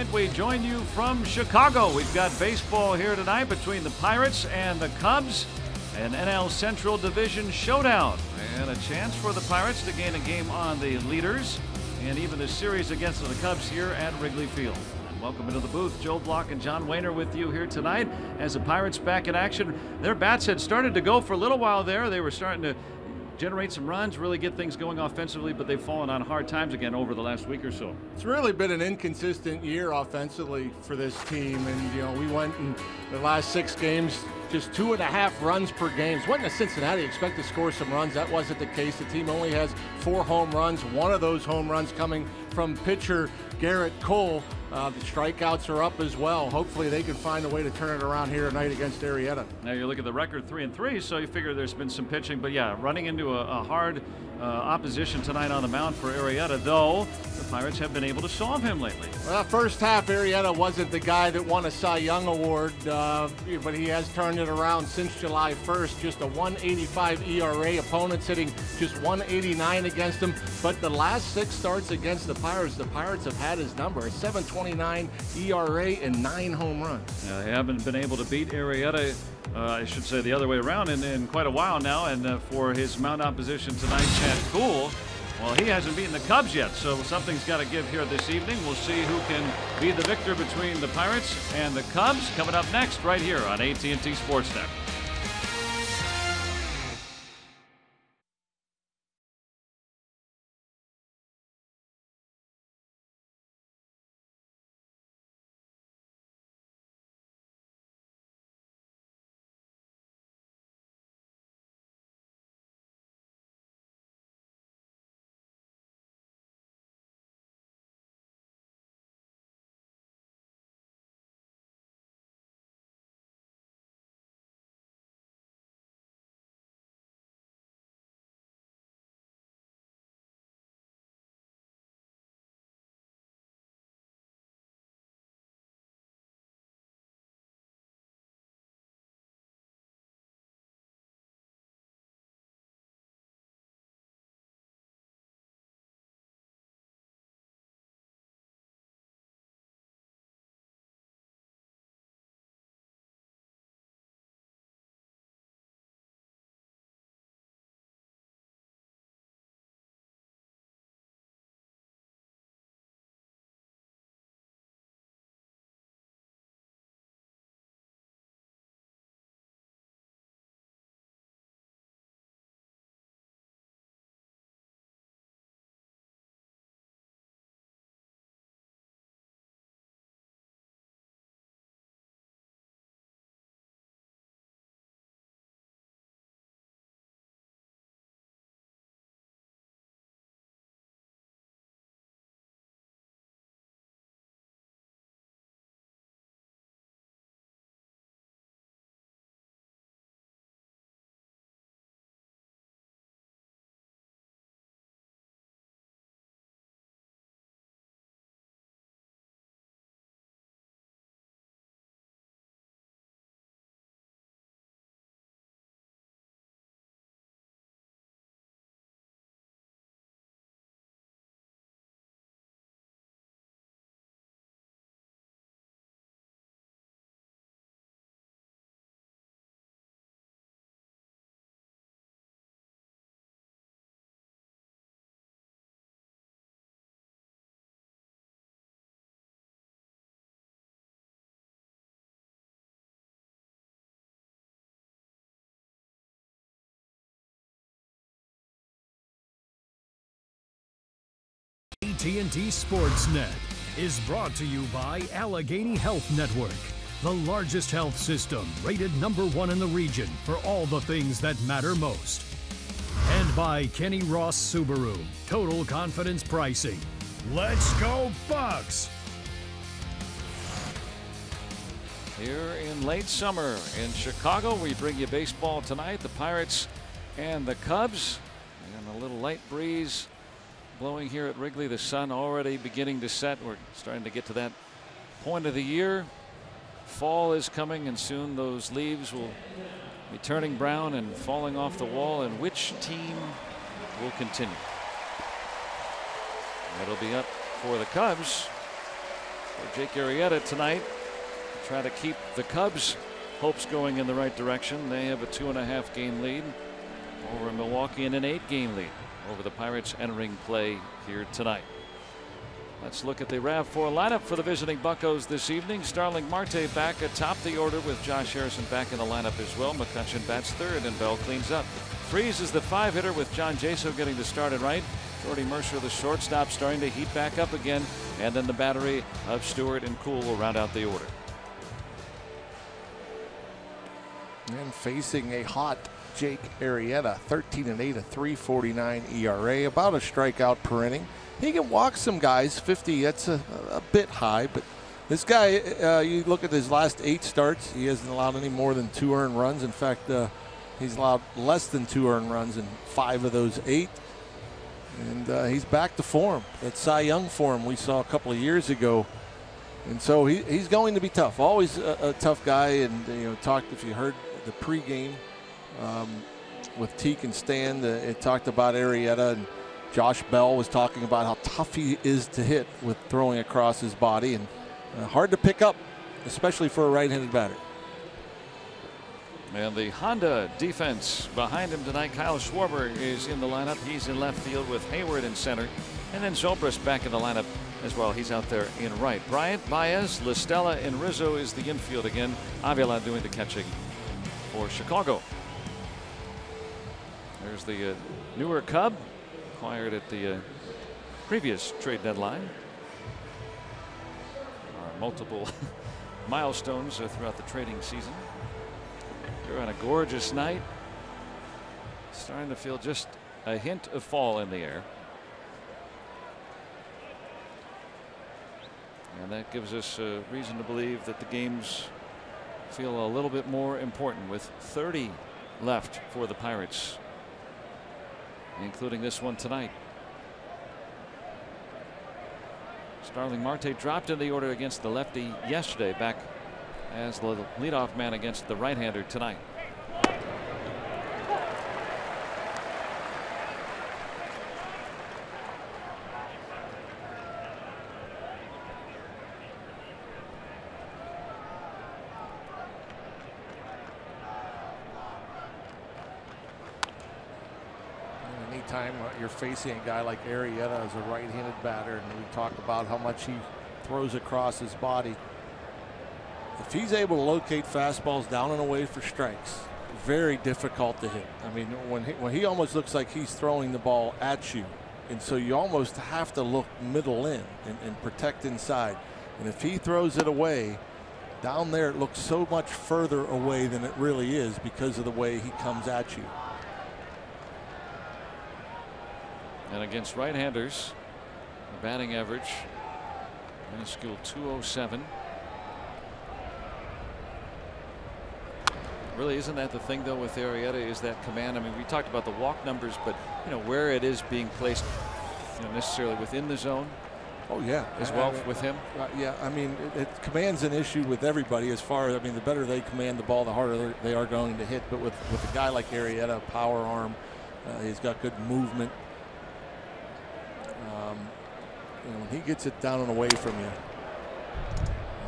tonight. We join you from Chicago. We've got baseball here tonight between the Pirates and the Cubs. An NL Central Division showdown. And a chance for the Pirates to gain a game on the leaders and even the series against the Cubs here at Wrigley Field. Welcome into the booth. Joe Block and John Wayner with you here tonight as the Pirates back in action. Their bats had started to go for a little while there. They were starting to generate some runs, really get things going offensively, but they've fallen on hard times again over the last week or so. It's really been an inconsistent year offensively for this team, and we went in the last 6 games just 2.5 runs per game. Went to Cincinnati, expect to score some runs. That wasn't the case. The team only has 4 home runs. One of those home runs coming from pitcher Garrett Cole. The strikeouts are up as well. Hopefully they can find a way to turn it around here tonight against Arrieta. Now you look at the record 3-3, so you figure there's been some pitching, but yeah, running into a hard opposition tonight on the mound for Arrieta, though the Pirates have been able to solve him lately. Well, first half, Arrieta wasn't the guy that won a Cy Young Award, but he has turned it around since July 1st. Just a 1.85 ERA. Opponents hitting just 1.89 against him. But the last 6 starts against the Pirates have had his number. A 7.29 ERA and 9 home runs. They haven't been able to beat Arrieta, I should say the other way around, in quite a while now. And for his mound opposition tonight, Chad Kuhl, well, he hasn't beaten the Cubs yet, so something's got to give here this evening. We'll see who can be the victor between the Pirates and the Cubs coming up next right here on AT&T Sportsnet. AT&T Sportsnet is brought to you by Allegheny Health Network, the largest health system rated #1 in the region for all the things that matter most. And by Kenny Ross Subaru, total confidence pricing. Let's go Bucks! Here in late summer in Chicago, we bring you baseball tonight. The Pirates and the Cubs, and a little light breeze blowing here at Wrigley. The sun already beginning to set. We're starting to get to that point of the year. Fall is coming, and soon those leaves will be turning brown and falling off the wall. And which team will continue? It'll be up for the Cubs. for Jake Arrieta tonight. Try to keep the Cubs' hopes going in the right direction. They have a 2.5 game lead over Milwaukee and an 8-game lead over the Pirates entering play here tonight. Let's look at the RAV4 lineup for the visiting Buccos this evening. Starling Marte back atop the order with Josh Harrison back in the lineup as well. McCutchen bats third and Bell cleans up. Freese is the 5-hitter with John Jaso getting the start at right. Jordy Mercer, the shortstop, starting to heat back up again. And then the battery of Stewart and Kuhl will round out the order. And facing a hot Jake Arrieta, 13-8, a 3.49 ERA, about a strikeout per inning. He can walk some guys, 50, that's a bit high, but this guy, you look at his last 8 starts, he hasn't allowed any more than 2 earned runs. In fact, he's allowed less than 2 earned runs in 5 of those 8. And he's back to form. That Cy Young form we saw a couple of years ago. And so he's going to be tough. Always a tough guy. And, if you heard the pregame with Teak and Stan, it talked about Arrieta, and Josh Bell was talking about how tough he is to hit with throwing across his body, and hard to pick up, especially for a right-handed batter. And the Honda defense behind him tonight. Kyle Schwarber is in the lineup. He's in left field with Hayward in center. And then Zobrist back in the lineup as well. He's out there in right. Bryant, Baez, LaStella, and Rizzo is the infield again. Avila doing the catching for Chicago. There's the newer Cub, acquired at the previous trade deadline. Multiple milestones throughout the trading season. You're on a gorgeous night. Starting to feel just a hint of fall in the air. And that gives us a reason to believe that the games feel a little bit more important, with 30 left for the Pirates, including this one tonight. Starling Marte dropped in the order against the lefty yesterday, back as the leadoff man against the right-hander tonight. Anytime you're facing a guy like Arrieta as a right-handed batter, and we talk about how much he throws across his body, if he's able to locate fastballs down and away for strikes, very difficult to hit. I mean, when he almost looks like he's throwing the ball at you, and so you almost have to look middle in and protect inside. And if he throws it away, down there it looks so much further away than it really is because of the way he comes at you. And against right-handers, the batting average, minuscule 207. Really, isn't that the thing, though, with Arrieta, is that command? I mean, we talked about the walk numbers, but where it is being placed, necessarily within the zone. Oh yeah, as well with him. Yeah, I mean, command's an issue with everybody. As far as, I mean, the better they command the ball, the harder they are going to hit. But with a guy like Arrieta, power arm, he's got good movement. When he gets it down and away from you,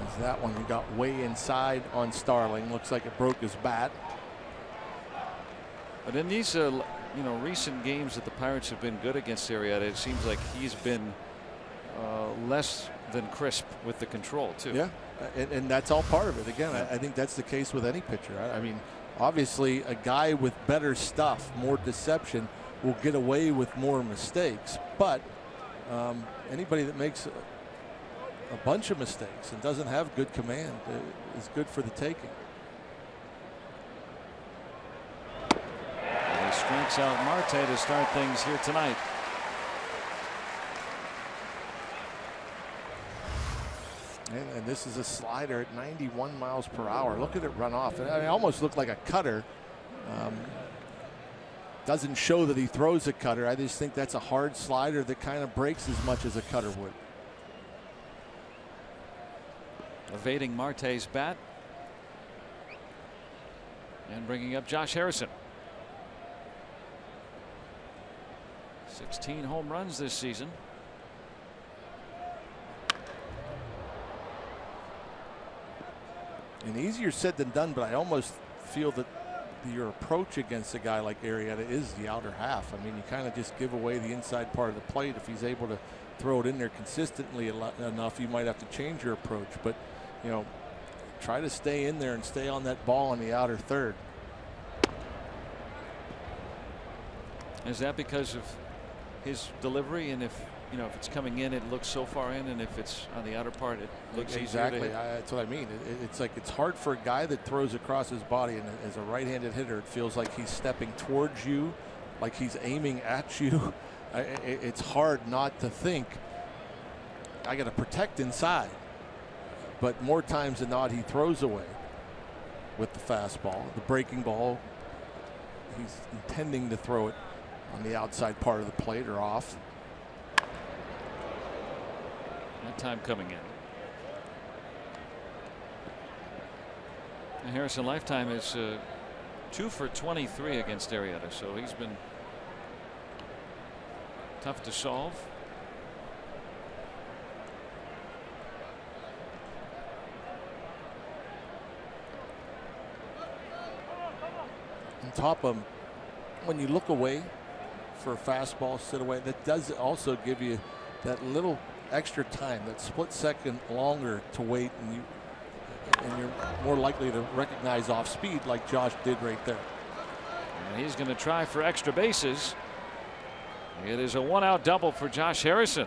as that one he got way inside on Starling. Looks like it broke his bat. But in these recent games that the Pirates have been good against Arrieta, it seems like he's been less than crisp with the control too. Yeah, and that's all part of it. Again, I think that's the case with any pitcher. I mean, obviously a guy with better stuff, more deception, will get away with more mistakes. But anybody that makes a bunch of mistakes and doesn't have good command is good for the taking. And he strikes out Marte to start things here tonight. And this is a slider at 91 miles per hour. Look at it run off. And it almost looked like a cutter. Doesn't show that he throws a cutter. I just think that's a hard slider that kind of breaks as much as a cutter would. Evading Marte's bat and bringing up Josh Harrison. 16 home runs this season. And easier said than done, but I almost feel that your approach against a guy like Arrieta is the outer half. I mean, you kind of just give away the inside part of the plate. If he's able to throw it in there consistently enough, you might have to change your approach. But, you know, try to stay in there and stay on that ball in the outer third. Is that because of his delivery? And if, you know, if it's coming in, it looks so far in, and if it's on the outer part, it looks exactly. easier to hit? That's what I mean. It's like it's hard for a guy that throws across his body, and as a right-handed hitter, it feels like he's stepping towards you, like he's aiming at you. It's hard not to think, I got to protect inside. But more times than not, he throws away with the fastball. The breaking ball, he's intending to throw it on the outside part of the plate or off. That time coming in. And Harrison Lifetime is 2 for 23 against Arrieta, so he's been tough to solve. On top of, when you look away for a fastball, sit away, that does also give you that little extra time, that split second longer to wait, and you're more likely to recognize off speed like Josh did right there. And he's going to try for extra bases. It is a 1-out double for Josh Harrison.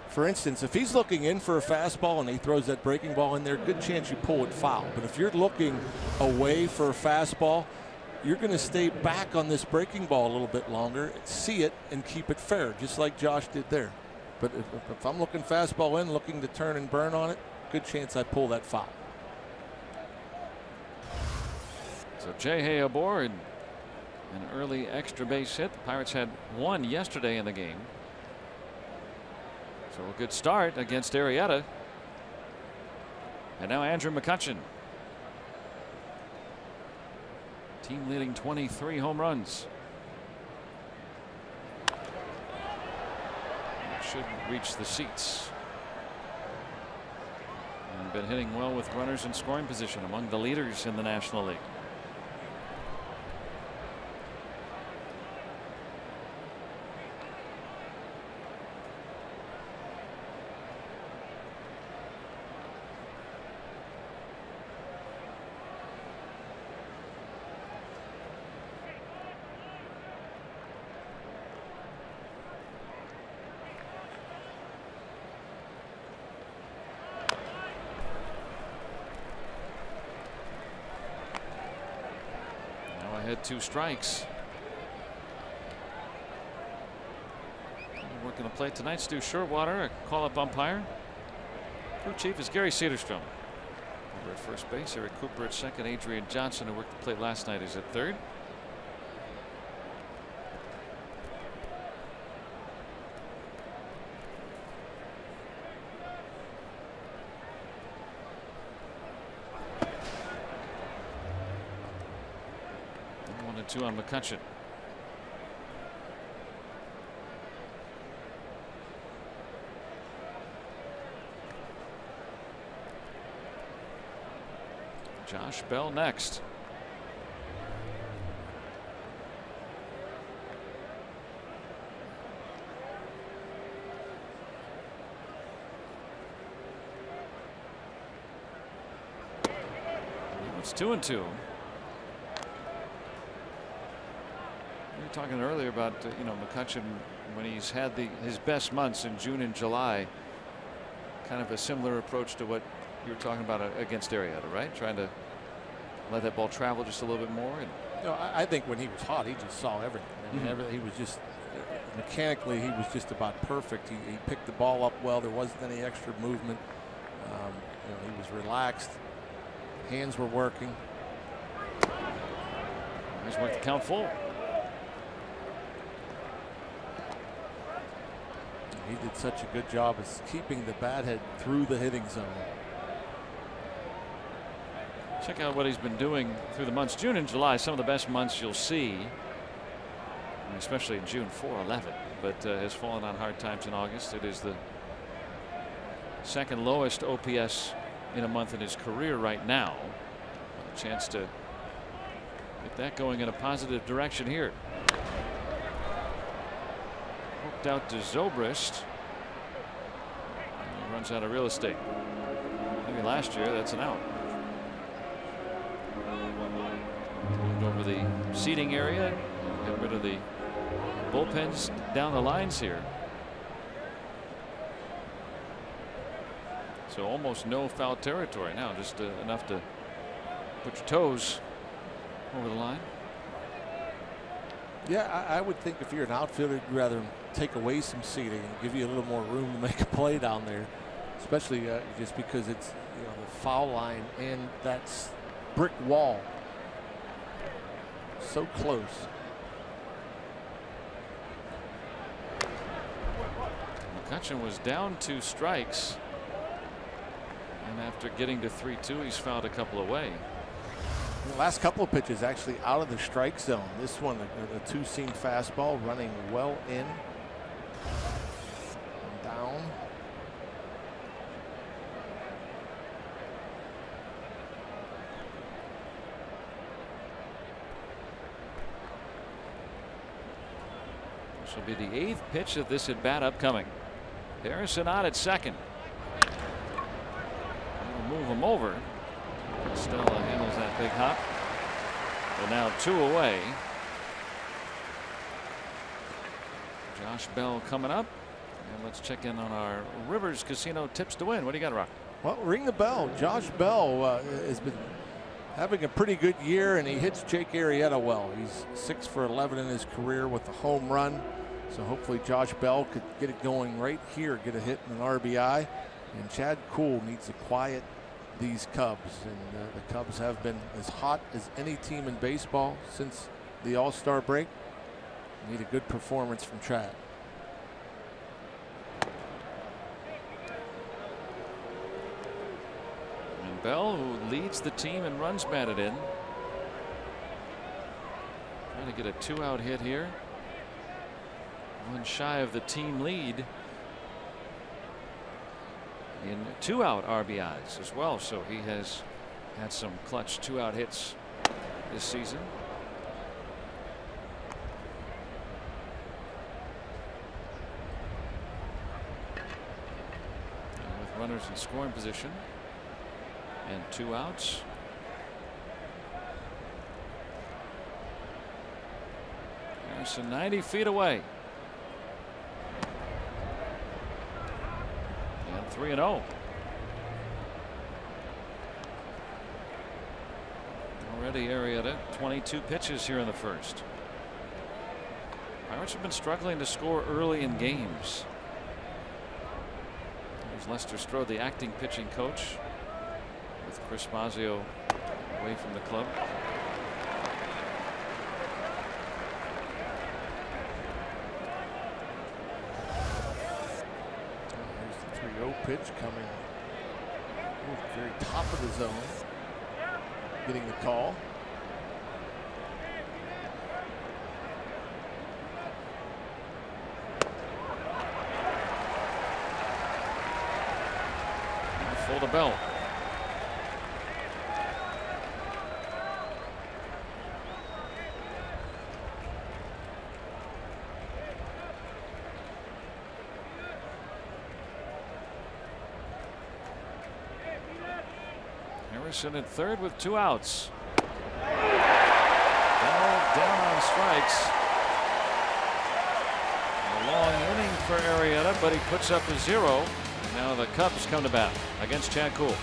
For instance, if he's looking in for a fastball and he throws that breaking ball in there, good chance you pull it foul. But if you're looking away for a fastball, you're going to stay back on this breaking ball a little bit longer, see it, and keep it fair, just like Josh did there. But if I'm looking fastball in, looking to turn and burn on it, good chance I pull that foul. So Jay aboard an early extra base hit. The Pirates had one yesterday in the game. So a good start against Arrieta. And now Andrew McCutchen. Team leading 23 home runs. Should reach the seats. And been hitting well with runners in scoring position, among the leaders in the National League. Had 2 strikes. Working the plate tonight, Stu Shortwater, a call-up umpire. Crew chief is Gary Cederstrom. Over at first base, Eric Cooper at second. Adrian Johnson, who worked the plate last night, is at third. Two on McCutchen. Josh Bell next. It's 2-2. We were talking earlier about you know, McCutchen when he's had his best months in June and July. Kind of a similar approach to what you were talking about against Arrieta, right? Trying to let that ball travel just a little bit more. And you know, I think when he was hot, he just saw everything. I mean, he was just mechanically, he was just about perfect. He picked the ball up well. There wasn't any extra movement. You know, he was relaxed. Hands were working. He's worked the count full. He did such a good job of keeping the bat head through the hitting zone. Check out what he's been doing through the months. June and July, some of the best months you'll see, especially in June, 4-11, but has fallen on hard times in August. It is the second lowest OPS in a month in his career right now. A chance to get that going in a positive direction here. Hooked out to Zobrist. He runs out of real estate. Maybe last year that's an out. Moved over the seating area. Get rid of the bullpens down the lines here. So almost no foul territory now, just enough to put your toes over the line. Yeah, I would think if you're an outfielder, you'd rather take away some seating and give you a little more room to make a play down there, especially just because it's the foul line and that's brick wall so close. McCutchen was down 2 strikes, and after getting to 3-2, he's fouled a couple away. The last couple of pitches actually out of the strike zone. This one, a 2-seam fastball running well in and down. This will be the 8th pitch of this at bat upcoming. Harrison on at second. We'll move him over. Stella handles that big hop. But now 2 away. Josh Bell coming up. And let's check in on our Rivers Casino tips to win. What do you got, Rock? Well, ring the bell. Josh Bell has been having a pretty good year, and he hits Jake Arrieta well. He's 6 for 11 in his career with a home run. So hopefully Josh Bell could get it going right here, get a hit and an RBI. And Chad Kuhl needs to quiet these Cubs, and the Cubs have been as hot as any team in baseball since the All-Star break. Need a good performance from Chad. And Bell, who leads the team in runs batted in, trying to get a 2-out hit here. One shy of the team lead in 2-out RBIs as well, so he has had some clutch 2-out hits this season. And with runners in scoring position and 2 outs, Harrison 90 feet away. 3-0. Already Arrieta 22 pitches here in the first. Pirates have been struggling to score early in games. There's Lester Strode, the acting pitching coach, with Chris Mazzio away from the club. Pitch coming very top of the zone, getting the call. Full to Bell. Harrison at third with 2 outs. Down on strikes. A long inning for Arrieta, but he puts up a 0. Now the Cubs come to bat against Chad Kuhl.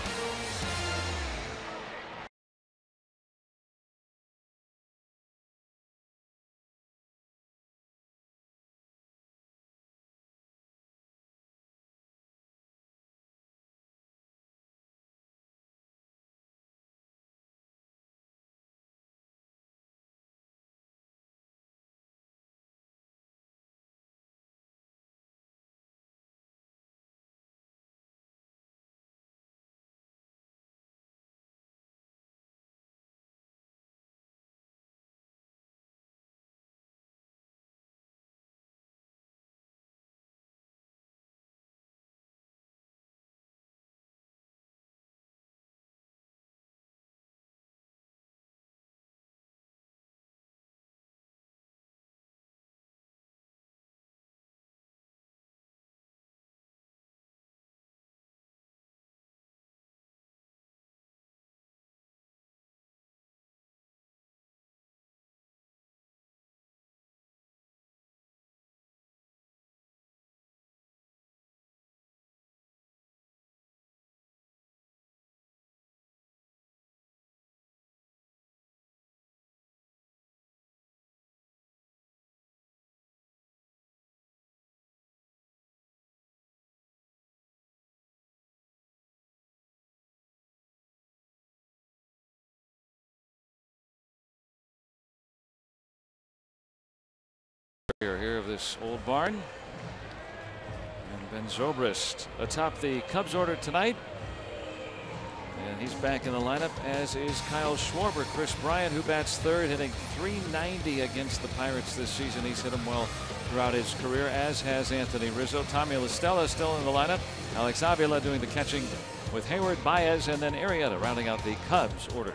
here of this old barn. And Ben Zobrist atop the Cubs order tonight. And he's back in the lineup, as is Kyle Schwarber. Chris Bryant, who bats third, hitting .390 against the Pirates this season. He's hit him well throughout his career, as has Anthony Rizzo. Tommy La Stella still in the lineup. Alex Avila doing the catching with Hayward, Baez, and then Arrieta rounding out the Cubs order.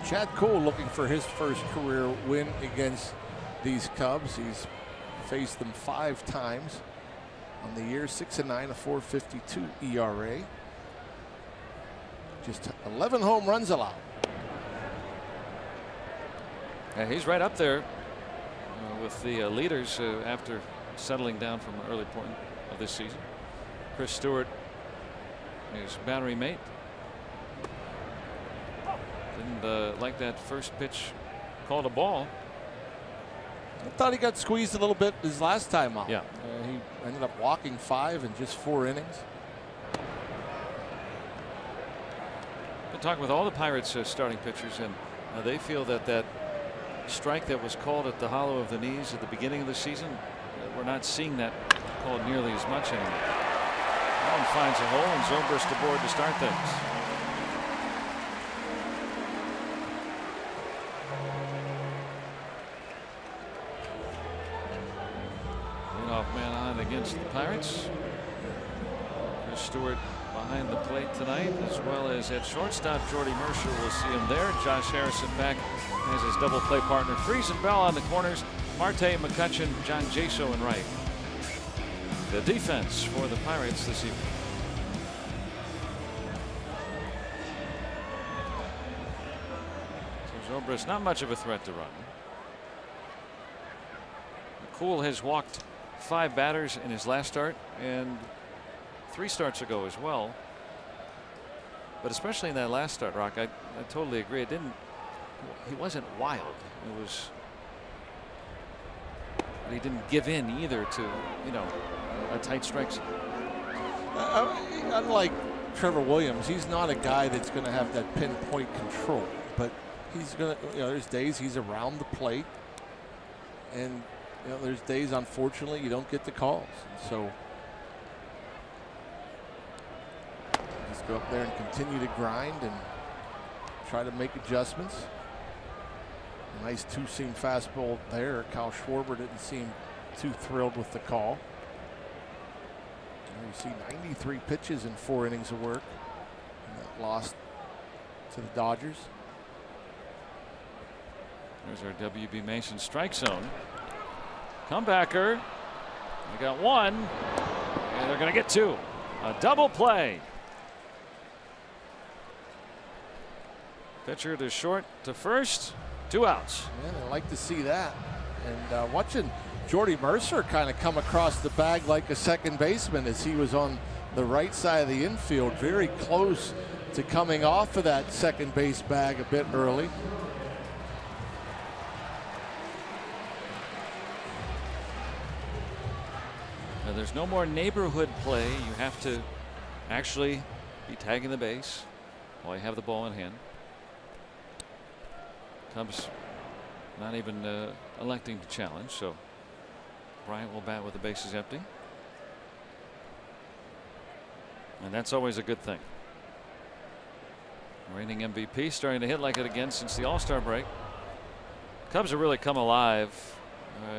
Chad Cole looking for his first career win against these Cubs. He's faced them 5 times on the year. 6-9, a 4.52 ERA. Just 11 home runs allowed. Yeah, he's right up there with the leaders after settling down from an early point of this season. Chris Stewart, his battery mate. Didn't like that first pitch called a ball. I thought he got squeezed a little bit his last time out. Yeah. He ended up walking 5 in just 4 innings. Been talking with all the Pirates starting pitchers, and they feel that that strike that was called at the hollow of the knees at the beginning of the season, we're not seeing that called nearly as much anymore. Allen finds a hole, and Zobrist aboard to start things. Man on against the Pirates. Chris Stewart behind the plate tonight, as well as at shortstop Jordy Mercer. We'll see him there. Josh Harrison back as his double play partner. Freese and Bell on the corners. Marte, McCutchen, John Jaso in right. The defense for the Pirates this evening. So Zobrist not much of a threat to run. McCool has walked 5 batters in his last start, and 3 starts ago as well. But especially in that last start, Rock, I totally agree. He wasn't wild. It was, but he didn't give in either to, a tight strike. Unlike Trevor Williams, he's not a guy that's going to have that pinpoint control, but he's going to, there's days he's around the plate, and there's days, unfortunately, you don't get the calls. So just go up there and continue to grind and try to make adjustments. A nice 2-seam fastball there. Kyle Schwarber didn't seem too thrilled with the call. And you see 93 pitches in 4 innings of work. And that lost to the Dodgers. There's our WB Mason strike zone. Comebacker. We got 1, and they're going to get 2. A double play. Pitcher to short to first. 2 outs. Yeah, I like to see that. And watching Jordy Mercer kind of come across the bag like a second baseman as he was on the right side of the infield, very close to coming off of that second base bag a bit early. There's no more neighborhood play. You have to actually be tagging the base while you have the ball in hand. Cubs not even electing to challenge, so Bryant will bat with the bases empty. And that's always a good thing. Reigning MVP starting to hit like it again since the All-Star break. Cubs have really come alive.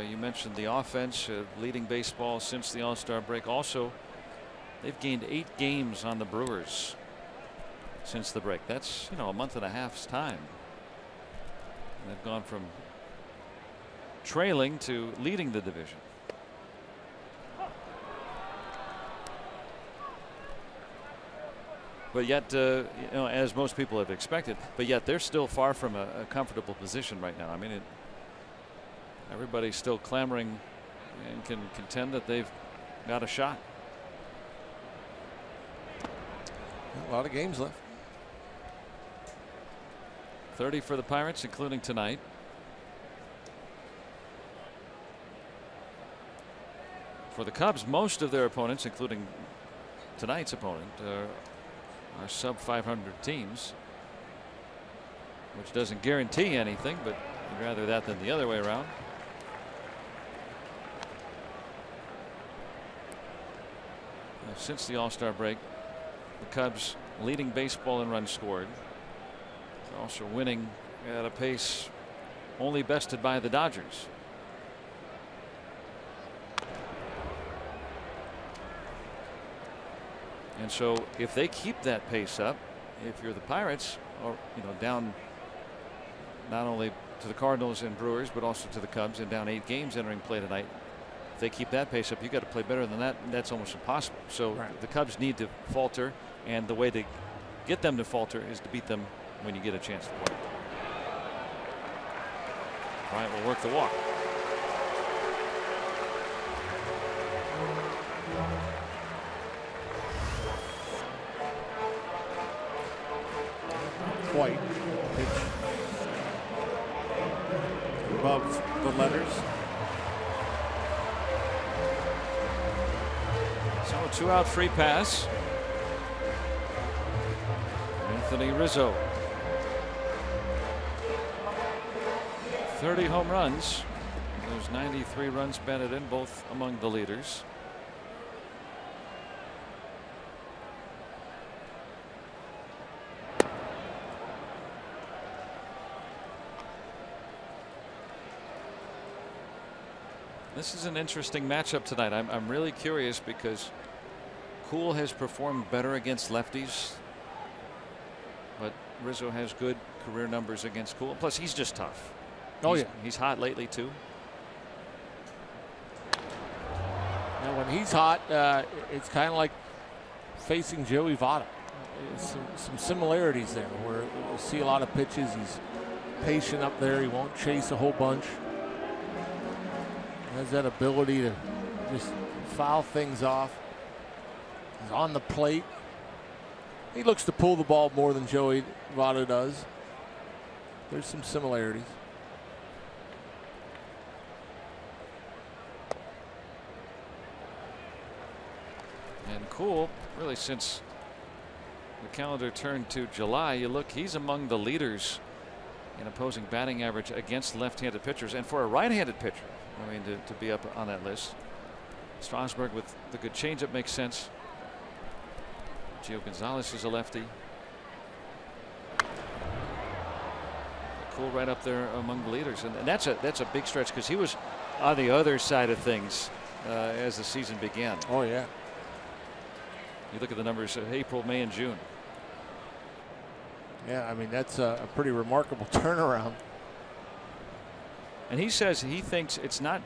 You mentioned the offense leading baseball since the All-Star break. Also, they've gained 8 games on the Brewers since the break. That's a month and a half's time. And they've gone from trailing to leading the division. But yet, as most people have expected, but yet they're still far from a comfortable position right now. I mean, everybody's still clamoring and can contend that they've got a shot. A lot of games left. 30 for the Pirates, including tonight. For the Cubs, most of their opponents, including tonight's opponent, are sub 500 teams, which doesn't guarantee anything, but I'd rather that than the other way around. Since the All-Star break, the Cubs leading baseball in runs scored. They're also winning at a pace only bested by the Dodgers. And so if they keep that pace up, if you're the Pirates, or down not only to the Cardinals and Brewers but also to the Cubs and down 8 games entering play tonight, if they keep that pace up, you got to play better than that. That's almost impossible. So the Cubs need to falter, and the way to get them to falter is to beat them when you get a chance to play. Bryant will work the walk. White pitch above the letters. So a 2-out free pass. Anthony Rizzo. 30 home runs. There's 93 runs batted in, both among the leaders. This is an interesting matchup tonight. I'm really curious because Kuhl has performed better against lefties, but Rizzo has good career numbers against Kuhl. Plus, he's just tough. He's hot lately too. Now, when he's hot, it's kind of like facing Joey Votto. Some similarities there, where you'll see a lot of pitches. He's patient up there. He won't chase a whole bunch. Has that ability to just foul things off. He's on the plate. He looks to pull the ball more than Joey Votto does. There's some similarities. And Kuhl, really since the calendar turned to July, you look, he's among the leaders in opposing batting average against left-handed pitchers, and for a right-handed pitcher, I mean, to be up on that list. Strasburg with the good changeup makes sense. Gio Gonzalez is a lefty. Kuhl right up there among the leaders, and that's a big stretch because he was on the other side of things as the season began. Oh yeah. You look at the numbers of April, May, and June. Yeah, I mean that's a pretty remarkable turnaround. And he says he thinks it's not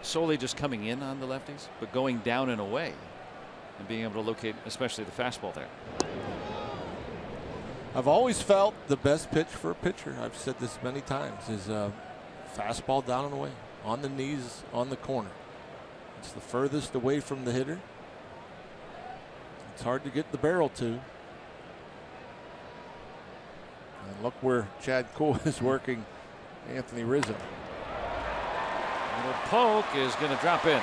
solely just coming in on the lefties, but going down and away and being able to locate especially the fastball there. I've always felt the best pitch for a pitcher, I've said this many times, is a fastball down and away, on the knees, on the corner. It's the furthest away from the hitter. It's hard to get the barrel to. And look where Chad Kuhl is working Anthony Rizzo. Little poke is going to drop in.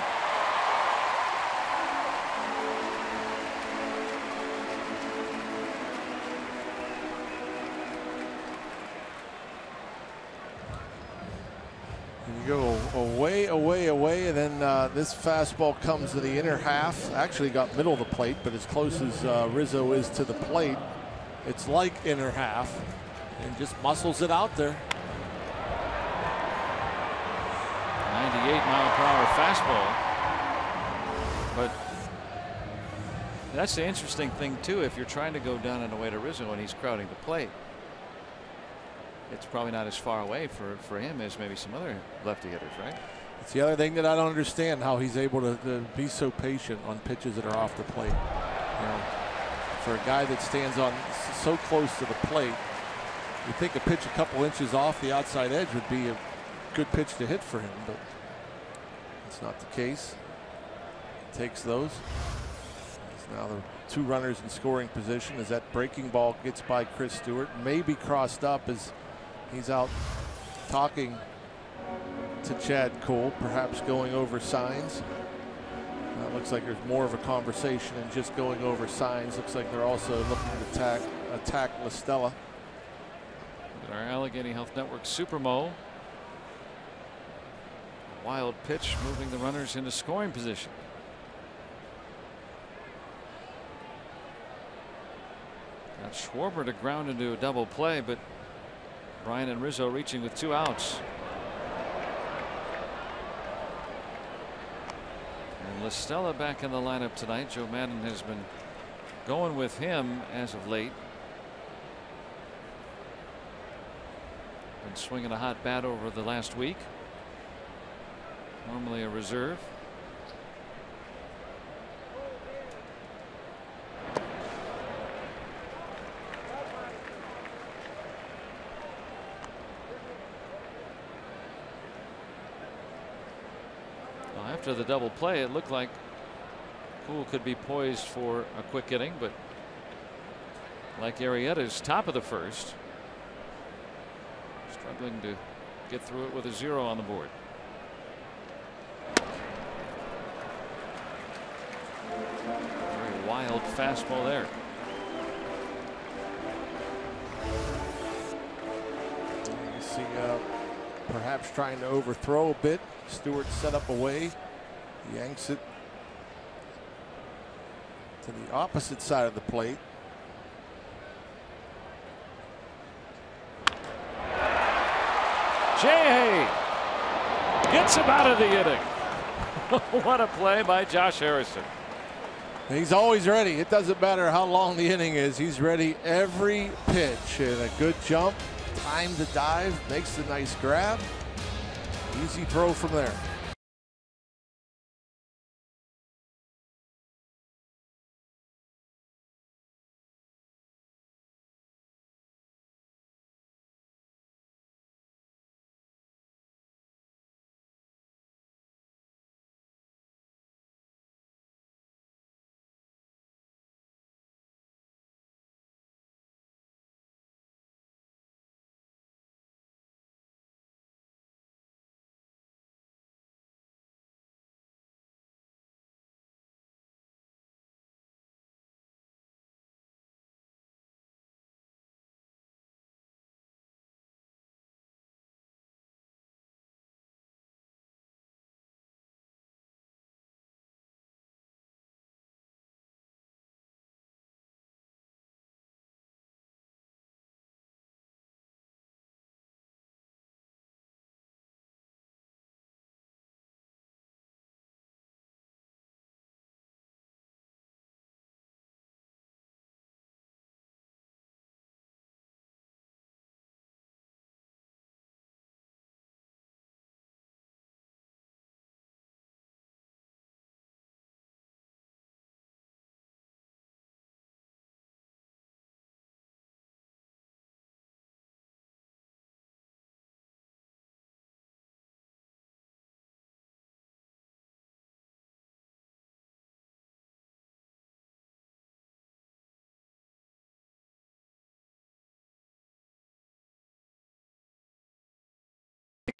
You go away, away, away, and then this fastball comes to the inner half. Actually got middle of the plate, but as close as Rizzo is to the plate, it's like inner half, and just muscles it out there. 98-mile-per-hour fastball. But that's the interesting thing too. If you're trying to go down and away to Rizzo and he's crowding the plate, it's probably not as far away for him as maybe some other lefty hitters, right? It's the other thing that I don't understand, how he's able to be so patient on pitches that are off the plate. You know, for a guy that stands on so close to the plate, you think a pitch a couple inches off the outside edge would be a good pitch to hit for him, but it's not the case. He takes those. He's now the 2 runners in scoring position as that breaking ball gets by Chris Stewart, maybe crossed up as he's out talking to Chad Kuhl, perhaps going over signs. Looks like there's more of a conversation than just going over signs. Looks like they're also looking to attack La Stella. Our Allegheny Health Network Supermo Wild pitch moving the runners into scoring position. Got Schwarber to ground into a double play, but Bryan and Rizzo reaching with 2 outs. And LaStella back in the lineup tonight. Joe Madden has been going with him as of late. Been swinging a hot bat over the last week. Normally a reserve. Well, after the double play, it looked like Poole could be poised for a quick inning, but like Arrieta's top of the first, struggling to get through it with a 0 on the board. Very wild fastball there. You see perhaps trying to overthrow a bit. Stewart set up away, yanks it to the opposite side of the plate. Jay gets him out of the inning. What a play by Josh Harrison. He's always ready. It doesn't matter how long the inning is. He's ready every pitch. And a good jump, time to dive, makes a nice grab. Easy throw from there.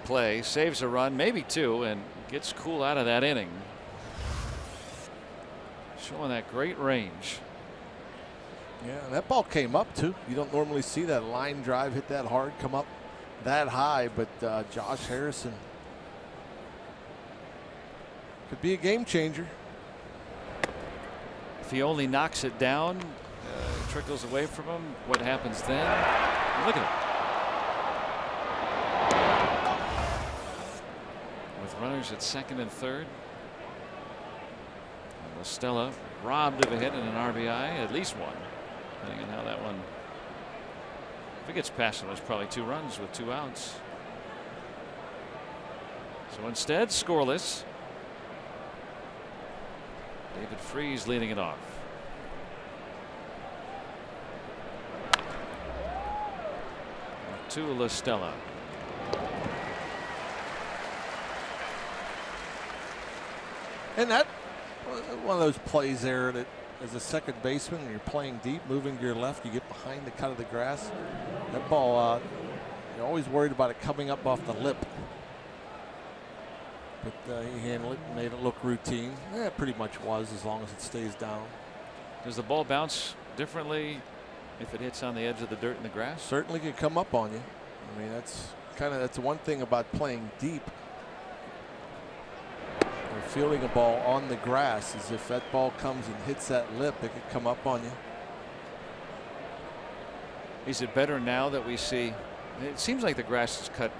Play, saves a run, maybe 2, and gets cool out of that inning. Showing that great range. Yeah, that ball came up too. You don't normally see that line drive hit that hard, come up that high, but Josh Harrison could be a game changer. If he only knocks it down, it trickles away from him. What happens then? Look at it. With runners at second and third. LaStella robbed of a hit and an RBI, at least one, depending on how that one. If it gets past him, there's probably 2 runs with 2 outs. So instead, scoreless. David Freese leading it off. To LaStella. And that one of those plays there that as a second baseman, you're playing deep, moving to your left, you get behind the cut of the grass. That ball, you're always worried about it coming up off the lip. But he handled it and made it look routine. Yeah, it pretty much was, as long as it stays down. Does the ball bounce differently if it hits on the edge of the dirt and the grass? Certainly can come up on you. I mean, that's the one thing about playing deep. Or fielding a ball on the grass, as if that ball comes and hits that lip, it could come up on you. Is it better now that we see? It seems like the grass is cut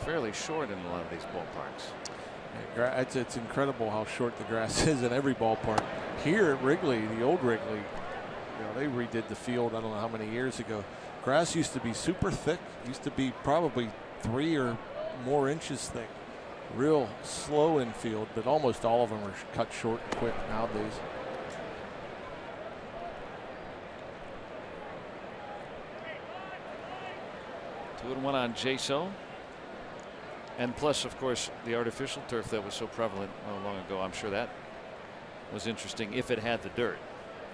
fairly short in a lot of these ballparks. Yeah, it's incredible how short the grass is in every ballpark. Here at Wrigley, the old Wrigley, they redid the field I don't know how many years ago. Grass used to be super thick, used to be probably 3 or more inches thick. Real slow infield, but almost all of them are cut short and quick nowadays. Two and one on Jaso. And plus, of course, the artificial turf that was so prevalent long ago. I'm sure that was interesting if it had the dirt,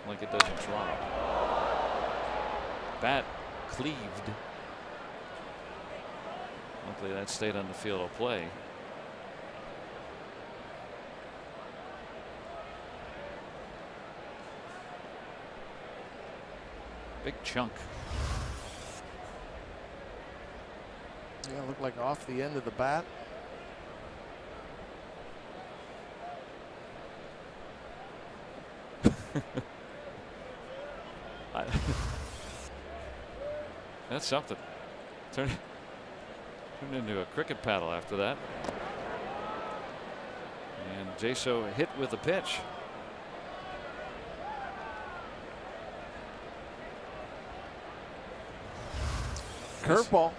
like it does in Toronto. Bat cleaved. Luckily, that stayed on the field of play. Big chunk. Yeah, looked like off the end of the bat. That's something. Turned into a cricket paddle after that. And Jaso hit with a pitch. Curveball.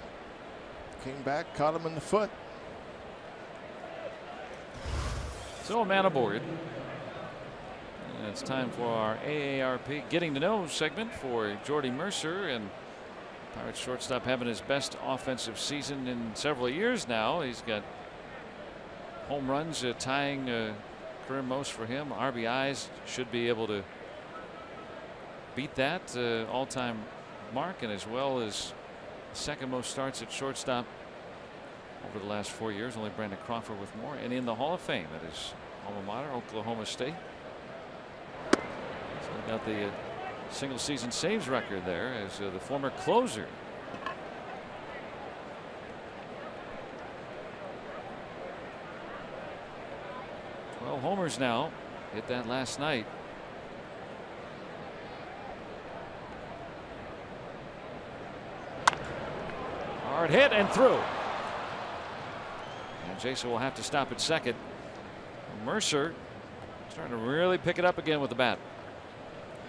Came back, caught him in the foot. So a man aboard. And it's time for our AARP Getting to Know segment for Jordy Mercer. And Pirates shortstop having his best offensive season in several years now. He's got home runs tying career most for him. RBIs should be able to beat that all-time mark, and as well as second most starts at shortstop over the last 4 years. Only Brandon Crawford with more, and in the Hall of Fame at his alma mater, Oklahoma State. So we got the single season saves record there as the former closer. Well, homers now. Hit that last night. Hard hit and through. And Jason will have to stop at second. Mercer starting to really pick it up again with the bat.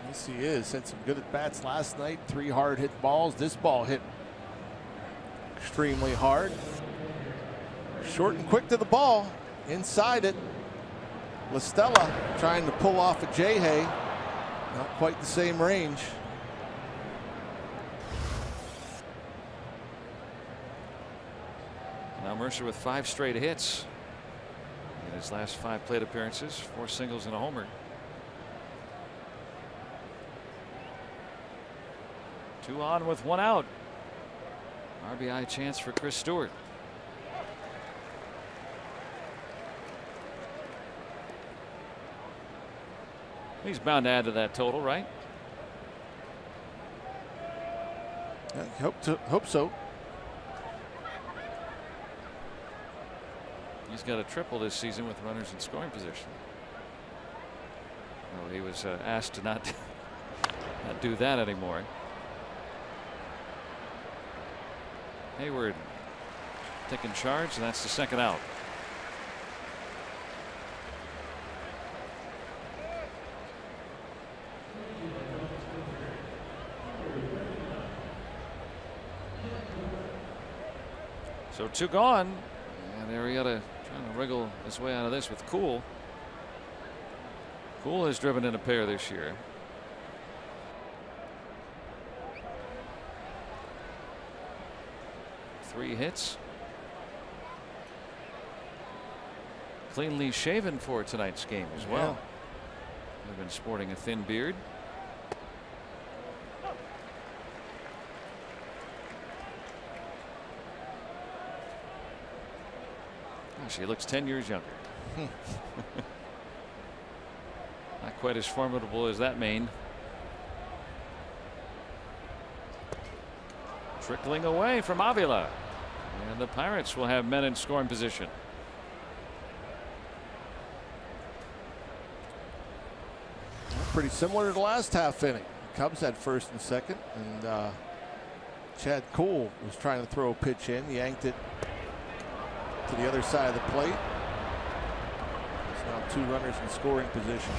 Yes, he is. Had some good at bats last night. 3 hard hit balls. This ball hit extremely hard. Short and quick to the ball. Inside it. LaStella trying to pull off a J-Hay. Not quite the same range. Now Mercer with 5 straight hits in his last 5 plate appearances, 4 singles and a homer. 2 on with 1 out. RBI chance for Chris Stewart. He's bound to add to that total, right? I hope so. He's got a triple this season with runners in scoring position. Well, he was asked to not do that anymore. Hayward taking charge, and that's the second out. So 2 gone, and Arrieta trying to wriggle his way out of this with Cool. Cool has driven in a pair this year. Three hits. Cleanly shaven for tonight's game as well. They've been sporting a thin beard. Gosh, he looks 10 years younger. Not quite as formidable as that mane. Trickling away from Avila. And the Pirates will have men in scoring position. pretty similar to the last half inning. The Cubs had first and second, and Chad Kuhl was trying to throw a pitch in, yanked it to the other side of the plate. It's now 2 runners in scoring position.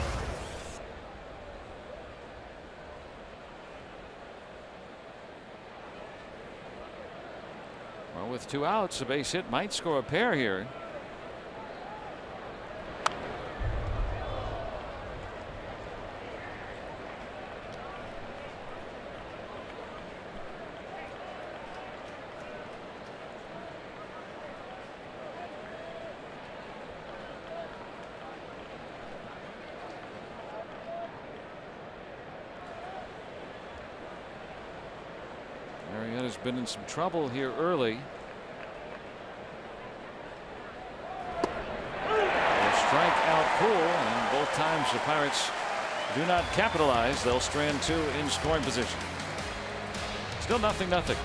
Well, with 2 outs, a base hit might score a pair here. Marietta's been in some trouble here early. Strike out Kuhl, and both times the Pirates do not capitalize. They'll strand 2 in scoring position. Still 0-0.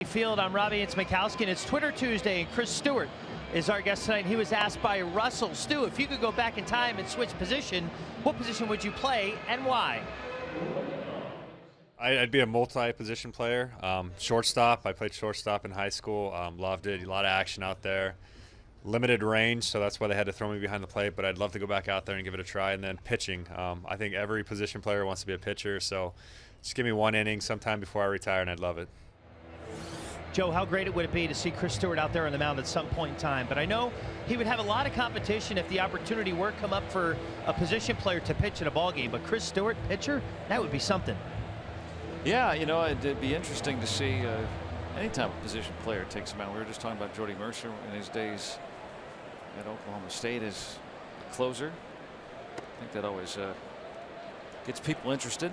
Field. I'm Robbie. It's Mikowski, and it's Twitter Tuesday, and Chris Stewart is our guest tonight. He was asked by Russell, Stu, if you could go back in time and switch position, what position would you play and why? I'd be a multi-position player. Shortstop. I played shortstop in high school. Loved it. A lot of action out there. Limited range, so that's why they had to throw me behind the plate, but I'd love to go back out there and give it a try. And then pitching. I think every position player wants to be a pitcher, so just give me 1 inning sometime before I retire, and I'd love it. Joe, how great would it be to see Chris Stewart out there on the mound at some point in time? But I know he would have a lot of competition if the opportunity were come up for a position player to pitch in a ball game. But Chris Stewart, pitcher, that would be something. Yeah, you know, it'd be interesting to see any time a position player takes him out. We were just talking about Jordy Mercer in his days at Oklahoma State as a closer. I think that always gets people interested.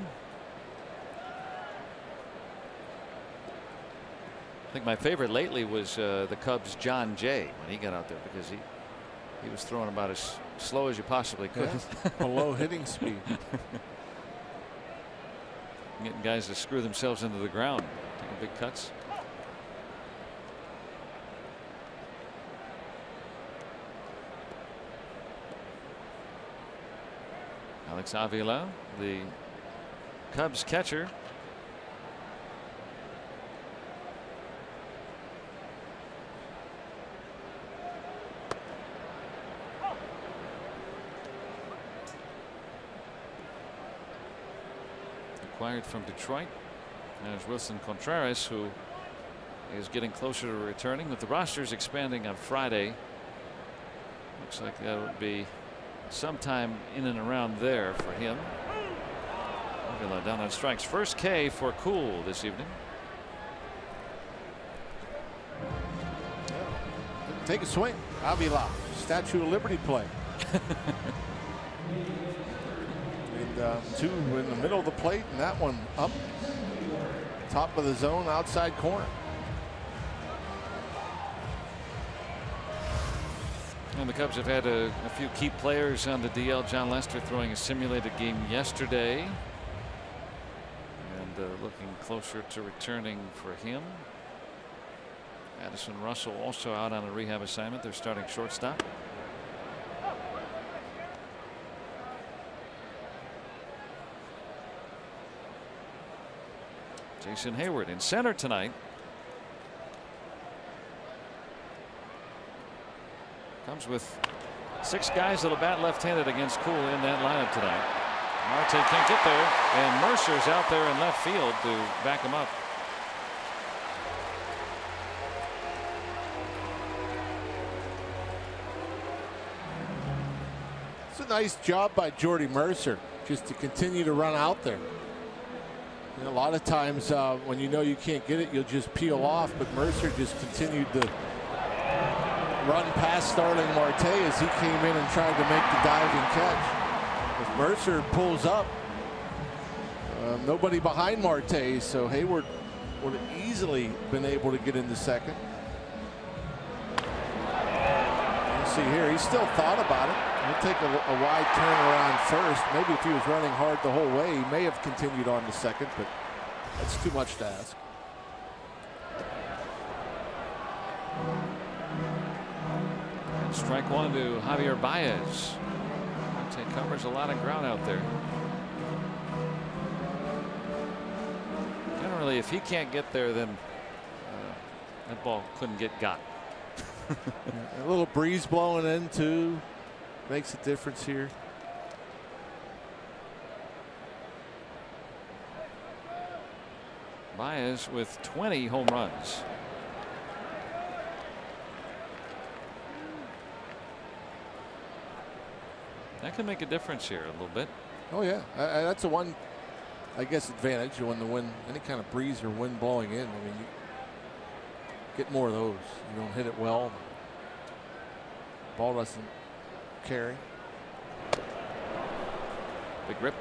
I think my favorite lately was the Cubs' John Jay when he got out there, because he was throwing about as slow as you possibly could. Yeah, a low hitting speed. Getting guys to screw themselves into the ground, taking big cuts. Alex Avila, the Cubs catcher. Acquired from Detroit. There's Wilson Contreras, who is getting closer to returning, with the rosters expanding on Friday. Looks like that would be sometime in and around there for him. Avila down on strikes. First K for Kuhl this evening. Take a swing. Avila, Statue of Liberty play. And two in the middle of the plate, and that one up top of the zone, outside corner. And the Cubs have had a few key players on the DL. John Lester throwing a simulated game yesterday, and looking closer to returning for him. Addison Russell also out on a rehab assignment. They're starting shortstop. Jason Hayward in center tonight. Comes with 6 guys that'll bat left-handed against Cool in that lineup tonight. Marte can't get there, and Mercer's out there in left field to back him up. It's a nice job by Jordy Mercer just to continue to run out there. You know, a lot of times when you know you can't get it, you'll just peel off, but Mercer just continued to run past Starling Marte as he came in and tried to make the diving catch. If Mercer pulls up, nobody behind Marte, so Hayward would have easily been able to get into second. You see here, he still thought about it. He'll take a wide turn around first. Maybe if he was running hard the whole way, he may have continued on to second, but that's too much to ask. Strike one to Javier Baez. Marte covers a lot of ground out there. Generally, if he can't get there, then that ball couldn't get got. A little breeze blowing in too makes a difference here. Baez with 20 home runs. That can make a difference here a little bit. Oh yeah, that's a one, I guess, advantage when the wind, any kind of breeze or wind blowing in. I mean, you get more of those. You don't hit it well. Ball doesn't carry. Big rip.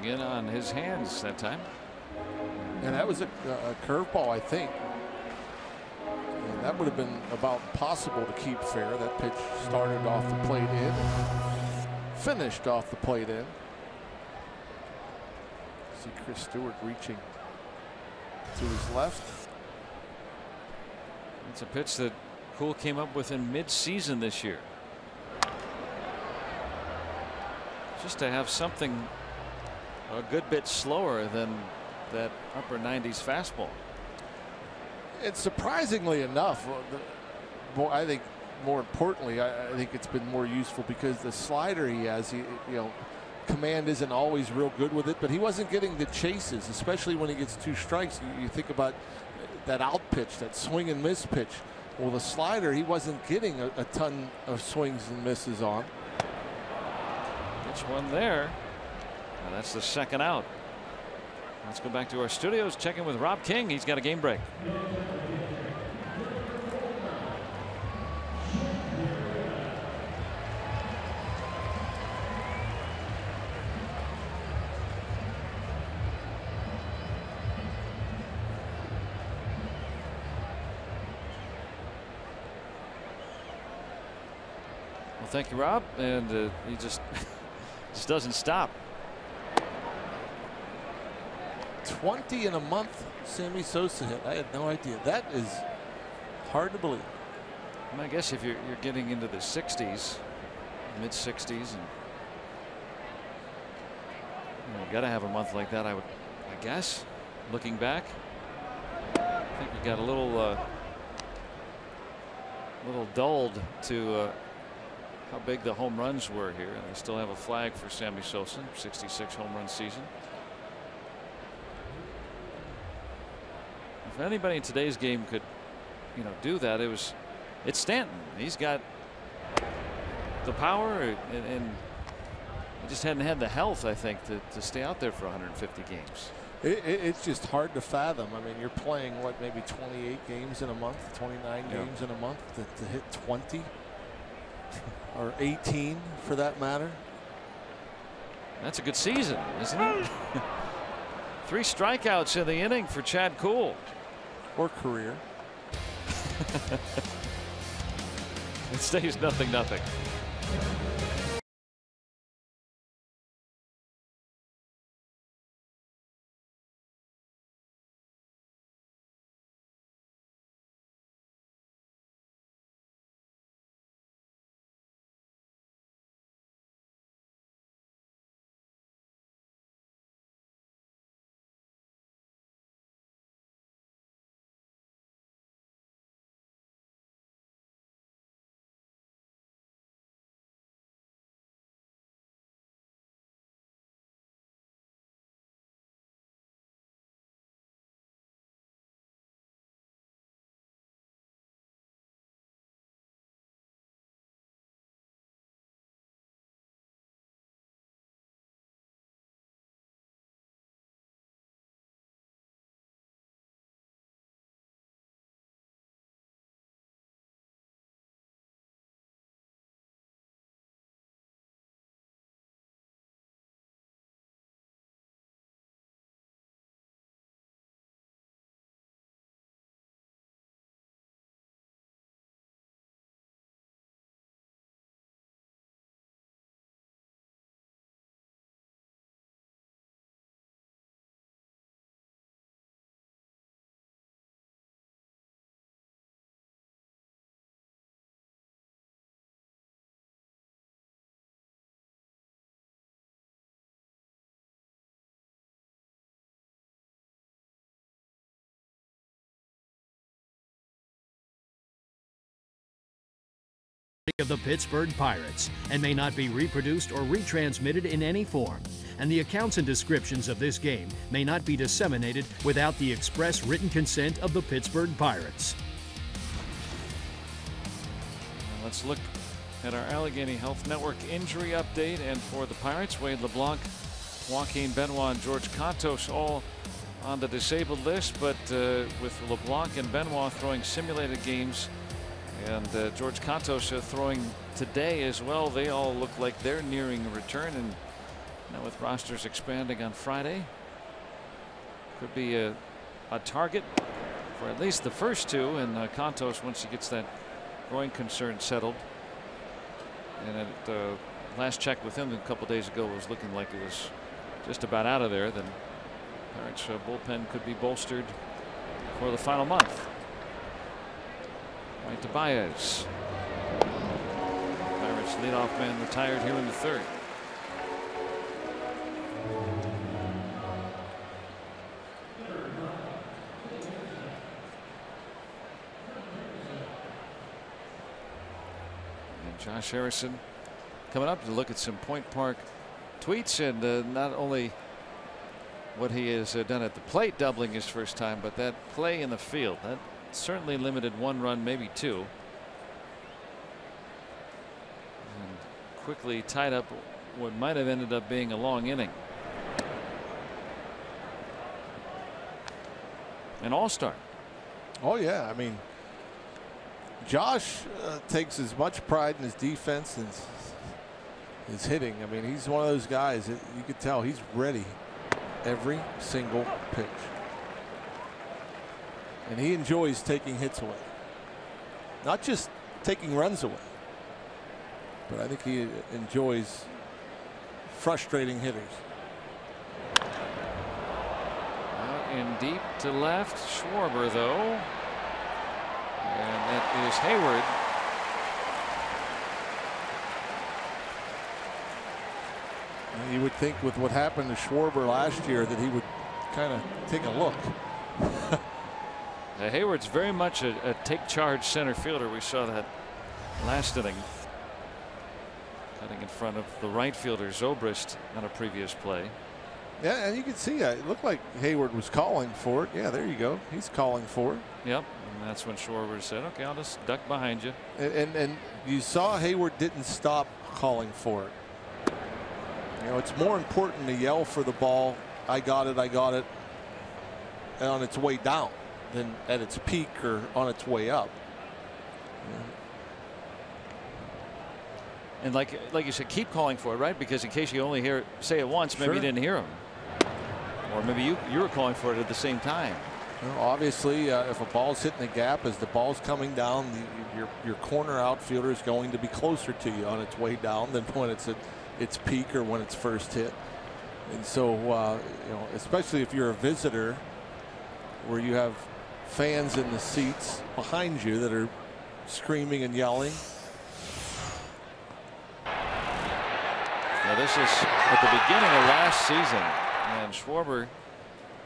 In on his hands that time. And that was a curveball, I think. And that would have been about possible to keep fair. That pitch started off the plate in, finished off the plate in. See Chris Stewart reaching to his left. It's a pitch that Cool came up with in mid-season this year. Just to have something a good bit slower than that upper 90s fastball. It's surprisingly enough, I think more importantly, I think it's been more useful because the slider he has, command isn't always real good with it, but he wasn't getting the chases, especially when he gets 2 strikes. You think about that out pitch, that swing and miss pitch. Well, the slider, he wasn't getting a ton of swings and misses on. Pitch one there. Now that's the second out. Let's go back to our studios, check in with Rob King. He's got a game break. Well, thank you, Rob. And he just doesn't stop. 20 in a month Sammy Sosa hit. I had no idea. That is hard to believe. And I guess if you're getting into the 60s, mid 60s, and you got to have a month like that. I guess looking back. I think he got a little dulled to how big the home runs were here, and they still have a flag for Sammy Sosa, 66 home run season. If anybody in today's game could, do that, it's Stanton. He's got the power, and he just hadn't had the health, I think, to stay out there for 150 games. It's just hard to fathom. I mean, you're playing maybe 28 games in a month, 29 games in a month to hit 20 or 18 for that matter. That's a good season, isn't it? 3 strikeouts in the inning for Chad Kuhl. Or career. It stays 0-0. Of the Pittsburgh Pirates and may not be reproduced or retransmitted in any form, and the accounts and descriptions of this game may not be disseminated without the express written consent of the Pittsburgh Pirates. Let's look at our Allegheny Health Network injury update, and for the Pirates, Wade LeBlanc, Joaquin Benoit, and George Cantos all on the disabled list, but with LeBlanc and Benoit throwing simulated games, and George Cantos throwing today as well, they all look like they're nearing a return, and now with rosters expanding on Friday, could be a target for at least the first 2, and Cantos, once he gets that groin concern settled, and at last check with him a couple days ago, was looking like it was just about out of there. Then Pirates bullpen could be bolstered for the final month. Right to Baez. Pirates leadoff man retired here in the 3rd. And Josh Harrison coming up to look at some Point Park tweets, and not only what he has done at the plate, doubling his first time, but that play in the field that certainly limited 1 run, maybe 2, and quickly tied up what might have ended up being a long inning. An all-star. Oh yeah, I mean, Josh takes as much pride in his defense as his hitting. I mean, he's one of those guys that you could tell he's ready every single pitch. And he enjoys taking hits away. Not just taking runs away, but I think he enjoys frustrating hitters. Out in deep to left, Schwarber though. And that is Hayward. And you would think with what happened to Schwarber last year that he would kind of take a look. Hayward's very much a take charge center fielder. We saw that last inning, cutting in front of the right fielder Zobrist on a previous play. Yeah, and you can see it looked like Hayward was calling for it. Yeah, there you go. He's calling for it. Yep, and that's when Schwarber said, "Okay, I'll just duck behind you." And you saw Hayward didn't stop calling for it. You know, it's more important to yell for the ball, I got it, and on its way down, than at its peak or on its way up. And like you said, keep calling for it, right? Because in case you only say it once, maybe you didn't hear him, or maybe you were calling for it at the same time. Well, obviously, if a ball's hitting the gap as the ball's coming down, your corner outfielder is going to be closer to you on its way down than when it's at its peak or when it's first hit. And so, you know, especially if you're a visitor, where you have fans in the seats behind you that are screaming and yelling. Now this is at the beginning of last season, and Schwarber,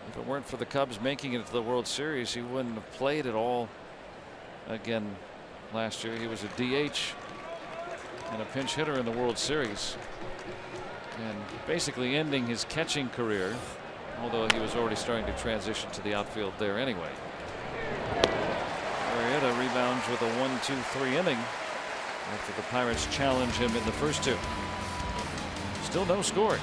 if it weren't for the Cubs making it to the World Series, he wouldn't have played at all again last year. He was a DH and a pinch hitter in the World Series, and basically ending his catching career, although he was already starting to transition to the outfield there anyway. Arrieta rebounds with a 1-2-3 inning after the Pirates challenge him in the first two. Still no score.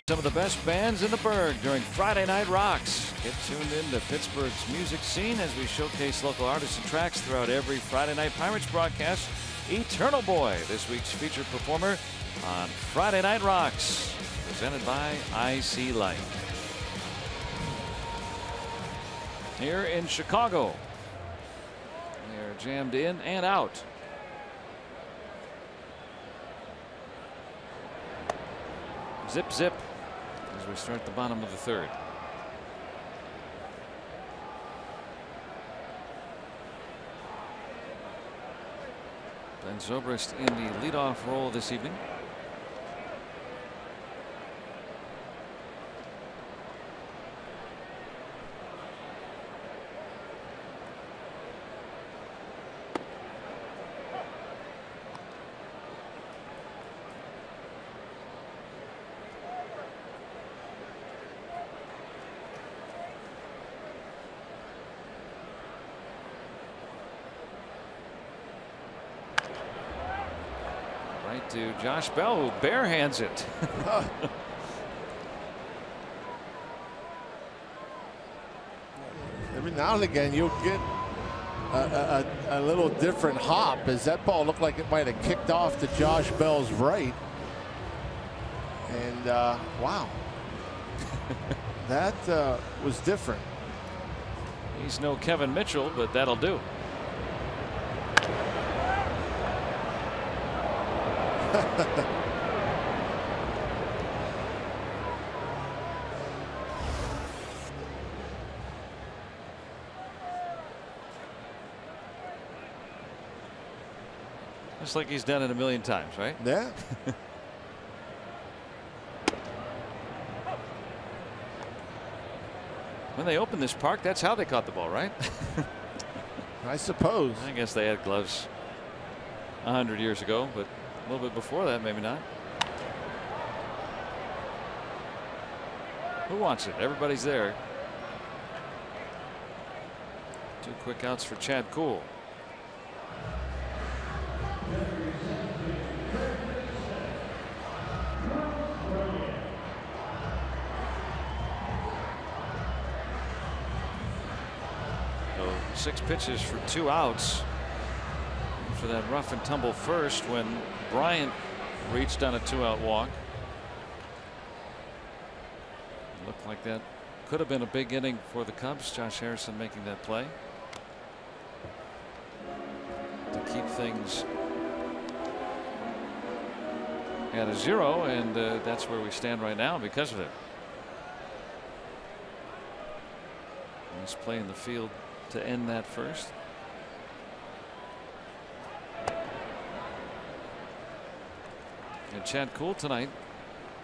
Some of the best bands in the Berg during Friday Night Rocks. Get tuned in to Pittsburgh's music scene as we showcase local artists and tracks throughout every Friday Night Pirates broadcast. Eternal Boy, this week's featured performer on Friday Night Rocks, presented by IC Light. Here in Chicago, they're jammed in and out. Zip, zip, as we start the bottom of the third. Ben Zobrist in the leadoff role this evening. To Josh Bell, who barehands it. Every now and again you'll get a little different hop, as that ball looked like it might have kicked off to Josh Bell's right. And wow, that was different. He's no Kevin Mitchell, but that'll do. Just like he's done it a million times, right? Yeah. When they opened this park, that's how they caught the ball, right? I suppose. I guess they had gloves 100 years ago, but a little bit before that, maybe not. Who wants it? Everybody's there. 2 quick outs for Chad Kuhl. So 6 pitches for 2 outs for that rough and tumble first when Bryant reached on a 2-out walk. Looked like that could have been a big inning for the Cubs. Josh Harrison making that play to keep things at a 0, and that's where we stand right now because of it. Nice play in the field to end that first. And Chad Kuhl tonight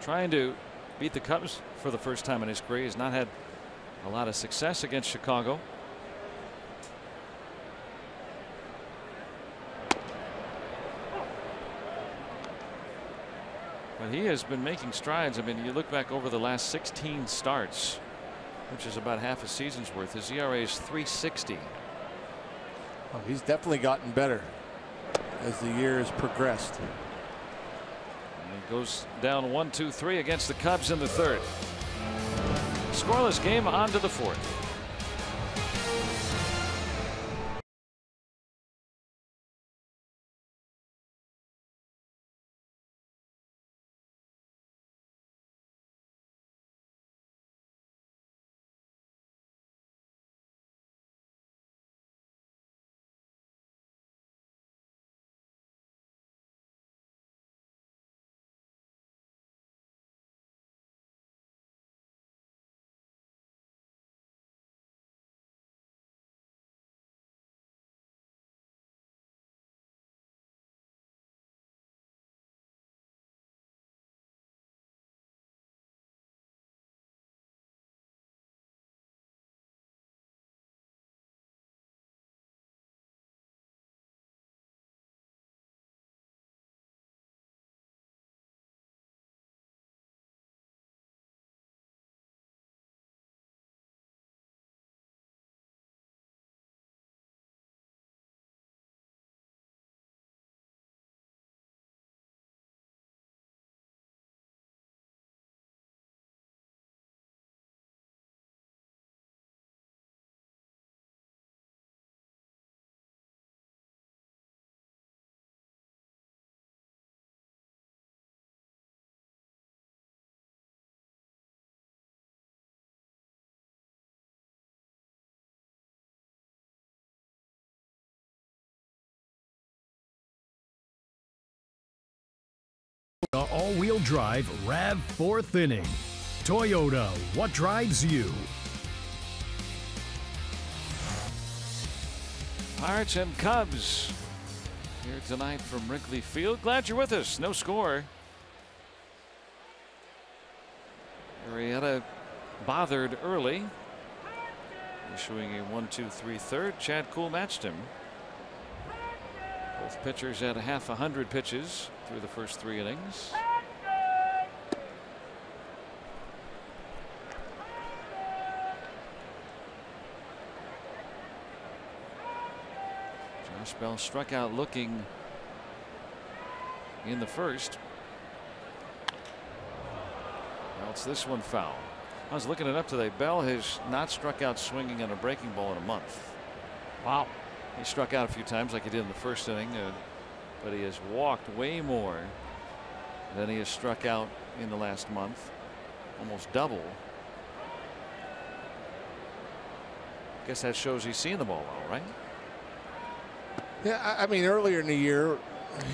trying to beat the Cubs for the first time in his career. He's not had a lot of success against Chicago. But he has been making strides. I mean, you look back over the last 16 starts, which is about half a season's worth. His ERA is .360. Oh, he's definitely gotten better as the year has progressed. And he goes down 1-2-3 against the Cubs in the 3rd. Scoreless game on to the 4th. All-wheel drive RAV4th inning. Toyota, what drives you? Pirates and Cubs here tonight from Wrigley Field. Glad you're with us. No score. Arrieta bothered early, issuing a 1-2-3 third. Chad Kuhl matched him. Both pitchers had half 100 pitches through the first 3 innings. Josh Bell struck out looking in the first. Now it's this one foul. I was looking it up today. Bell has not struck out swinging on a breaking ball in a month. Wow. He struck out a few times like he did in the first inning, but he has walked way more than he has struck out in the last month, almost double. Guess that shows he's seeing the ball well, right? Yeah, I mean, earlier in the year,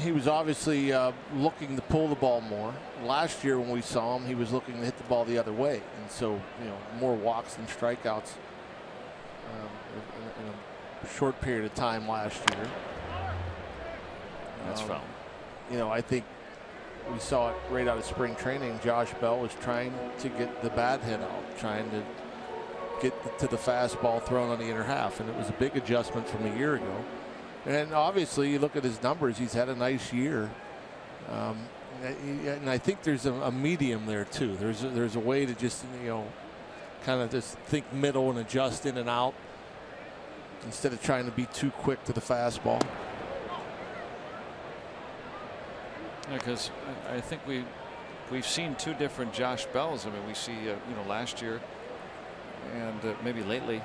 he was obviously looking to pull the ball more. Last year when we saw him, he was looking to hit the ball the other way. And so, you know, more walks than strikeouts in a short period of time last year. That's foul. You know, I think we saw it right out of spring training. Josh Bell was trying to get the bad hit out, trying to get to the fastball thrown on the inner half. And it was a big adjustment from a year ago. And obviously, you look at his numbers, he's had a nice year. And I think there's a medium there, too. There's a way to just, you know, kind of just think middle and adjust in and out instead of trying to be too quick to the fastball. Because I think we've seen two different Josh Bells. I mean, we see, you know, last year and maybe lately,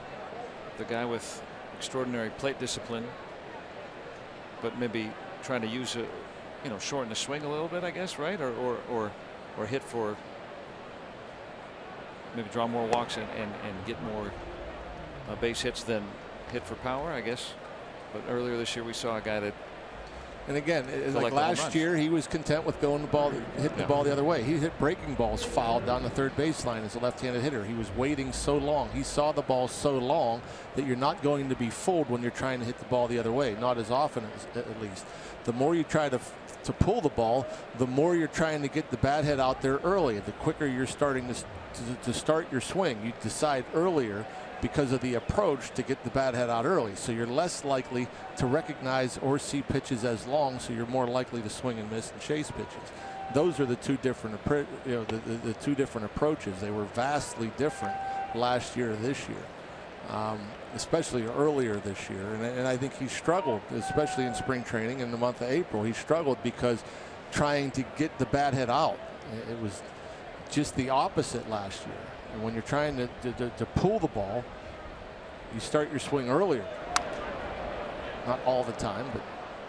the guy with extraordinary plate discipline, but maybe trying to use it, you know, shorten the swing a little bit, I guess, right? Or hit for, maybe draw more walks and get more base hits than hit for power, I guess. But earlier this year we saw a guy that, and again, like last year, he was content with going the ball, hitting the ball the other way. He hit breaking balls fouled down the third baseline as a left-handed hitter. He was waiting so long. He saw the ball so long that you're not going to be fooled when you're trying to hit the ball the other way. Not as often, at least. The more you try to pull the ball, the more you're trying to get the bat head out there early. The quicker you're starting to start your swing, you decide earlier because of the approach to get the bat head out early. So you're less likely to recognize or see pitches as long, so you're more likely to swing and miss and chase pitches. Those are the two different, the two different approaches. They were vastly different last year and this year, especially earlier this year. And I think he struggled, especially in spring training in the month of April. He struggled because trying to get the bat head out. It was just the opposite last year. And when you're trying to pull the ball, you start your swing earlier. Not all the time, but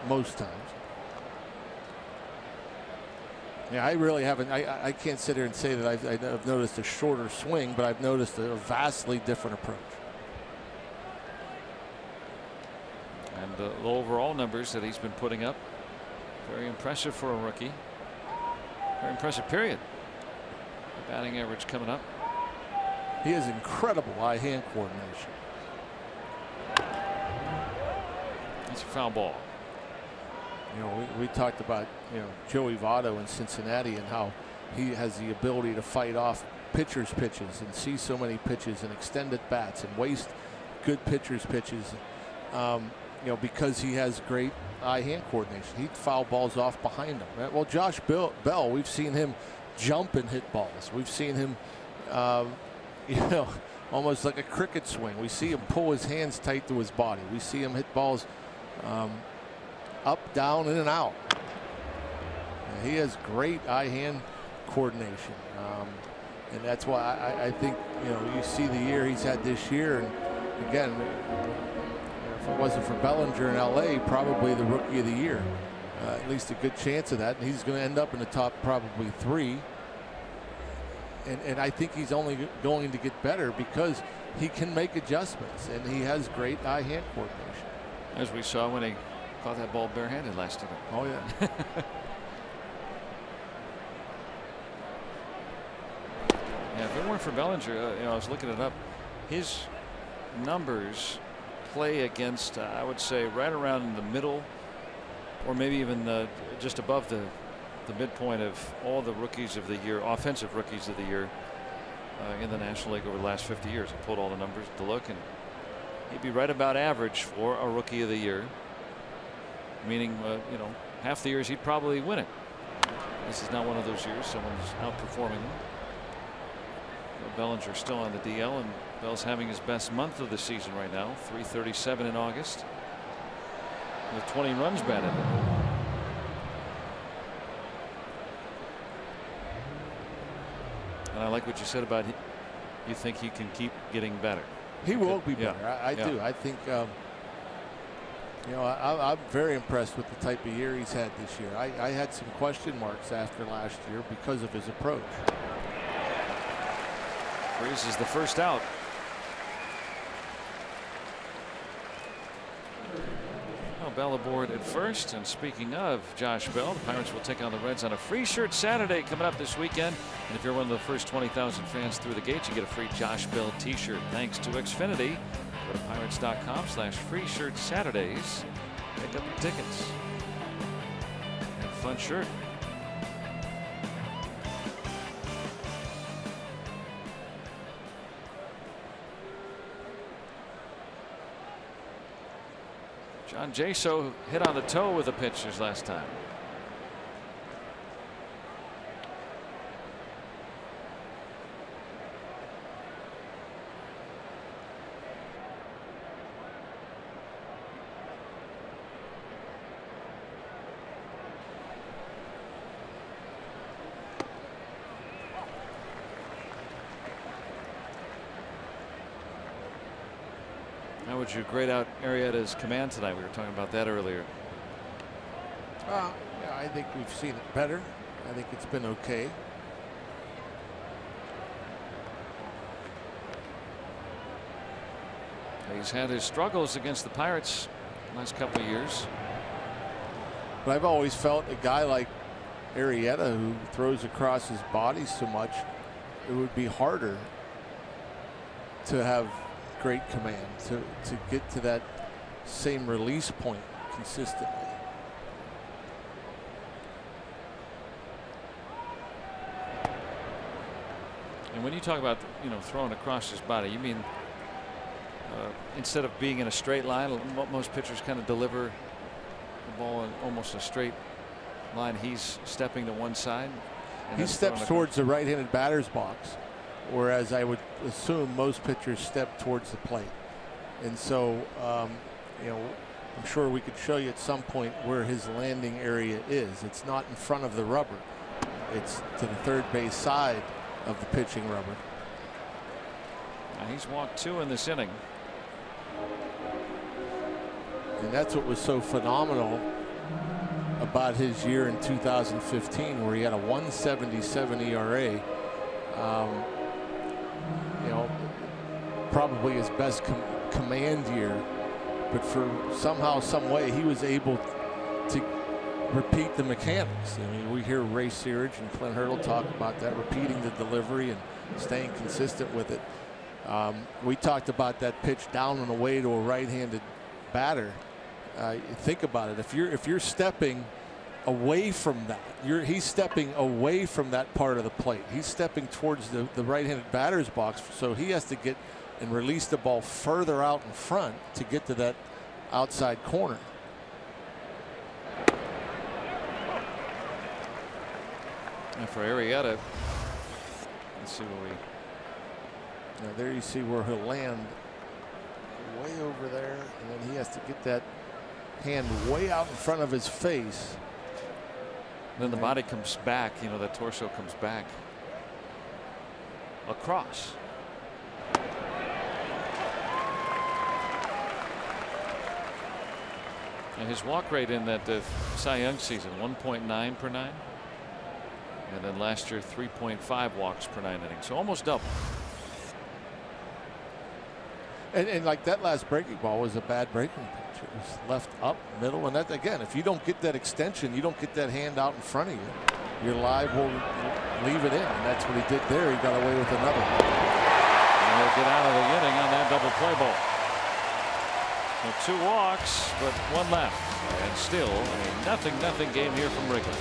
most times. Yeah, I really haven't. I can't sit here and say that I've noticed a shorter swing, but I've noticed a vastly different approach. and the overall numbers that he's been putting up, very impressive for a rookie. Very impressive period. The batting average coming up. He has incredible eye-hand coordination. It's a foul ball. You know, we talked about, you know, Joey Votto in Cincinnati and how he has the ability to fight off pitchers' pitches and see so many pitches and extended bats and waste good pitchers' pitches. You know, because he has great eye-hand coordination. He'd foul balls off behind him. Right? Well, Josh Bell, we've seen him jump and hit balls. We've seen him, you know, almost like a cricket swing. We see him pull his hands tight to his body. We see him hit balls up, down, in and out. And he has great eye-hand coordination, and that's why I think, you know, you see the year he's had this year, and again, if it wasn't for Bellinger in LA, probably the rookie of the year, at least a good chance of that, and he's going to end up in the top probably 3. And I think he's only going to get better because he can make adjustments and he has great eye-hand coordination. As we saw when he caught that ball barehanded last time. Oh yeah. Yeah, if it weren't for Bellinger, you know, I was looking it up. His numbers play against, I would say, right around in the middle, or maybe even just above the midpoint of all the rookies of the year, offensive rookies of the year in the National League over the last 50 years. I pulled all the numbers to look, and he'd be right about average for a rookie of the year, meaning, you know, half the years he'd probably win it. This is not one of those years someone's outperforming him. Bellinger's still on the DL, and Bell's having his best month of the season right now. 337 in August with 20 runs batted. And I like what you said about you think he can keep getting better. He will be better. I do. I think You know, I'm very impressed with the type of year he's had this year. I had some question marks after last year because of his approach. Freezes the first out. Bell aboard at first. And speaking of Josh Bell, the Pirates will take on the Reds on a free shirt Saturday coming up this weekend. And if you're one of the first 20,000 fans through the gate, you get a free Josh Bell t-shirt thanks to Xfinity. Go to pirates.com/free shirt Saturdays. Pick up your tickets. And a fun shirt. John Jaso hit on the toe with the pitchers last time. How would you grade out Arrieta's command tonight? We were talking about that earlier. Yeah, I think we've seen it better. I think it's been okay. He's had his struggles against the Pirates the last couple of years. But I've always felt a guy like Arrieta, who throws across his body so much, it would be harder to have great command, to get to that same release point consistently. And when you talk about, you know, throwing across his body, you mean instead of being in a straight line, most pitchers kind of deliver the ball in almost a straight line. He's stepping to one side. He steps towards the right-handed batter's box, whereas I would assume most pitchers step towards the plate. And so, you know, I'm sure we could show you at some point where his landing area is. It's not in front of the rubber. It's to the third base side of the pitching rubber. Now he's walked 2 in this inning. And that's what was so phenomenal about his year in 2015, where he had a 1.77 ERA. You know, probably his best command year, but for somehow, some way, he was able to repeat the mechanics. I mean, we hear Ray Searage and Clint Hurdle talk about that, repeating the delivery and staying consistent with it. We talked about that pitch down and away to a right-handed batter. Think about it. If you're stepping away from that, he's stepping away from that part of the plate. He's stepping towards the right-handed batter's box, so he has to get and release the ball further out in front to get to that outside corner. And for Arrieta, let's see where we. Now there you see where he'll land, way over there, and then he has to get that hand way out in front of his face. Then the body comes back, you know, the torso comes back across. And his walk rate in that Cy Young season, 1.9 per 9. And then last year, 3.5 walks per 9 innings. So almost double. And like that last breaking ball was a bad breaking pitch. It was left up, middle, and that, again, if you don't get that extension, you don't get that hand out in front of you, your live will leave it in, and that's what he did there. He got away with another. And he'll get out of the inning on that double play ball. So 2 walks, but 1 left, and still a 0-0 game here from Wrigley.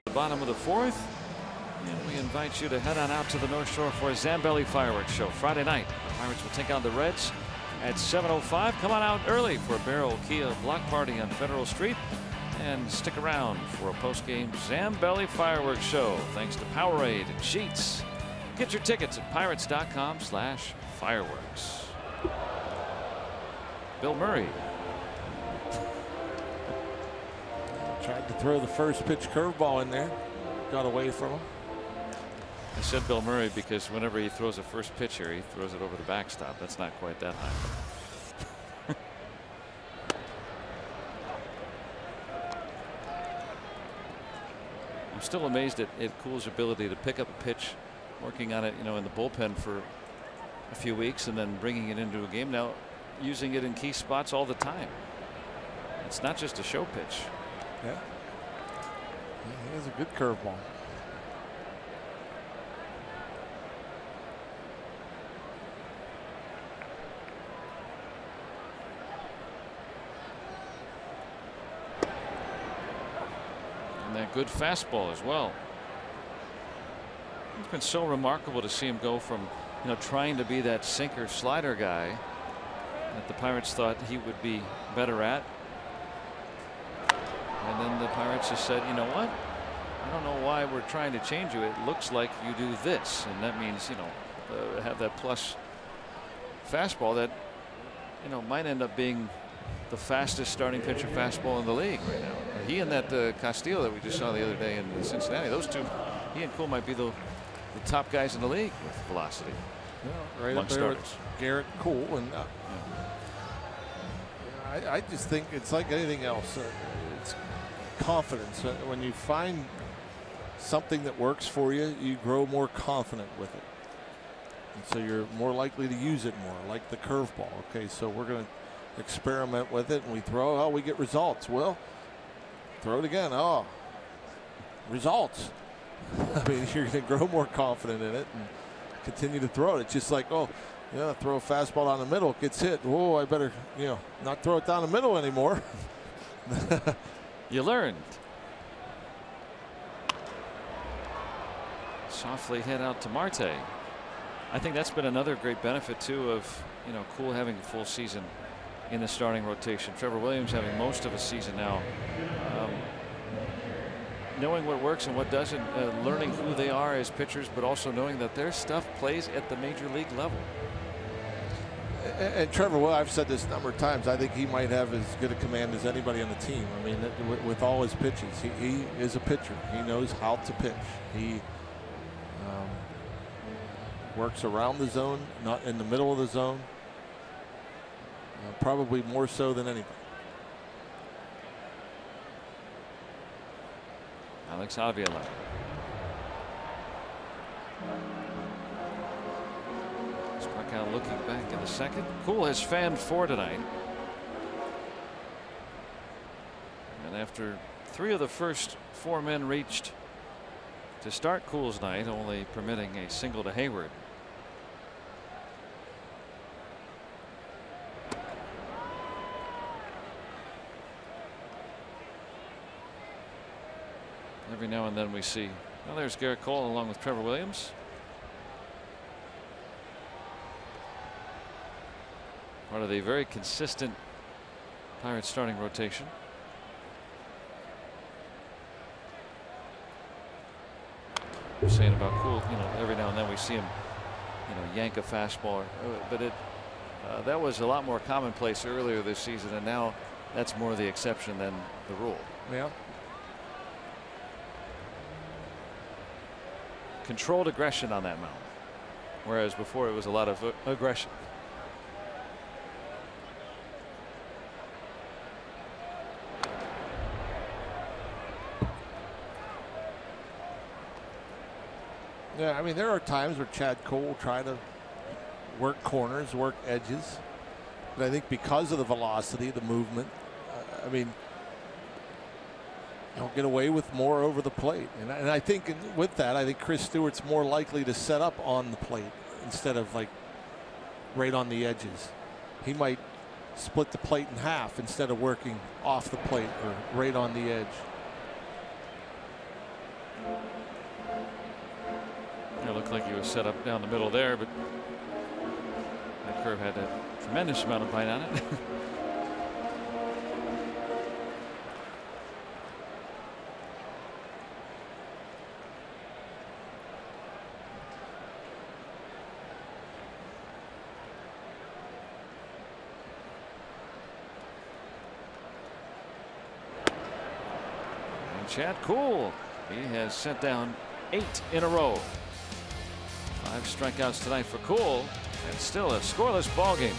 The bottom of the fourth. And we invite you to head on out to the North Shore for a Zambelli fireworks show Friday night. The Pirates will take on the Reds at 7:05. Come on out early for a Barrel Kia block party on Federal Street. And stick around for a post-game Zambelli fireworks show. Thanks to Powerade and Sheets. Get your tickets at pirates.com/fireworks. Bill Murray. Tried to throw the first pitch curveball in there. Got away from him. I said Bill Murray because whenever he throws a first pitch here, he throws it over the backstop. That's not quite that high. I'm still amazed at Cool's ability to pick up a pitch, working on it, in the bullpen for a few weeks, and then bringing it into a game now, using it in key spots all the time. It's not just a show pitch. Yeah, he has a good curveball. That good fastball as well. It's been so remarkable to see him go from trying to be that sinker slider guy that the Pirates thought he would be better at, and then the Pirates just said, you know what, I don't know why we're trying to change you. It looks like you do this, and that means have that plus fastball that might end up being the fastest starting pitcher fastball in the league right now. He and that Castillo that we just saw the other day in Cincinnati, those two, he and Cool might be the top guys in the league with velocity. Yeah, right up there with Garrett, Cool, and I just think it's like anything else. It's confidence. When you find something that works for you, you grow more confident with it, and so you're more likely to use it more, like the curveball. Okay, so we're going to experiment with it, and we throw. Oh, we get results. Well, throw it again. Oh, results. I mean, you're going to grow more confident in it and continue to throw it. It's just like, oh, throw a fastball down the middle, it gets hit. Whoa, I better, not throw it down the middle anymore. You learned. Softly hit out to Marte. I think that's been another great benefit too of Cool having a full season in the starting rotation. Trevor Williams having most of a season now. Knowing what works and what doesn't, learning who they are as pitchers, but also knowing that their stuff plays at the major league level. And Trevor, well, I've said this a number of times, I think he might have as good a command as anybody on the team. I mean, with all his pitches, he is a pitcher. He knows how to pitch. He works around the zone, not in the middle of the zone. Probably more so than anybody. Alex Avila. Struck out looking back in the second. Cool has fanned 4 tonight. And after 3 of the first 4 men reached to start Cool's night, only permitting a single to Hayward. Every now and then we see, well, there's Garrett Cole along with Trevor Williams. Part of the very consistent Pirates starting rotation. You're saying about Cool, every now and then we see him, yank a fastball, but that was a lot more commonplace earlier this season, and now that's more the exception than the rule. Yeah. Controlled aggression on that mound, whereas before it was a lot of aggression. Yeah, I mean, there are times where Chad Cole will try to work corners, work edges, but I think because of the velocity, the movement, I mean, he'll get away with more over the plate. And I think with that, I think Chris Stewart's more likely to set up on the plate instead of like right on the edges. He might split the plate in half instead of working off the plate or right on the edge. It looked like he was set up down the middle there, but that curve had a tremendous amount of bite on it. Chad Kuhl, he has sent down 8 in a row. 5 strikeouts tonight for Kuhl, and still a scoreless ball game.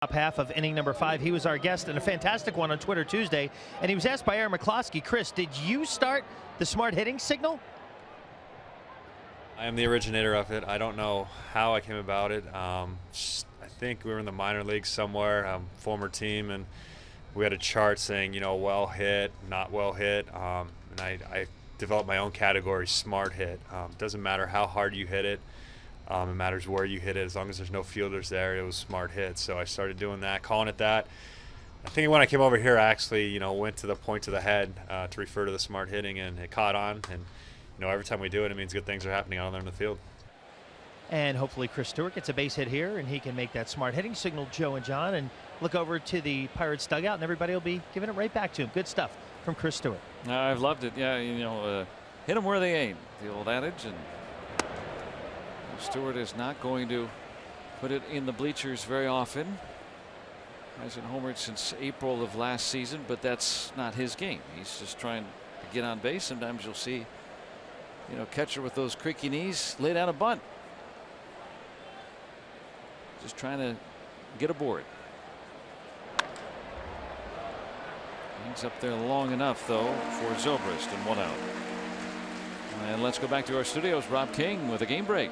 Top half of inning number 5. He was our guest and a fantastic one on Twitter Tuesday. And he was asked by Aaron McCloskey, Chris, did you start the smart hitting signal? I am the originator of it. I don't know how I came about it. I think we were in the minor leagues somewhere, former team, and we had a chart saying, you know, well hit, not well hit. And I developed my own category, smart hit. Doesn't matter how hard you hit it. It matters where you hit it. As long as there's no fielders there, it was smart hit. So I started doing that, calling it that. I think when I came over here, I actually, you know, went to the point to the head to refer to the smart hitting, and it caught on. And, you know, every time we do it, it means good things are happening out there in the field. And hopefully Chris Stewart gets a base hit here, and he can make that smart hitting signal, Joe and John, and look over to the Pirates dugout, and everybody will be giving it right back to him. Good stuff from Chris Stewart. I've loved it. Yeah, you know, hit them where they ain't, the old adage. And Stewart is not going to put it in the bleachers very often. Hasn't homered since April of last season, but that's not his game. He's just trying to get on base. Sometimes you'll see, you know, catcher with those creaky knees lay down a bunt. Just trying to get aboard. Hangs up there long enough, though, for Zobrist, and 1 out. And let's go back to our studios. Rob King with a game break.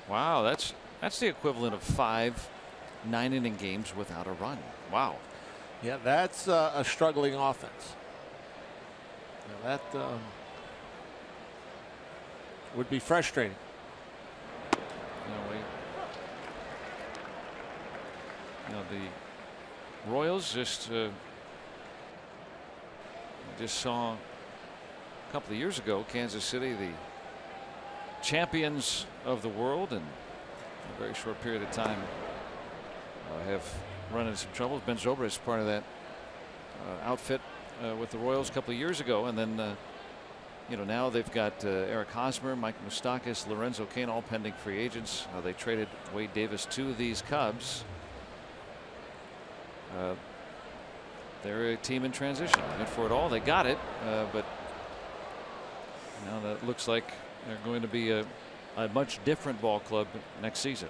Wow, that's the equivalent of 5 9-inning games without a run. Wow. Yeah, that's a struggling offense. Now that would be frustrating. The Royals just saw a couple of years ago Kansas City, the champions of the world, and in a very short period of time have run into some troubles. Ben Zobrist, part of that outfit with the Royals a couple of years ago, and then you know, now they've got Eric Hosmer, Mike Moustakas, Lorenzo Cain, all pending free agents. They traded Wade Davis to these Cubs. They're a team in transition. Went for it all. They got it, but Now that looks like they're going to be a much different ball club next season.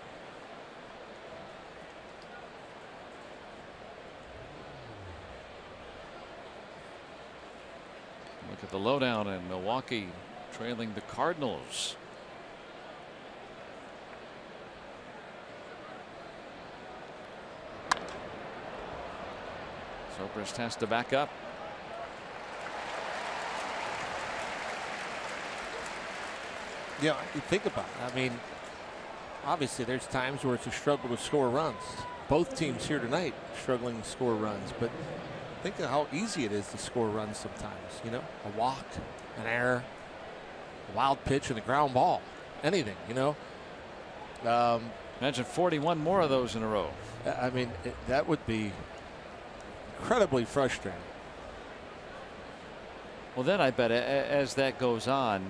Look at the lowdown, and Milwaukee trailing the Cardinals. Zobrist has to back up. Yeah, you think about it. I mean, obviously there's times where it's a struggle to score runs. Both teams here tonight struggling to score runs, but think of how easy it is to score runs sometimes. You know, a walk, an error, a wild pitch, and a ground ball. Anything, you know. Imagine 41 more of those in a row. I mean, that would be incredibly frustrating. Well, then I bet as that goes on,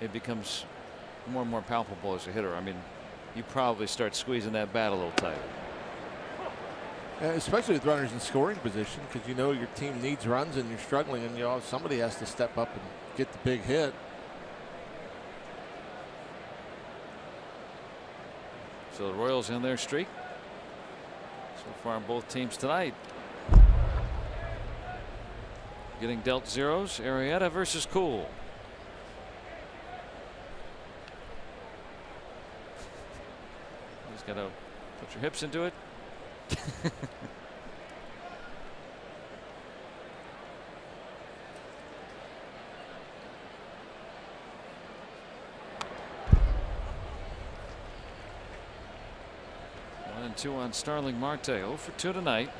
it becomes more and more palpable as a hitter. I mean, you probably start squeezing that bat a little tighter. Especially with runners in scoring position, because you know your team needs runs and you're struggling, and you know somebody has to step up and get the big hit. So the Royals in their streak so far on both teams tonight. Getting dealt zeros. Arrieta versus Cool. Just got to put your hips into it. One and two on Starling Marte. 0 for 2 tonight.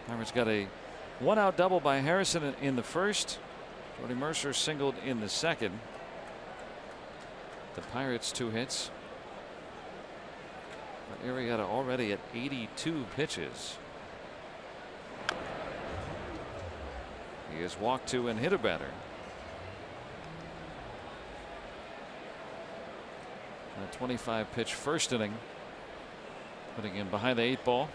Pirates got a 1-out double by Harrison in the first. Jody Mercer singled in the second. The Pirates 2 hits. But Arrieta already at 82 pitches. He has walked 2 and hit a batter. A 25 pitch first inning, putting him behind the 8 ball.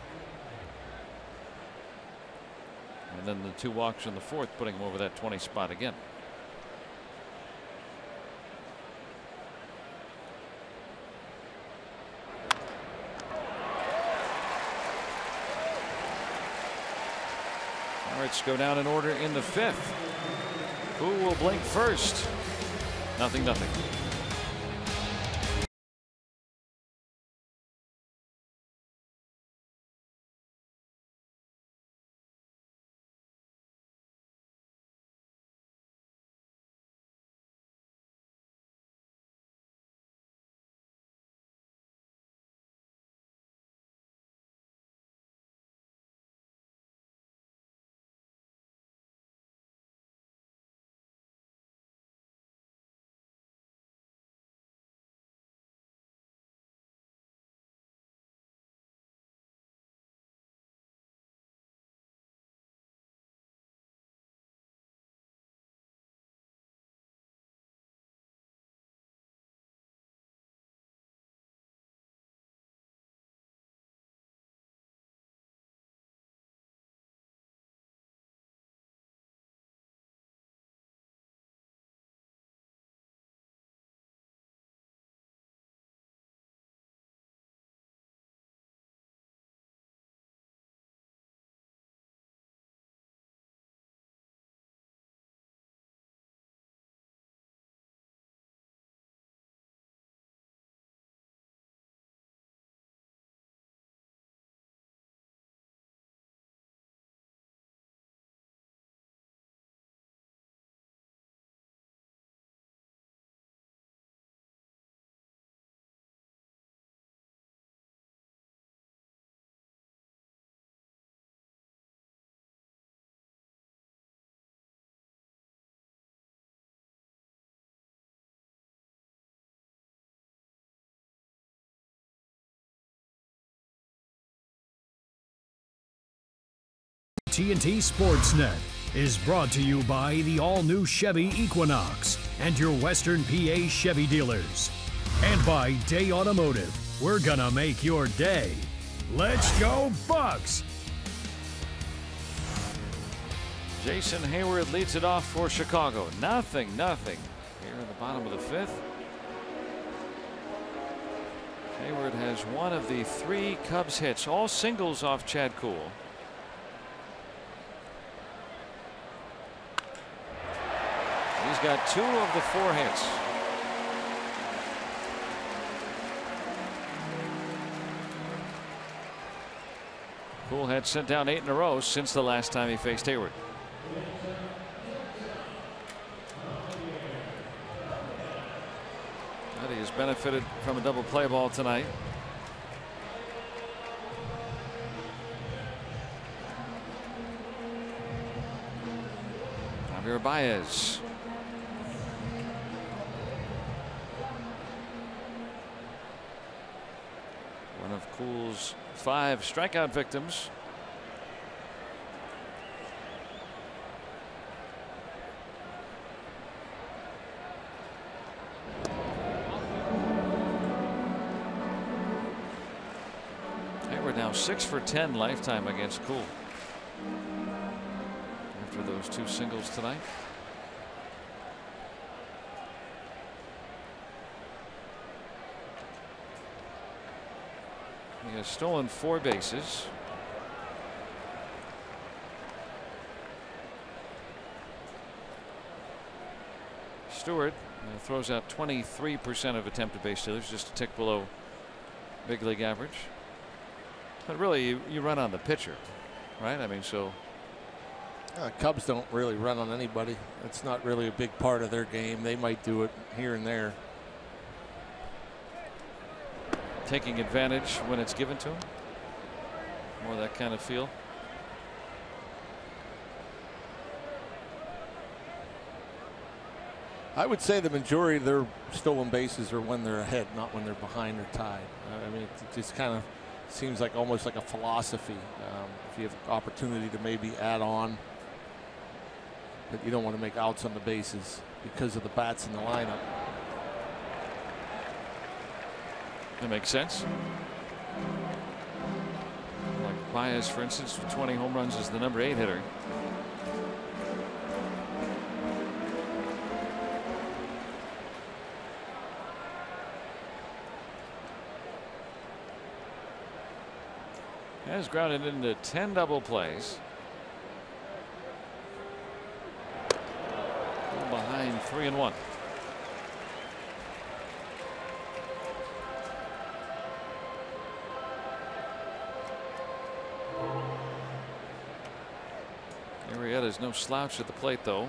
And then the 2 walks in the fourth, putting him over that 20 spot again. Pirates go down in order in the 5th. Who will blink first? 0-0. TNT Sportsnet is brought to you by the all-new Chevy Equinox and your Western PA Chevy dealers. And by Day Automotive. We're gonna make your day. Let's go Bucks! Jason Hayward leads it off for Chicago. Nothing here in the bottom of the 5th. Hayward has one of the 3 Cubs hits, all singles off Chad Kuhl. He's got 2 of the 4 hits. Kuhl had sent down 8 in a row since the last time he faced Hayward. But he has benefited from a double play ball tonight. Javier Baez. One of Kuhl's 5 strikeout victims. Hayward now 6 for 10 lifetime against Kuhl after those 2 singles tonight. He has stolen 4 bases. Stewart throws out 23% of attempted base stealers, just a tick below big league average. But really, you run on the pitcher, right? I mean, so. Cubs don't really run on anybody. It's not really a big part of their game. They might do it here and there. Taking advantage when it's given to him. More that kind of feel. I would say the majority of their stolen bases are when they're ahead, not when they're behind or tied. I mean, it just kind of seems like almost like a philosophy. If you have opportunity to maybe add on, but you don't want to make outs on the bases because of the bats in the lineup. That makes sense. Like Baez, for instance, with 20 home runs, is the number 8 hitter. Has grounded into 10 double plays. Behind 3-1. Arrieta's no slouch at the plate, though.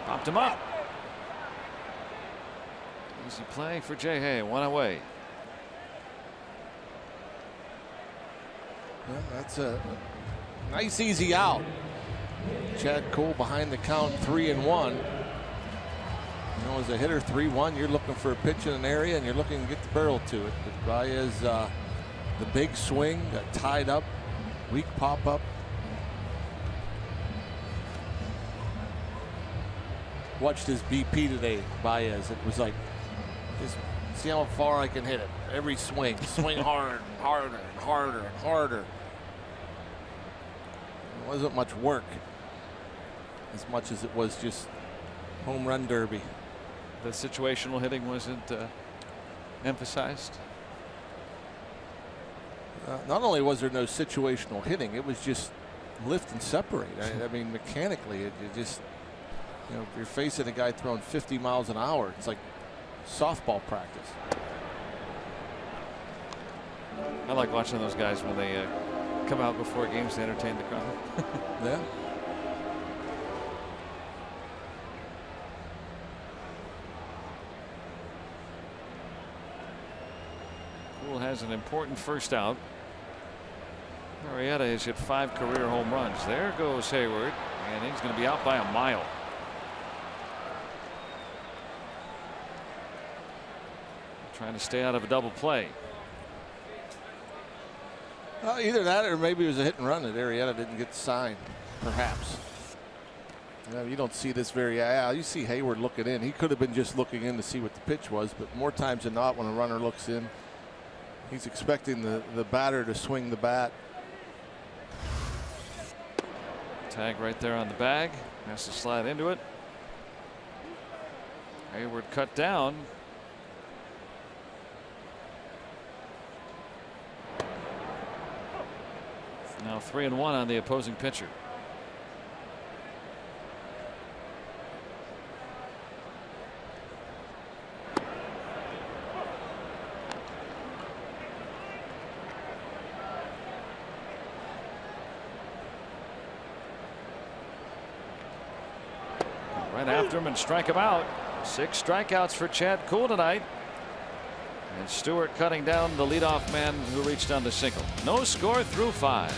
Popped him up. Easy play for Jay Hay. 1 away. Well, that's a nice easy out. Chad Kuhl behind the count, 3-1. You know, as a hitter, 3-1, you're looking for a pitch in an area and you're looking to get the barrel to it. But Baez, the big swing, got tied up, weak pop up. Watched his BP today, Baez. It was like, just see how far I can hit it. Every swing harder and harder and harder and harder. It wasn't much work as much as it was just home run derby. The situational hitting wasn't emphasized. Not only was there no situational hitting, it was just lift and separate. I mean, mechanically, it just, you know, if you're facing a guy throwing 50 miles an hour, it's like softball practice. I like watching those guys when they come out before games to entertain the crowd. Yeah. Kuhl has an important first out. Arrieta has hit 5 career home runs. There goes Hayward, and he's going to be out by a mile. Trying to stay out of a double play. Either that or maybe it was a hit and run that Arrieta didn't get the sign, perhaps. You don't see this very. You see Hayward looking in. He could have been just looking in to see what the pitch was, but more times than not, when a runner looks in, he's expecting the batter to swing the bat. Tag right there on the bag. Has to slide into it. Hayward cut down. Now 3-1 on the opposing pitcher. Right after him and strike him out. 6 strikeouts for Chad Kuhl tonight. And Stewart cutting down the leadoff man who reached on the single. No score through 5.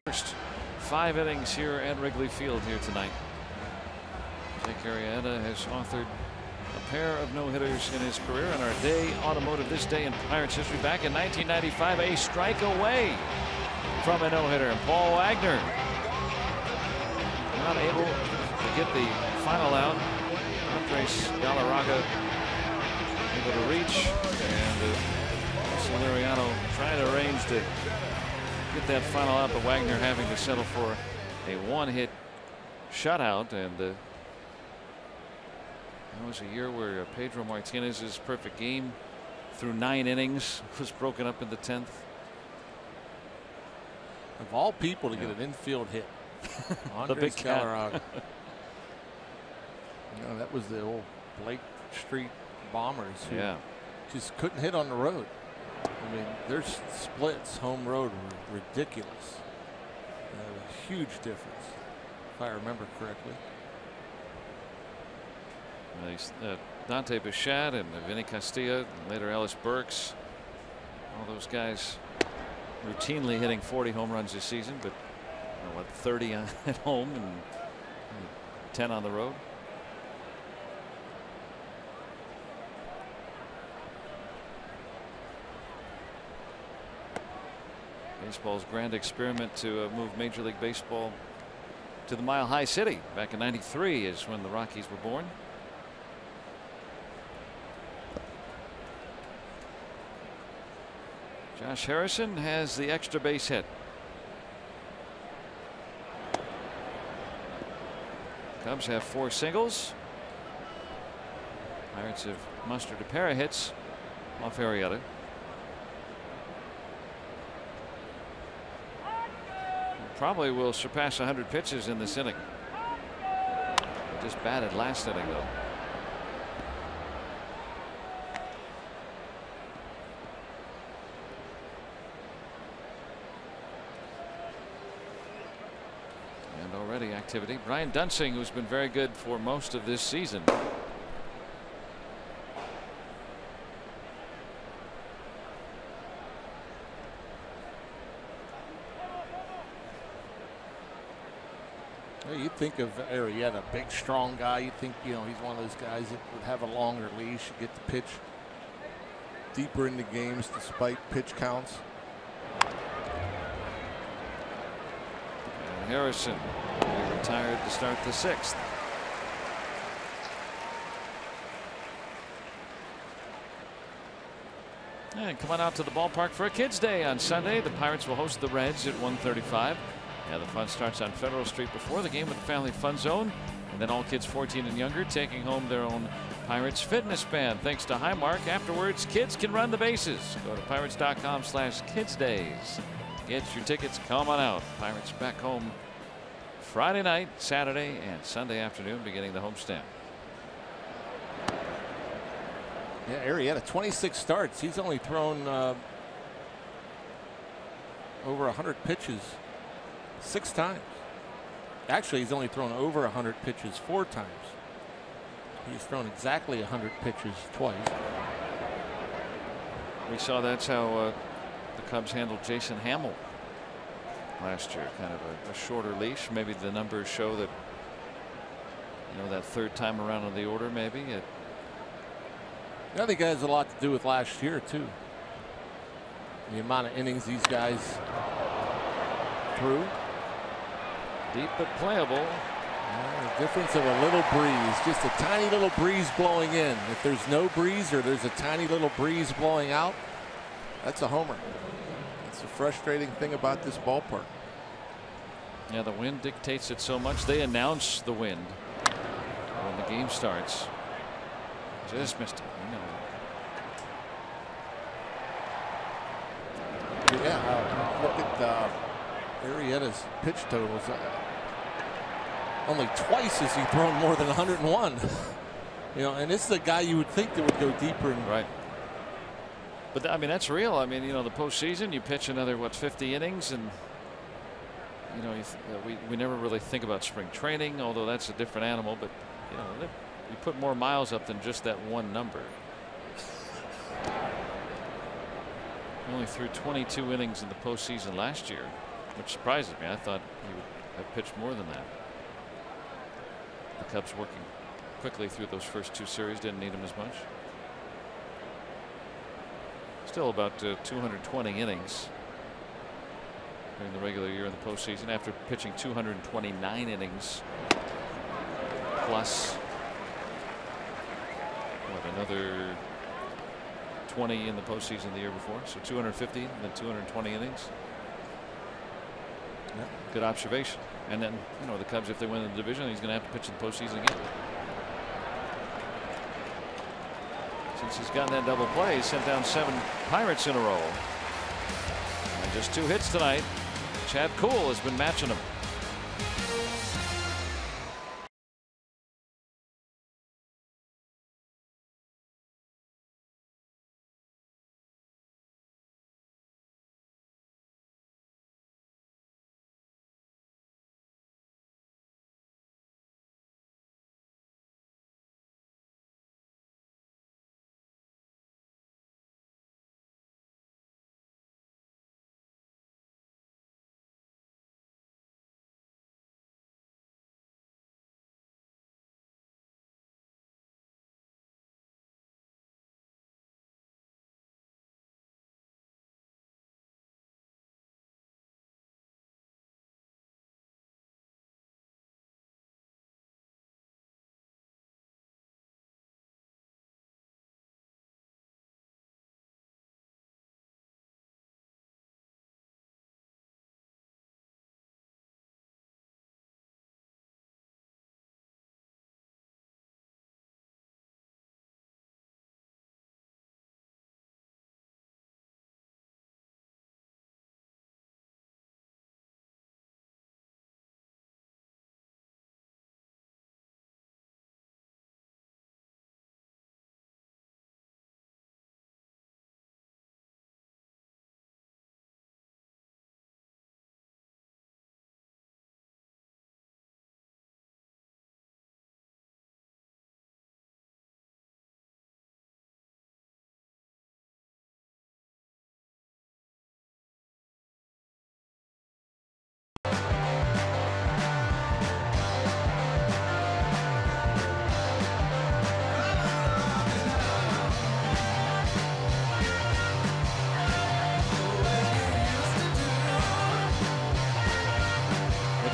First 5 innings here at Wrigley Field here tonight. Jake Arrieta has authored a pair of no-hitters in his career on our day automotive this day in Pirates history. Back in 1995, a strike away from a no-hitter. And Paul Wagner not able to get the final out. Andres Galarraga able to reach, and Liriano trying to arrange to get that final out, but Wagner having to settle for a 1-hit shutout. And that was a year where Pedro Martinez's perfect game through 9 innings was broken up in the 10th. Of all people to get an infield hit, the big Galarraga. That was the old Blake Street Bombers who just couldn't hit on the road. I mean, their splits home road were ridiculous. A huge difference, if I remember correctly. Dante Bichette and Vinny Castilla, and later Ellis Burks, all those guys routinely hitting 40 home runs this season, but what, 30 at home and 10 on the road. Baseball's grand experiment to move Major League Baseball to the Mile High City back in '93 is when the Rockies were born. Josh Harrison has the extra base hit. Cubs have 4 singles. Pirates have mustered a pair of hits off Arrieta. Probably will surpass 100 pitches in this inning. Just batted last inning, though. And already activity. Brian Dunsing, who's been very good for most of this season. Well, you think of Arrieta, big, strong guy. You think, he's one of those guys that would have a longer leash, get to pitch deeper into games despite pitch counts. And Harrison retired to start the 6th. And coming out to the ballpark for a Kids Day on Sunday. The Pirates will host the Reds at 1:35. Yeah, the fun starts on Federal Street before the game with the Family Fun Zone. And then all kids 14 and younger taking home their own Pirates fitness band. Thanks to Highmark. Afterwards, kids can run the bases. Go to pirates.com/kidsdays. Get your tickets. Come on out. Pirates back home Friday night, Saturday, and Sunday afternoon beginning the homestand. Yeah, Arrieta, 26 starts. He's only thrown over 100 pitches 6 times. Actually, he's only thrown over 100 pitches 4 times. He's thrown exactly 100 pitches twice. We saw that's how the Cubs handled Jason Hamill last year. Kind of a shorter leash. Maybe the numbers show that, that 3rd time around on the order, maybe. I think it has a lot to do with last year, too. The amount of innings these guys threw. Deep but playable. The difference of a little breeze, just a tiny little breeze blowing in. If there's no breeze or there's a tiny little breeze blowing out, that's a homer. That's a frustrating thing about this ballpark. Yeah, the wind dictates it so much. They announce the wind when the game starts. Just missed it. Yeah, look at Arrieta's pitch totals. Only twice has he thrown more than 101. And this is a guy you would think that would go deeper. Right. But I mean, that's real. I mean, the postseason, you pitch another 50 innings, and we never really think about spring training, although that's a different animal. But you put more miles up than just that one number. He only threw 22 innings in the postseason last year, which surprises me. I thought he would have pitched more than that. The Cubs working quickly through those first 2 series, didn't need him as much. Still about 220 innings during the regular year in the postseason after pitching 229 innings plus another 20 in the postseason the year before. So 250 and then 220 innings. Yeah. Good observation. And then the Cubs, if they win the division, he's going to have to pitch in the postseason again. Since he's gotten that double play, he's sent down 7 Pirates in a row. And just 2 hits tonight. Chad Kuhl has been matching them.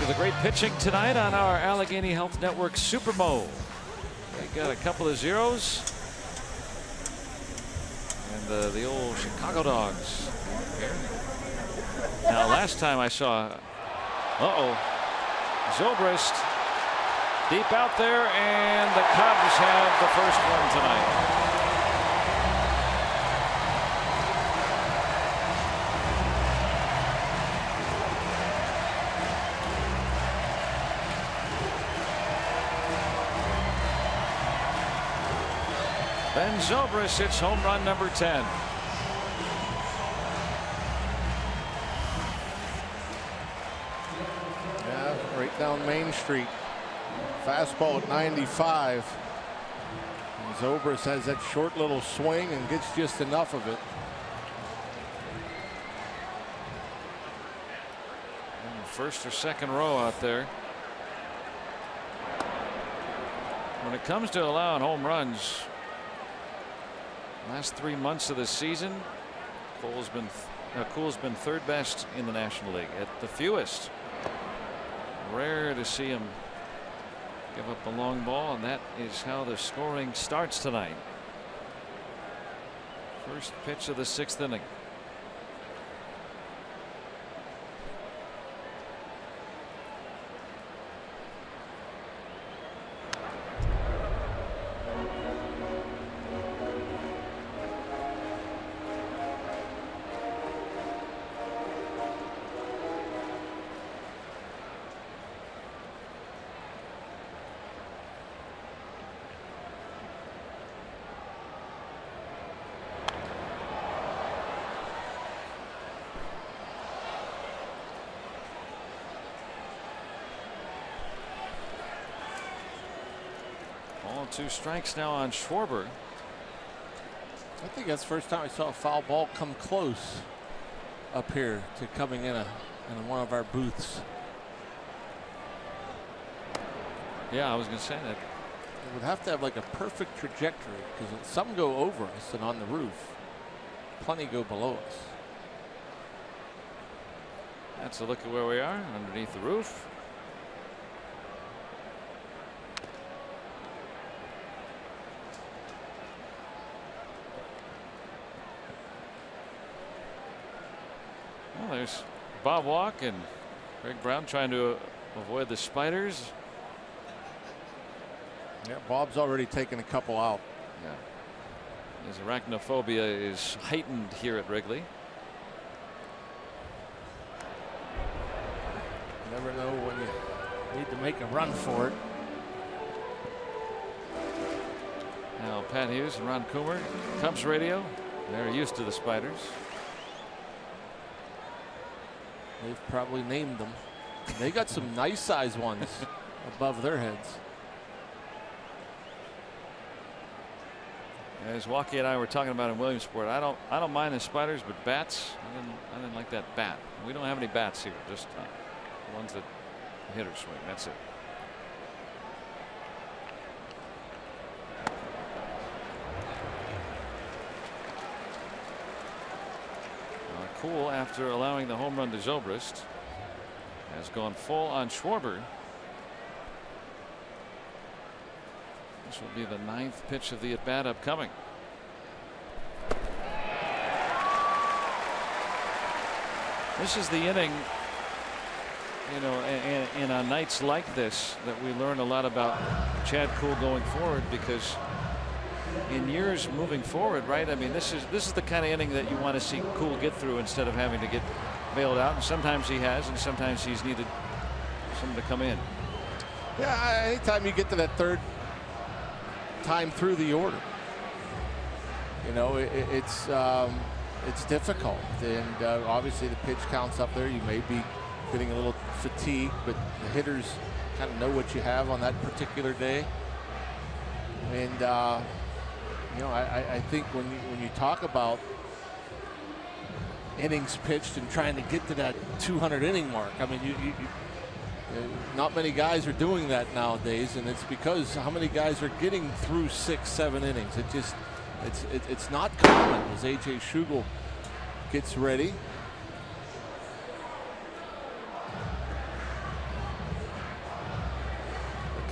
the great pitching tonight on our Allegheny Health Network Super Bowl. They got a couple of zeros. And the old Chicago Dogs here. Now, last time I saw, Zobrist deep out there, and the Cubs have the first one tonight. Ben Zobrist hits home run number 10. Yeah, right down Main Street. Fastball at 95. And Zobrist has that short little swing and gets just enough of it. First or second row out there. When it comes to allowing home runs, last 3 months of the season, Cool's been third best in the National League at the fewest. Rare to see him give up a long ball, and that is how the scoring starts tonight. First pitch of the 6th inning. All 2 strikes now on Schwarber. I think that's the first time I saw a foul ball come close up here to coming in one of our booths. Yeah, I was going to say that. It would have to have like a perfect trajectory, because some go over us and on the roof. Plenty go below us. That's a look at where we are underneath the roof. Well, there's Bob Walk and Greg Brown trying to avoid the spiders. Yeah, Bob's already taken a couple out. Yeah. His arachnophobia is heightened here at Wrigley. You never know when you need to make a run for it. Now Pat Hughes and Ron Coomer, Cubs radio. They're used to the spiders. They've probably named them. They got some nice size ones above their heads. As Walkie and I were talking about in Williamsport, I don't mind the spiders, but bats, I didn't like that bat. We don't have any bats here, just the ones that the hitters swing. That's it. Cool, after allowing the home run to Zobrist, has gone full on Schwarber. This will be the 9th pitch of the at bat upcoming. This is the inning, you know, and on nights like this, that we learn a lot about Chad Kuhl going forward, because in years moving forward, right? I mean, this is the kind of inning that you want to see Kuhl get through instead of having to get bailed out. And sometimes he has, and sometimes he's needed someone to come in. Yeah, anytime you get to that third time through the order, you know, it's difficult, and obviously the pitch counts up there. You may be getting a little fatigued, but the hitters kind of know what you have on that particular day. And you know, I think when you talk about innings pitched and trying to get to that 200 inning mark, I mean, not many guys are doing that nowadays, and it's because how many guys are getting through 6, 7 innings. It's not common as AJ Schugel gets ready.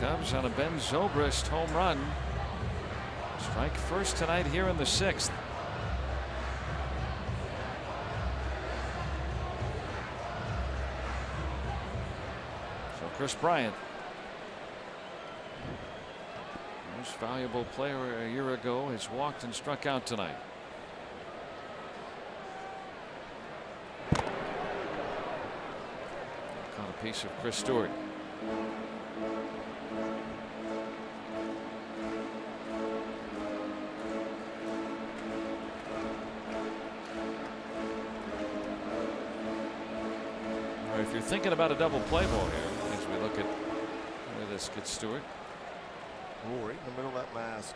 Cubs on a Ben Zobrist home run. Strike first tonight here in the 6th. So Chris Bryant, most valuable player a year ago, has walked and struck out tonight. Caught a piece of Chris Stewart. If you're thinking about a double play ball here, as we look at where this gets Stewart. Oh, right in the middle of that mask.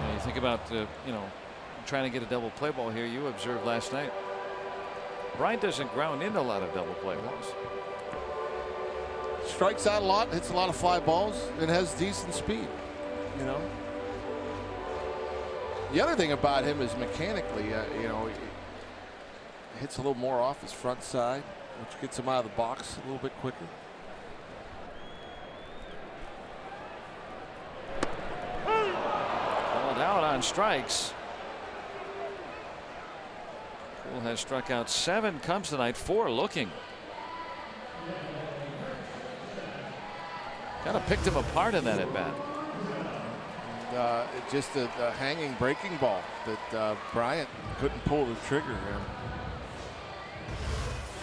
And you think about trying to get a double play ball here. You observed last night, Bryant doesn't ground into a lot of double play balls. Strikes out a lot, hits a lot of fly balls, and has decent speed. The other thing about him is mechanically, he hits a little more off his front side, which gets him out of the box a little bit quicker. Called out on strikes. Poole has struck out 7 Cubs tonight, 4 looking. Kind of picked him apart in that at bat. Just a hanging breaking ball that Bryant couldn't pull the trigger.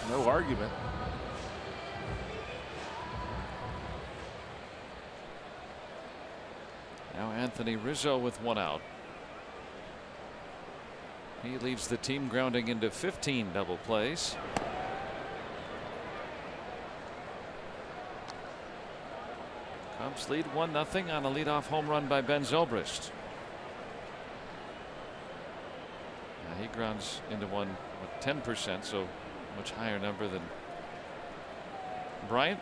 No argument. Now Anthony Rizzo with 1 out. He leads the team grounding into 15 double plays. Cubs lead 1-0 on a leadoff home run by Ben Zobrist. He grounds into one with 10%, so much higher number than Bryant.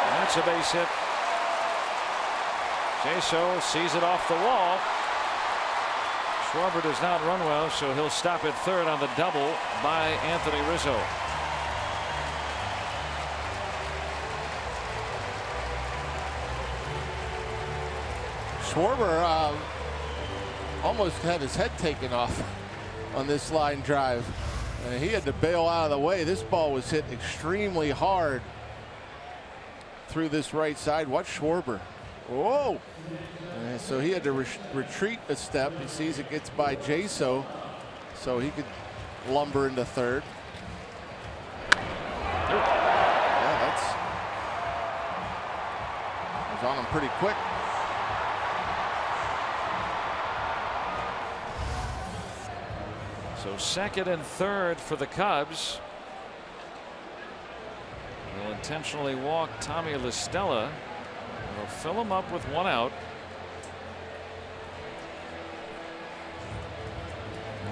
That's a base hit. Jaso sees it off the wall. Schwarber does not run well, so he'll stop at third on the double by Anthony Rizzo. Schwarber almost had his head taken off on this line drive. He had to bail out of the way. This ball was hit extremely hard through this right side. Watch Schwarber. Whoa. So he had to retreat a step. He sees it gets by Jaso, so he could lumber into third. Yeah, was on him pretty quick. So second and third for the Cubs. They'll intentionally walk Tommy La Stella. They'll fill him up with 1 out.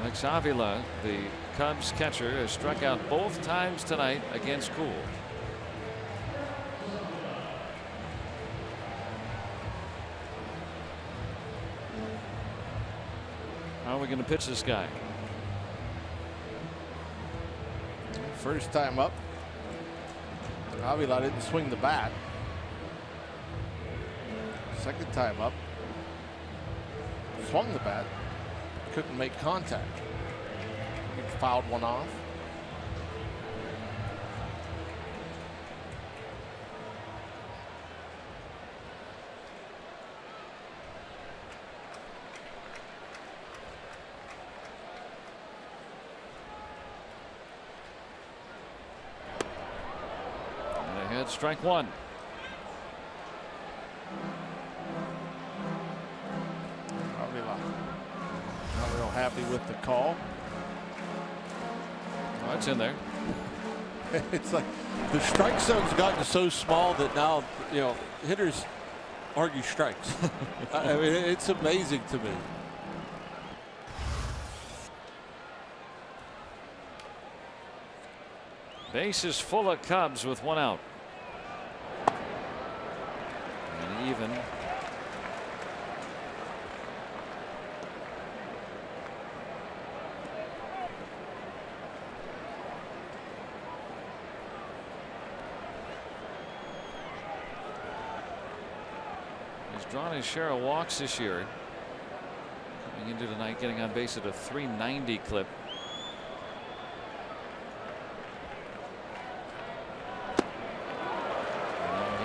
Alex Avila, the Cubs catcher, has struck out both times tonight against Cool. How are we going to pitch this guy? First time up, Avila didn't swing the bat. Second time up, swung the bat, couldn't make contact. He fouled one off. And ahead, strike 1. Not real happy with the call. Oh, it's in there. It's like the strike zone's gotten so small that now, hitters argue strikes. I mean, it's amazing to me. Bases full of Cubs with 1 out. And even. He's drawn his share of walks this year. Coming into tonight, getting on base at a .390 clip.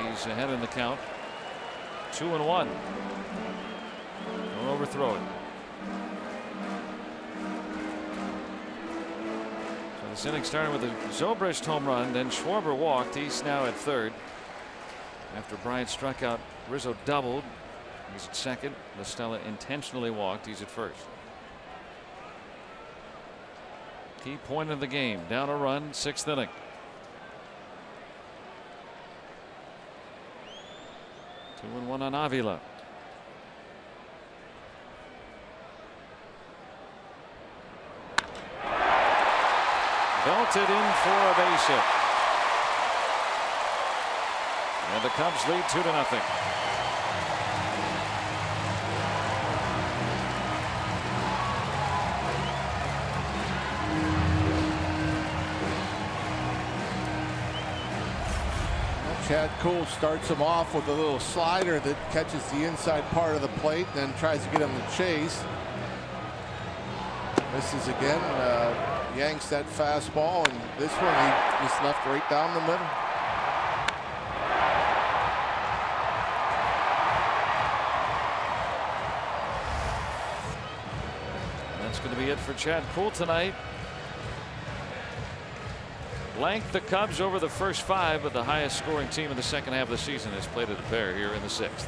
He's ahead in the count. 2-1. Don't overthrow it. So this inning started with a Zobrist home run, then Schwarber walked. He's now at third. After Bryant struck out, Rizzo doubled. He's at second. Listella intentionally walked. He's at first. Key point of the game. Down a run, 6th inning. Two and 1 on Avila. Belted in for a base hit. And the Cubs lead 2-0. Chad Kuhl starts him off with a little slider that catches the inside part of the plate, then tries to get him to chase. Misses again. Yanks that fastball, and this one he just left right down the middle. That's going to be it for Chad Kuhl tonight. Blanked the Cubs over the first 5, but the highest scoring team in the second half of the season has played at a pair here in the 6th.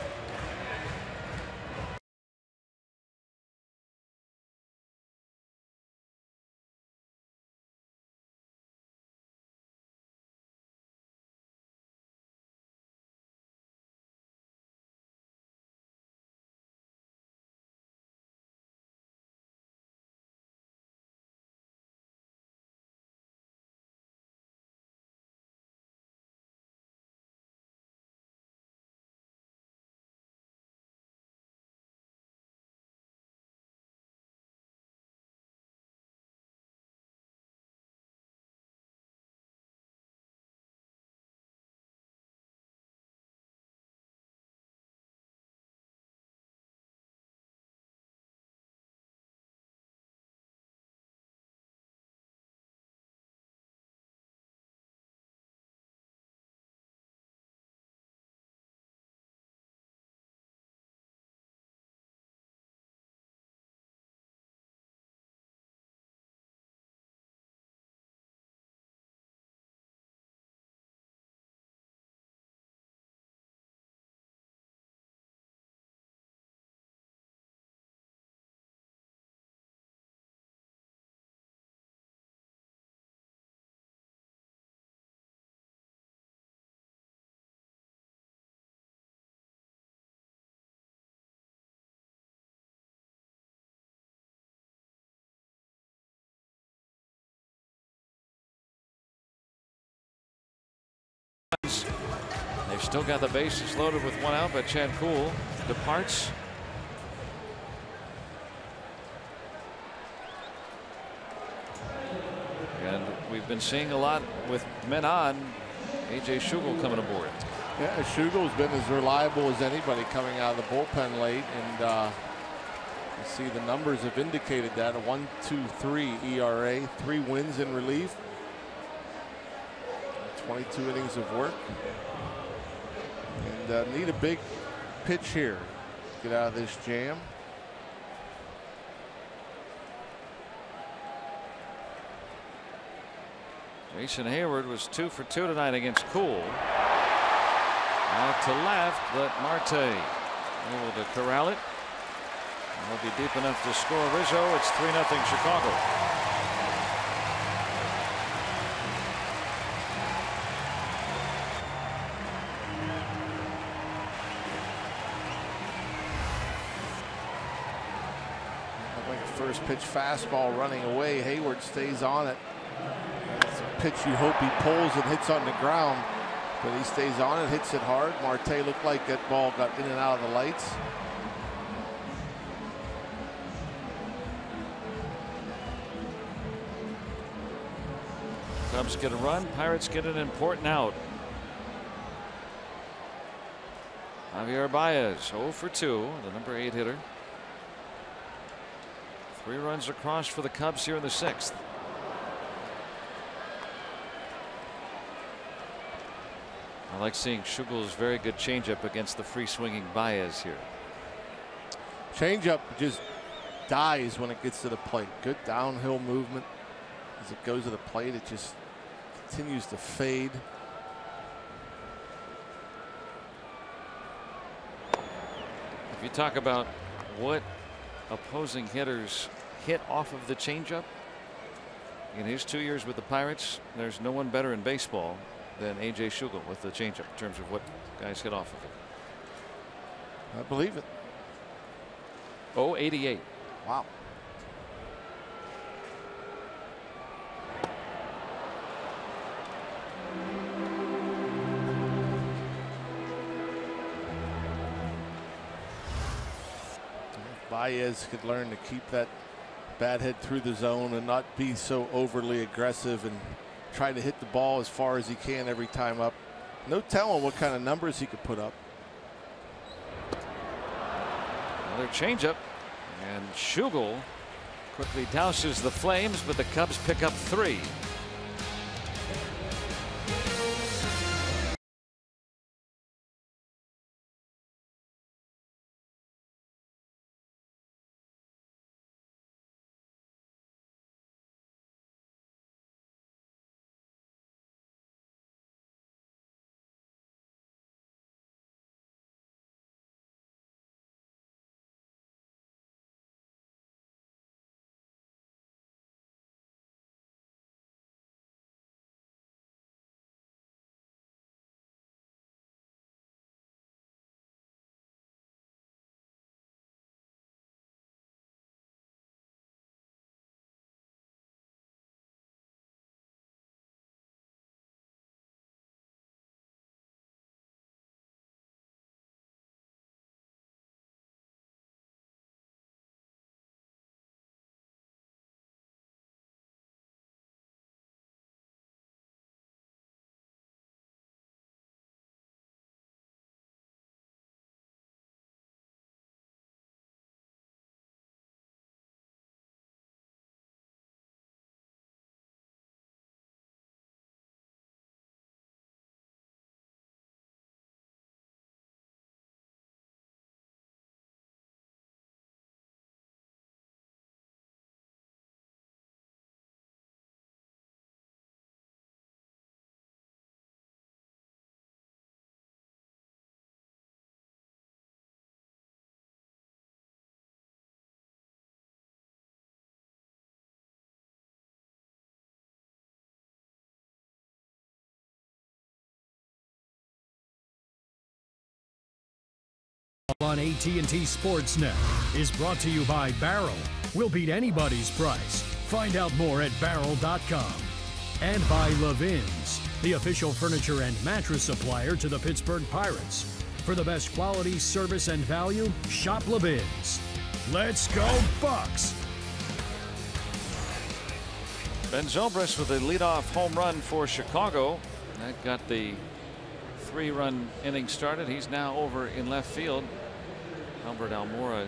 They've still got the bases loaded with 1 out, but Chad Kuhl departs. And we've been seeing a lot with men on. A.J. Schugel coming aboard. Yeah, Schugel's been as reliable as anybody coming out of the bullpen late, and you see the numbers have indicated that. A 1.23 ERA, 3 wins in relief, 22 innings of work, and need a big pitch here. Get out of this jam. Jason Hayward was 2 for 2 tonight against Kuhl. Out to left, but Marte able to corral it. Will be deep enough to score Rizzo. It's 3-0 Chicago. Like a first pitch fastball running away. Hayward stays on it. pitch you hope he pulls and hits on the ground, but he stays on it, hits it hard. Marte looked like that ball got in and out of the lights. Cubs get a run, Pirates get an important out. Javier Baez 0 for 2, the number 8 hitter. 3 runs across for the Cubs here in the 6th. I like seeing Schugel's very good changeup against the free swinging Baez here. Changeup just dies when it gets to the plate. Good downhill movement. As it goes to the plate, it just continues to fade. If you talk about what opposing hitters hit off of the changeup in his 2 years with the Pirates, there's no one better in baseball than A.J. Schugel with the changeup in terms of what guys hit off of it. I believe it. 0.88. Wow. Baez could learn to keep that bat head through the zone and not be so overly aggressive and try to hit the ball as far as he can every time up. No telling what kind of numbers he could put up. Another changeup, and Schugel quickly douses the Flames, but the Cubs pick up 3. On AT&T Sportsnet is brought to you by Barrel. We'll beat anybody's price. Find out more at barrel.com. And by Levin's, the official furniture and mattress supplier to the Pittsburgh Pirates. For the best quality, service, and value, shop Levin's. Let's go Bucks! Ben Zobrist with a leadoff home run for Chicago. That got the 3-run inning started. He's now over in left field. Albert Almora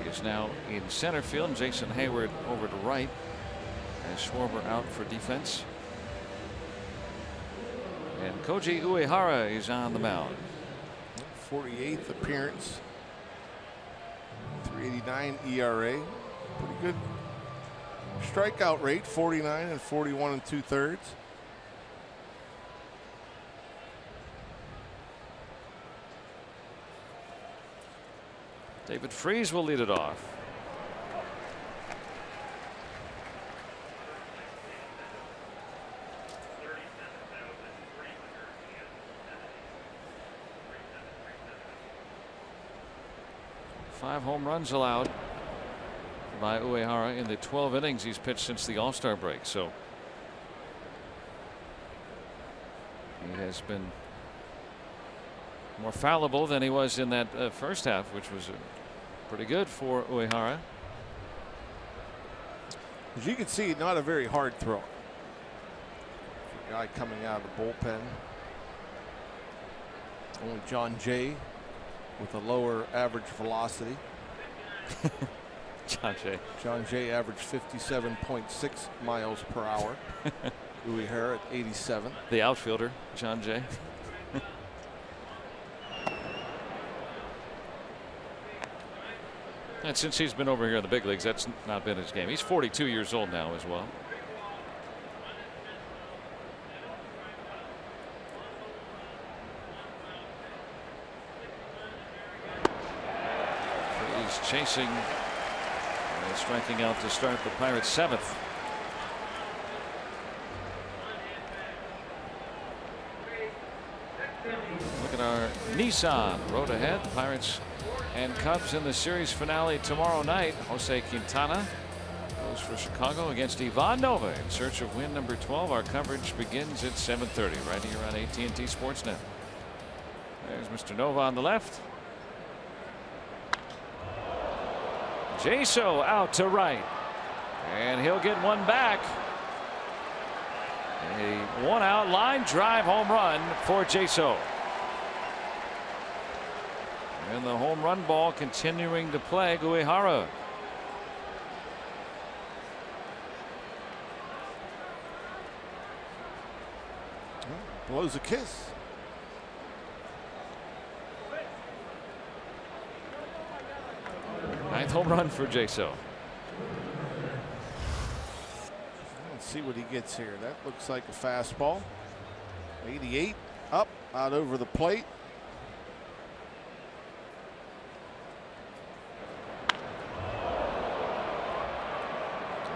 is now in center field. Jason Hayward over to right as Schwarber out for defense. And Koji Uehara is on the mound. 48th appearance. 3.89 ERA. Pretty good strikeout rate. 49 and 41 2/3. David Freese will lead it off. Five home runs allowed by Uehara in the 12 innings he's pitched since the All-Star break. So He has been more fallible than he was in that first half, which was pretty good for Uehara. As you can see, not a very hard throw. Guy coming out of the bullpen. Only John Jay with a lower average velocity. John Jay averaged 57.6 miles per hour. Uehara at 87. The outfielder, John Jay. And since he's been over here in the big leagues, that's not been his game. He's 42 years old now as well. He's chasing and striking out to start the Pirates' seventh. Look at our Nissan road ahead. The Pirates and Cubs in the series finale tomorrow night. Jose Quintana goes for Chicago against Ivan Nova in search of win number 12. Our coverage begins at 7:30 right here on AT&T Sportsnet. There's Mr. Nova on the left. Jaso out to right, and he'll get one back. A one-out line drive home run for Jaso. And the home run ball continuing to plague Uehara. Blows a kiss. Ninth home run for Jaso. Let's see what he gets here. That looks like a fastball. 88 up, out over the plate.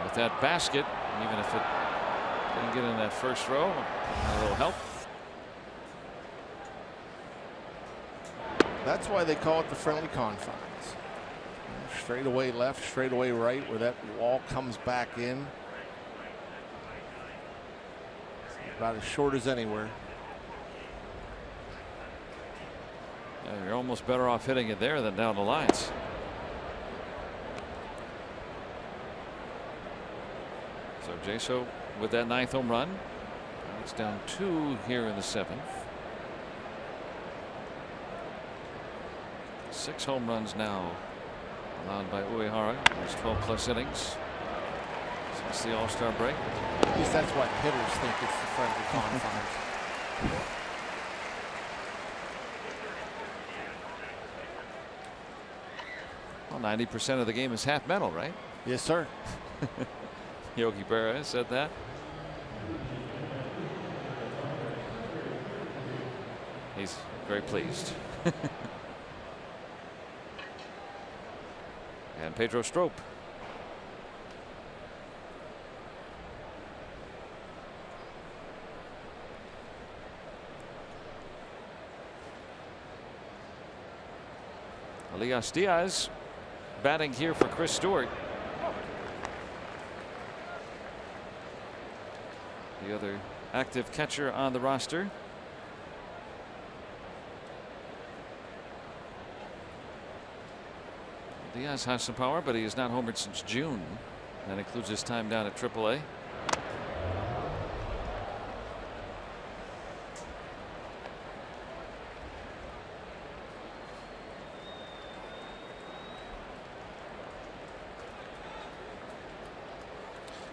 With that basket, even if it didn't get in that first row, a little help. That's why they call it the friendly confines. Straight away left, straight away right, where that wall comes back in. About as short as anywhere. Yeah, you're almost better off hitting it there than down the lines. So Jaso with that ninth home run. It's down 2 here in the 7th. 6 home runs now allowed by Uehara. There's 12+ innings since the All-Star break. At least that's what hitters think it's the friendly confines. Well, 90% of the game is half mental, right? Yes, sir. Yogi Berra said that. He's very pleased. And Pedro Strop. Elias Diaz batting here for Chris Stewart. The other active catcher on the roster. Diaz has some power, but he has not homered since June. That includes his time down at AAA.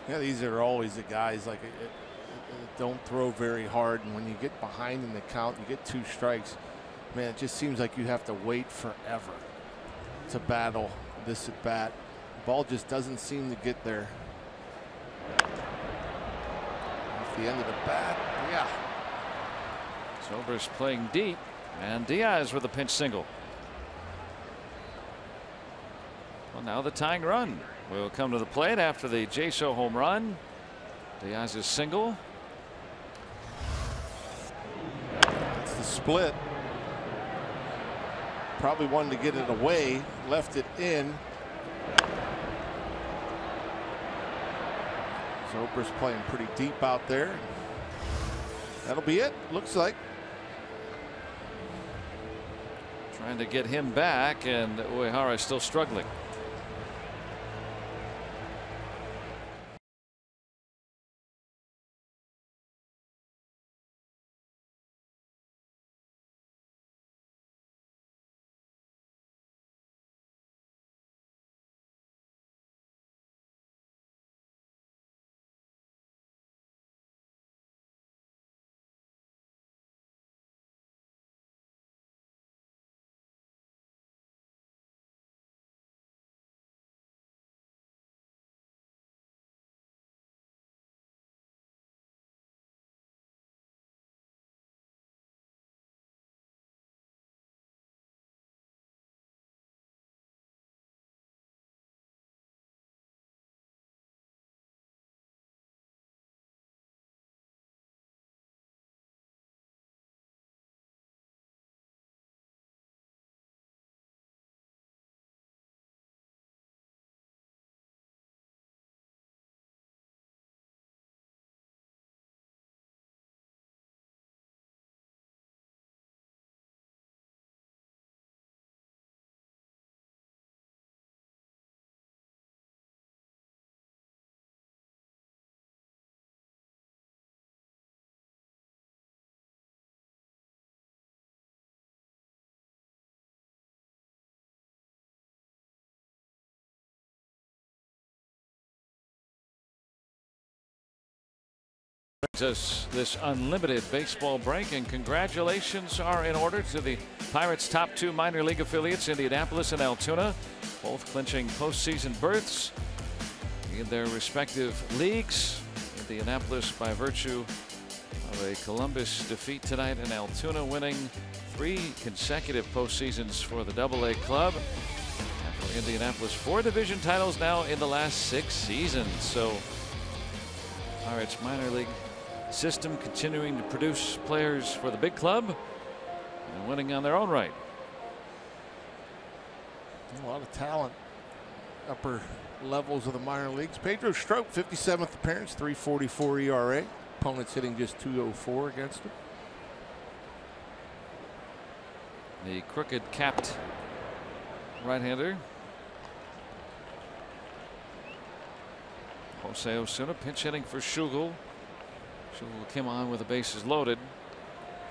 Yeah, these are always the guys like don't throw very hard, and when you get behind in the count, you get 2 strikes. Man, it just seems like you have to wait forever to battle this at bat. The ball just doesn't seem to get there. At the end of the bat, yeah. Zobrist playing deep, and Diaz with a pinch single. Well, now the tying run will come to the plate after the Jaso home run. Diaz's single. It's the split. Probably wanted to get it away, left it in. Zobrist playing pretty deep out there. That'll be it. Looks like. Trying to get him back, and Uehara is still struggling. Brings us this unlimited baseball break, and congratulations are in order to the Pirates' top 2 minor league affiliates, Indianapolis and Altoona, both clinching postseason berths in their respective leagues. Indianapolis by virtue of a Columbus defeat tonight, and Altoona winning 3 consecutive postseasons for the AA club. And for Indianapolis, 4 division titles now in the last 6 seasons. So Pirates minor league system continuing to produce players for the big club and winning on their own right. A lot of talent, upper levels of the minor leagues. Pedro Strop, 57th appearance, 3.44 ERA. Opponents hitting just 2.04 against him. The crooked capped right-hander. Jose Osuna pinch hitting for Schugel. Schugel came on with the bases loaded.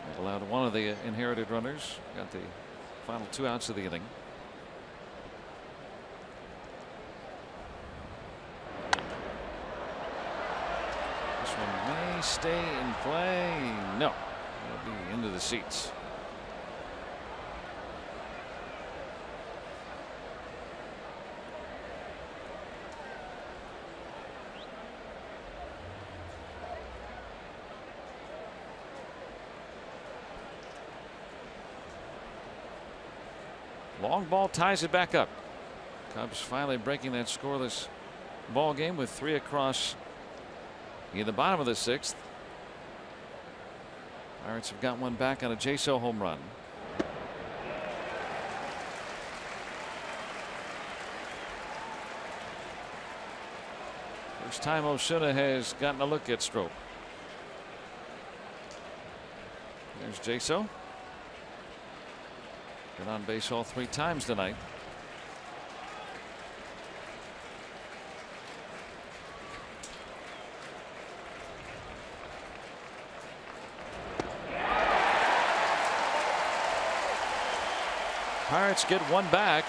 That allowed one of the inherited runners. Got the final 2 outs of the inning. This one may stay in play. No, it'll be into the seats. Long ball ties it back up. Cubs finally breaking that scoreless ball game with 3 across in the bottom of the 6th. Pirates have got one back on a Jaso home run. First time Osuna has gotten a look at Strop. There's Jaso. Been on base all 3 times tonight. Pirates get one back.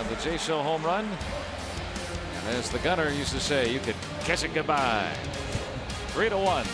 The Jaso home run. And as the gunner used to say, you could kiss it goodbye. 3-1.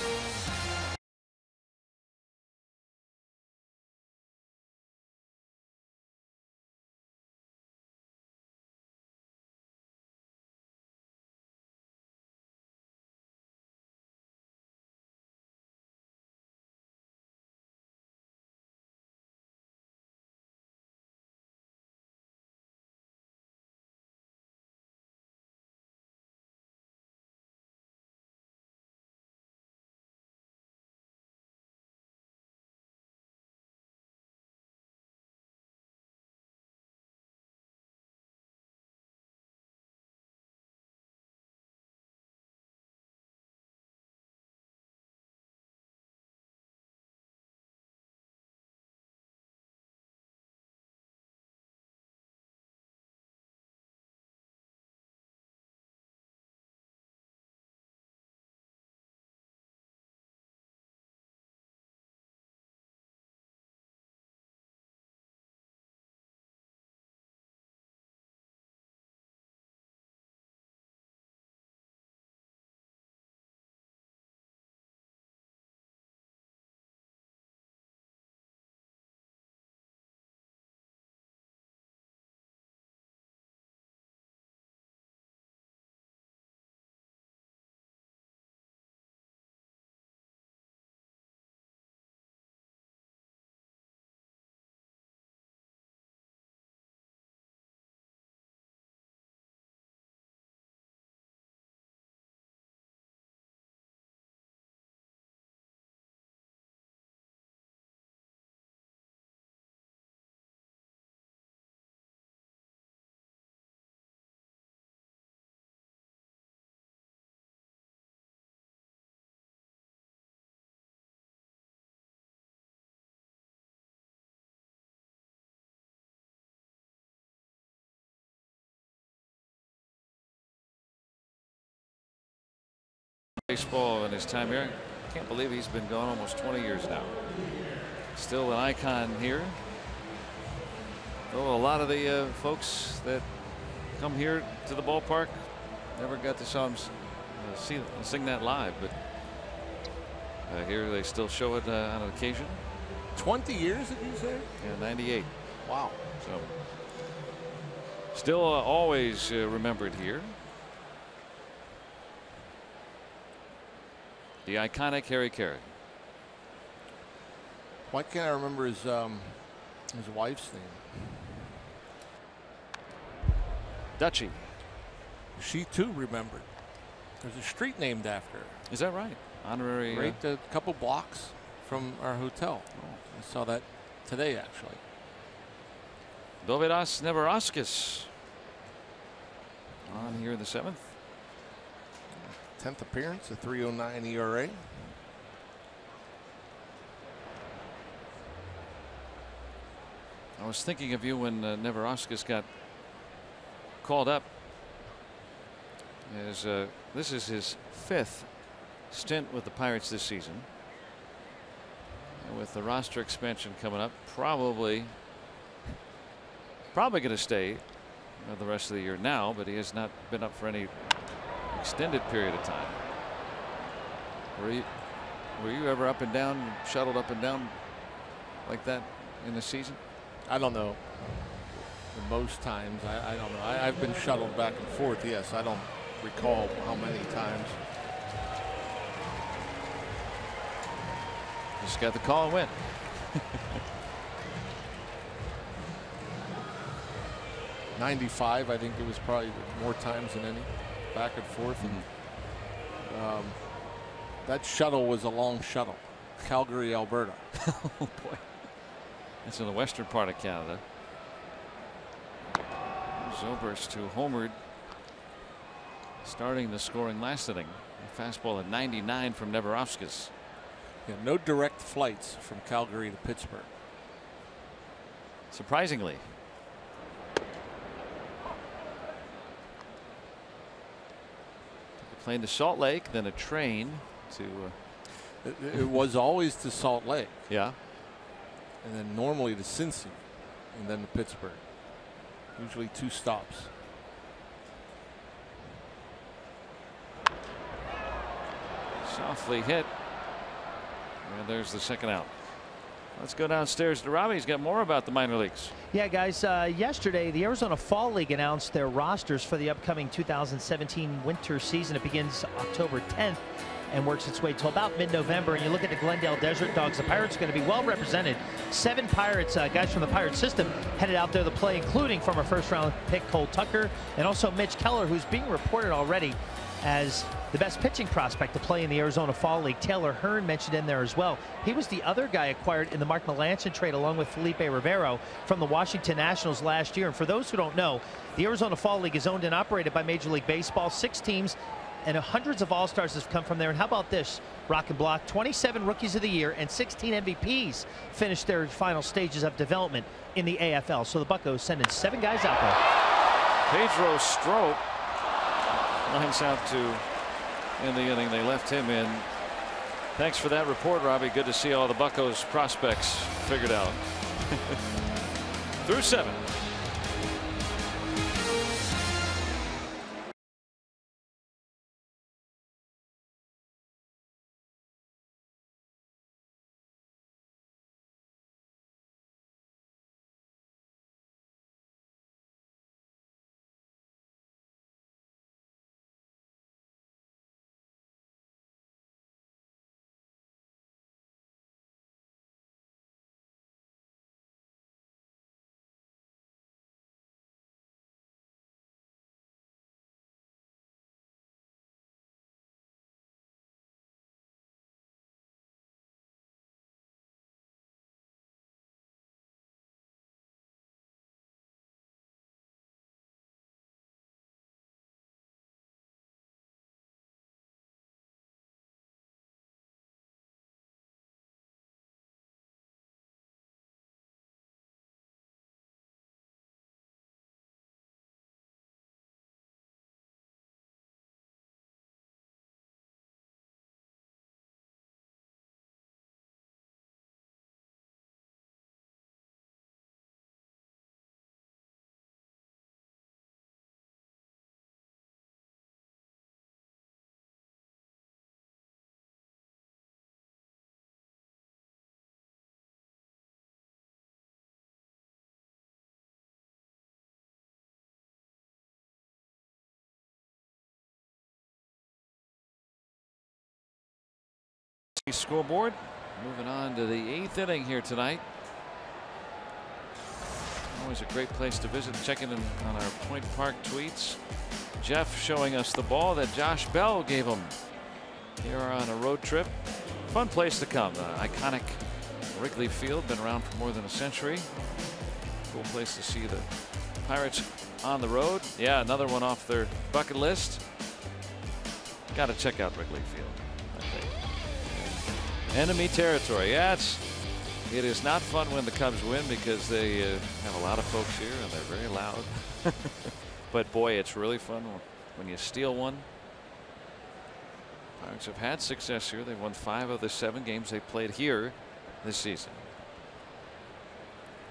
baseball in his time here. I can't believe he's been gone almost 20 years now. Still an icon here. Though a lot of the folks that come here to the ballpark never got to sing that live, but here they still show it on an occasion. 20 years, did you say? Yeah, 98. Wow. So still always remembered here. The iconic Harry Caray. Why can't I remember his wife's name? Dutchie. She too remembered. There's a street named after her. Is that right? Honorary. Right, a couple blocks from our hotel. I saw that today, actually. Dovydas Neverauskas on here in the 7th. 10th appearance, a 3.09 ERA. I was thinking of you when Neverauskas got called up. This is his 5th stint with the Pirates this season. And with the roster expansion coming up, probably going to stay the rest of the year now, but he has not been up for any extended period of time. Were you ever up and down, shuttled up and down like that in the season? I don't know. Most times, I don't know. I've been shuttled back and forth. Yes, I don't recall how many times. Just got the call and went. '95, I think it was probably more times than any, back and forth. And that shuttle was a long shuttle. Calgary, Alberta. Oh boy, that's in the western part of Canada. Zobrist, who homered, starting the scoring last inning. A fastball at 99 from Neverauskas. Yeah, no direct flights from Calgary to Pittsburgh. Surprisingly. Took a plane to Salt Lake, then a train to. It was always to Salt Lake. Yeah. And then normally to Cincy, and then to Pittsburgh. Usually 2 stops. Softly hit. And there's the second out. Let's go downstairs to Robbie. He's got more about the minor leagues. Yeah, guys, yesterday the Arizona Fall League announced their rosters for the upcoming 2017 winter season. It begins October 10th and works its way till about mid-November. And you look at the Glendale Desert Dogs, the Pirates are going to be well represented. 7 Pirates, guys from the Pirate system, headed out there to play, including former first-round pick Cole Tucker and also Mitch Keller, who's being reported already as the best pitching prospect to play in the Arizona Fall League. Taylor Hearn mentioned in there as well. He was the other guy acquired in the Mark Melancon trade along with Felipe Rivero from the Washington Nationals last year. And for those who don't know, the Arizona Fall League is owned and operated by Major League Baseball. 6 teams and hundreds of all-stars have come from there. And how about this, Rock and Block? 27 Rookies of the Year and 16 MVPs finished their final stages of development in the AFL. So the Buccos sending 7 guys out there. Pedro Strop lines out to in the inning. They left him in. Thanks for that report, Robbie. Good to see all the Buccos prospects figured out. Through 7. Scoreboard. Moving on to the 8th inning here tonight. Always a great place to visit. Checking in on our Point Park tweets. Jeff showing us the ball that Josh Bell gave him here on a road trip. Fun place to come. Iconic Wrigley Field, been around for more than a century. Cool place to see the Pirates on the road. Yeah, another one off their bucket list. Got to check out Wrigley Field, I think. Enemy territory. Yeah, it is not fun when the Cubs win because they have a lot of folks here and they're very loud. But boy, it's really fun when you steal one. Pirates have had success here. They've won 5 of the 7 games they played here this season.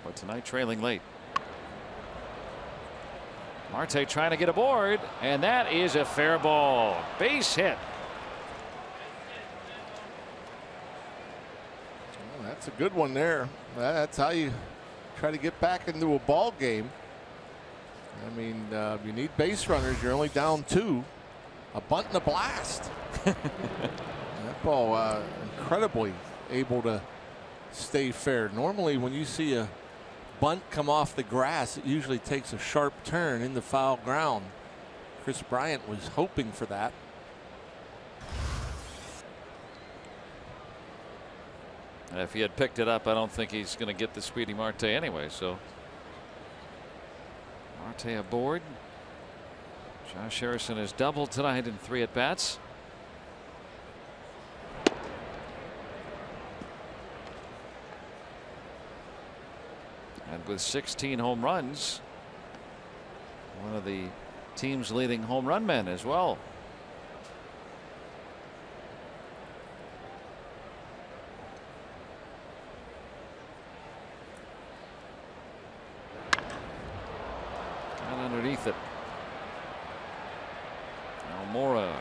But tonight trailing late. Marte trying to get aboard, and that is a fair ball. Base hit. Well, that's a good one there. That's how you try to get back into a ball game. I mean, you need base runners. You're only down 2. A bunt and a blast. That ball incredibly able to stay fair. Normally when you see a bunt come off the grass, it usually takes a sharp turn in the foul ground. Chris Bryant was hoping for that. And if he had picked it up, I don't think he's going to get the speedy Marte anyway. So Marte aboard. Josh Harrison has doubled tonight in 3 at-bats. And with 16 home runs, one of the team's leading home run men as well. And underneath it. Almora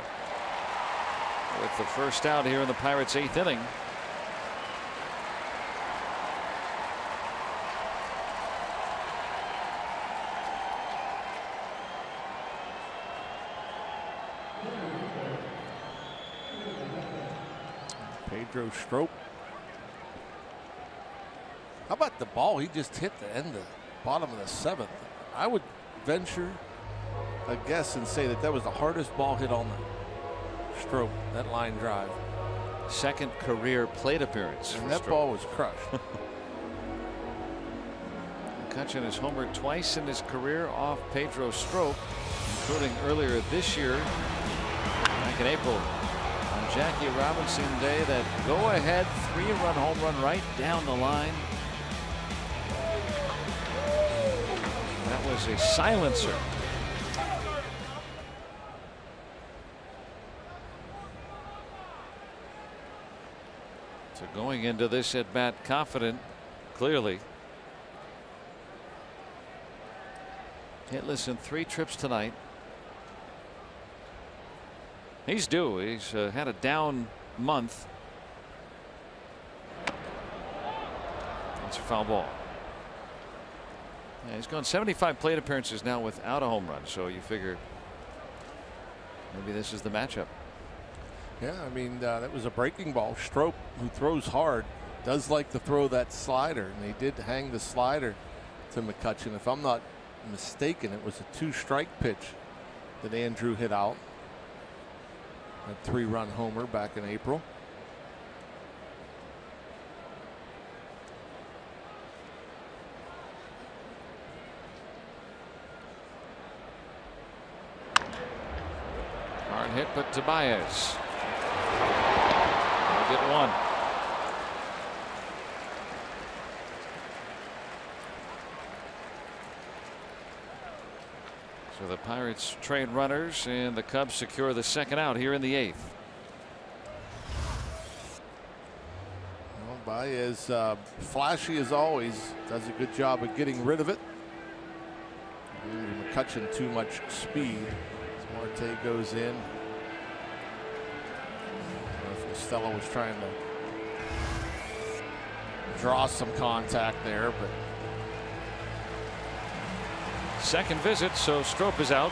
with the first out here in the Pirates' 8th inning. Pedro Strop. How about the ball he just hit the end of the bottom of the 7th? I would venture a guess and say that was the hardest ball hit on the Strop, that line drive. 2nd career plate appearance. And that ball was crushed. McCutchen has homered twice in his career off Pedro Strop, including earlier this year, back in April, on Jackie Robinson Day. That go-ahead 3-run home run right down the line. That was a silencer. So going into this at bat confident, clearly. Hitless in 3 trips tonight. He's due. He's had a down month. That's a foul ball. Yeah, he's gone 75 plate appearances now without a home run. So you figure maybe this is the matchup. Yeah, I mean, that was a breaking ball. Strop, who throws hard, does like to throw that slider, and they did hang the slider to McCutchen. If I'm not mistaken, it was a 2-strike pitch that Andrew hit out. A 3-run homer back in April. Hard hit, but Tobias will get 1. So the Pirates trade runners and the Cubs secure the 2nd out here in the 8th. Well, Baez, flashy as always, does a good job of getting rid of it. McCutchen too much speed. Marte goes in. Costello was trying to draw some contact there, but 2nd visit, so Strop is out.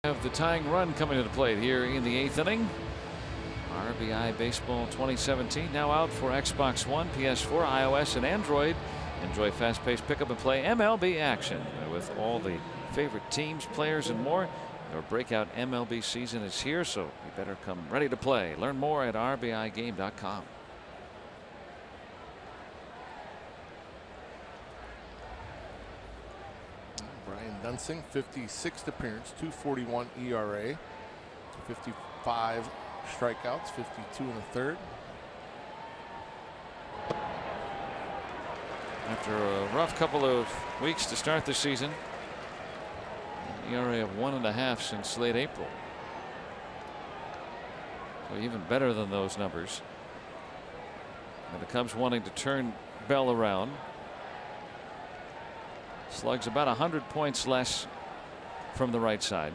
have the tying run coming to the plate here in the 8th inning. RBI Baseball 2017 now out for Xbox One, PS4, iOS, and Android. Enjoy fast-paced pick-up and play MLB action with all the favorite teams, players, and more. Your breakout MLB season is here, so you better come ready to play. Learn more at rbigame.com. Brian Dunsing, 56th appearance, 2.41 ERA, 55 strikeouts, 52 in the third. After a rough couple of weeks to start the season, an ERA of 1.5 since late April. So even better than those numbers. And the Cubs wanting to turn Bell around. Slugs about 100 points less from the right side.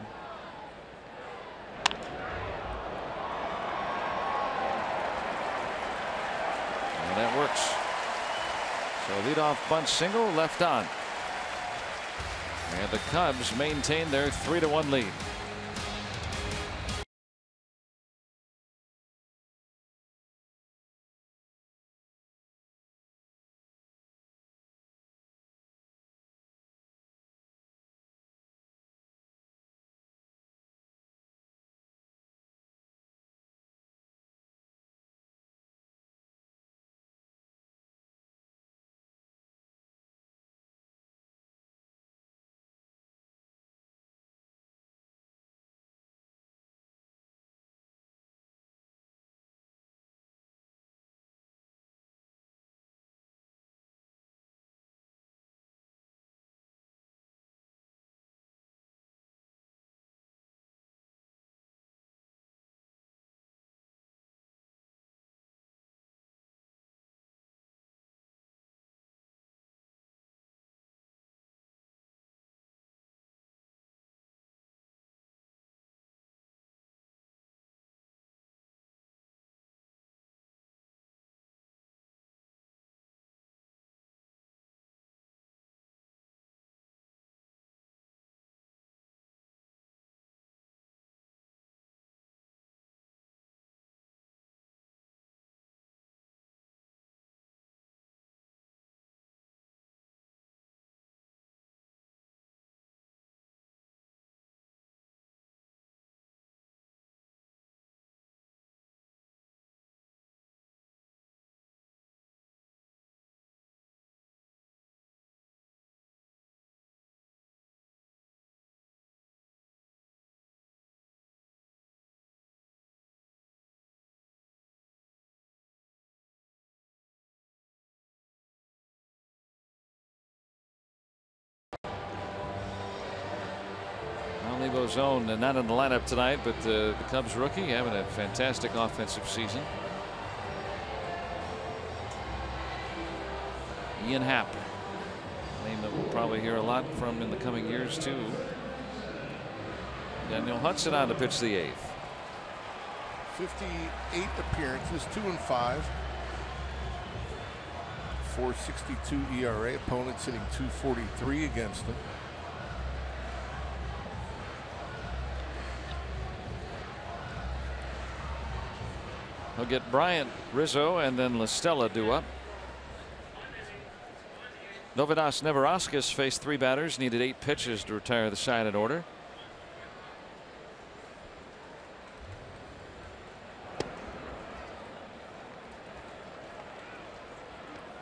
And that works. So leadoff bunt single, left on. And the Cubs maintain their 3-1 lead. Levo zone and not in the lineup tonight, but the Cubs rookie having a fantastic offensive season. Ian Happ, a name that we'll probably hear a lot from in the coming years too. Daniel Hudson on to pitch the 8th. 58 appearances, 2-5. 4.62 ERA. Opponents hitting .243 against him. He'll get Bryant, Rizzo, and then La Stella due up. Novidas Neverauskas faced 3 batters, needed 8 pitches to retire the side in order.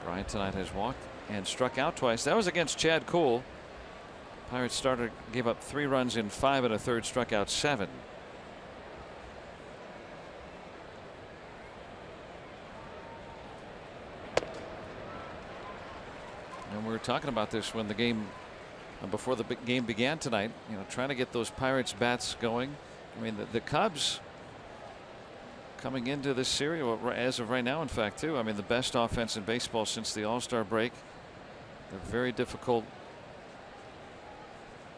Bryant tonight has walked and struck out twice. That was against Chad Kuhl. Pirates starter gave up 3 runs in 5 1/3, struck out 7. And we were talking about this when the game, before the game began tonight, you know, trying to get those Pirates bats going. I mean, the Cubs coming into this series, as of right now, in fact, too, I mean, the best offense in baseball since the All-Star break. They're very difficult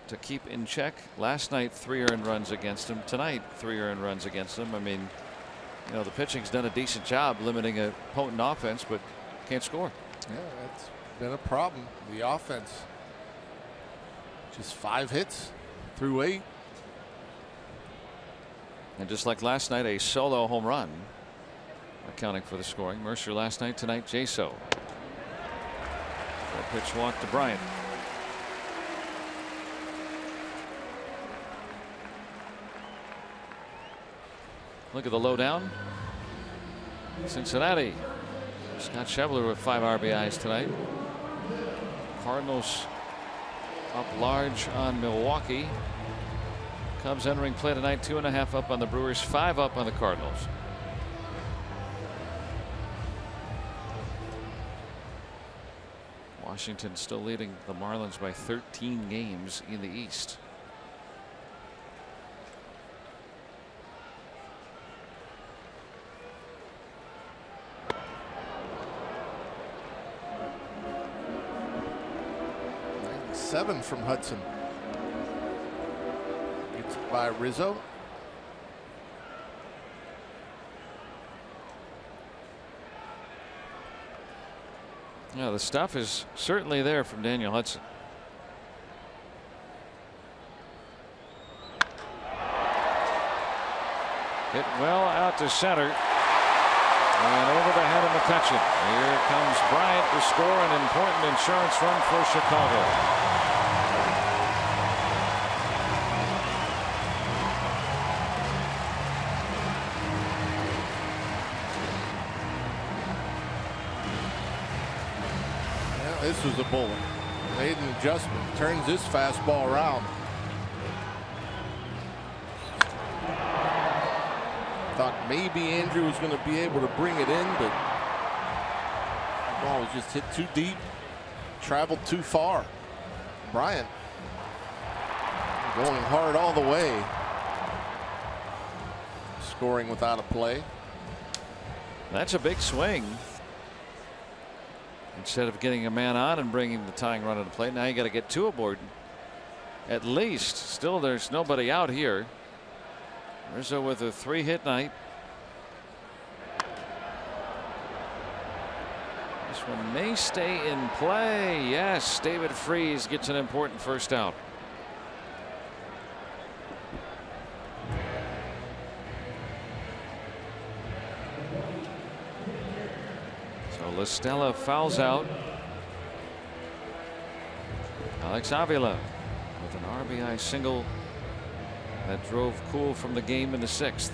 to keep in check. Last night, 3 earned runs against them. Tonight, 3 earned runs against them. I mean, you know, the pitching's done a decent job limiting a potent offense, but can't score. Yeah, that's been a problem. The offense, just 5 hits through 8. And just like last night, a solo home run accounting for the scoring. Mercer last night, tonight Jaso. A pitch walk to Bryant. Look at the lowdown. Cincinnati. Scott Schebler with 5 RBIs tonight. Cardinals up large on Milwaukee. Cubs entering play tonight, 2.5 up on the Brewers, 5 up on the Cardinals. Washington still leading the Marlins by 13 games in the East. Seven from Hudson. Gets by Rizzo. Yeah, the stuff is certainly there from Daniel Hudson. Hit well out to center and over the head of McCutchen. Here comes Bryant to score an important insurance run for Chicago. This was a bullet. Made an adjustment. Turns this fastball around. Thought maybe Andrew was going to be able to bring it in, but the ball was just hit too deep. Traveled too far. Bryant going hard all the way. Scoring without a play. That's a big swing. Instead of getting a man on and bringing the tying run into play, now you got to get 2 aboard. At least. Still, there's nobody out here. Rizzo with a 3-hit night. This one may stay in play. Yes, David Freese gets an important first out. LaStella fouls out. Alex Avila with an RBI single that drove Cool from the game in the 6th.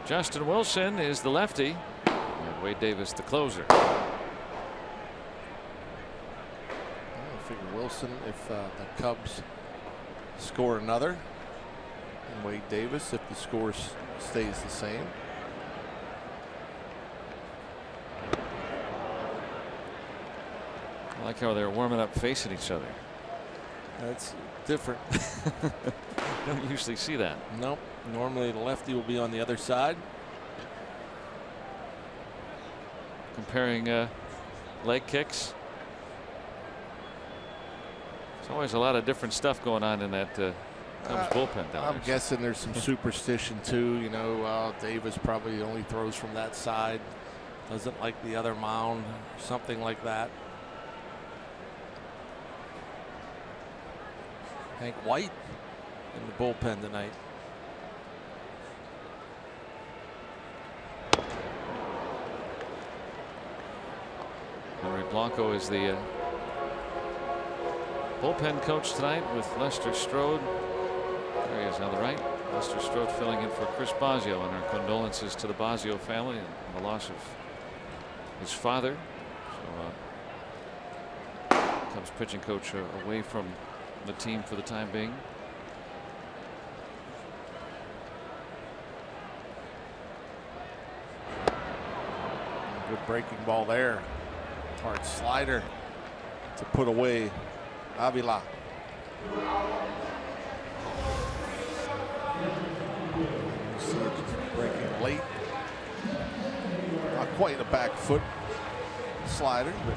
Justin Wilson is the lefty, and Wade Davis the closer. I figure Wilson, if the Cubs score another, and Wade Davis if the score stays the same. I like how they're warming up facing each other. That's different. Don't usually see that. Nope. Normally the lefty will be on the other side. Comparing leg kicks. There's always a lot of different stuff going on in that Cubs bullpen down I'm there. guessing there's some superstition too. You know, Davis probably only throws from that side. Doesn't like the other mound. Something like that. Hank White in the bullpen tonight. Henry Blanco is the bullpen coach tonight with Lester Strode. There he is on the right. Lester Strode filling in for Chris Bosio, and our condolences to the Bosio family and the loss of his father. So Cubs pitching coach away from the team for the time being. Good breaking ball there. Hard slider to put away Avila. See it breaking late. Not quite a back foot slider, but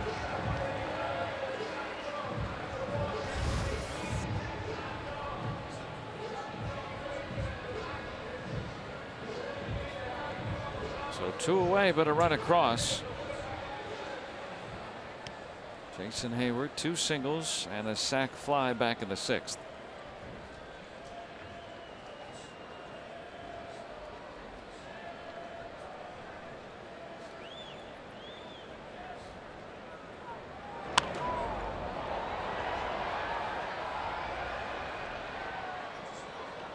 so 2 away, but a run across. Jason Hayward, 2 singles and a sac fly back in the 6th.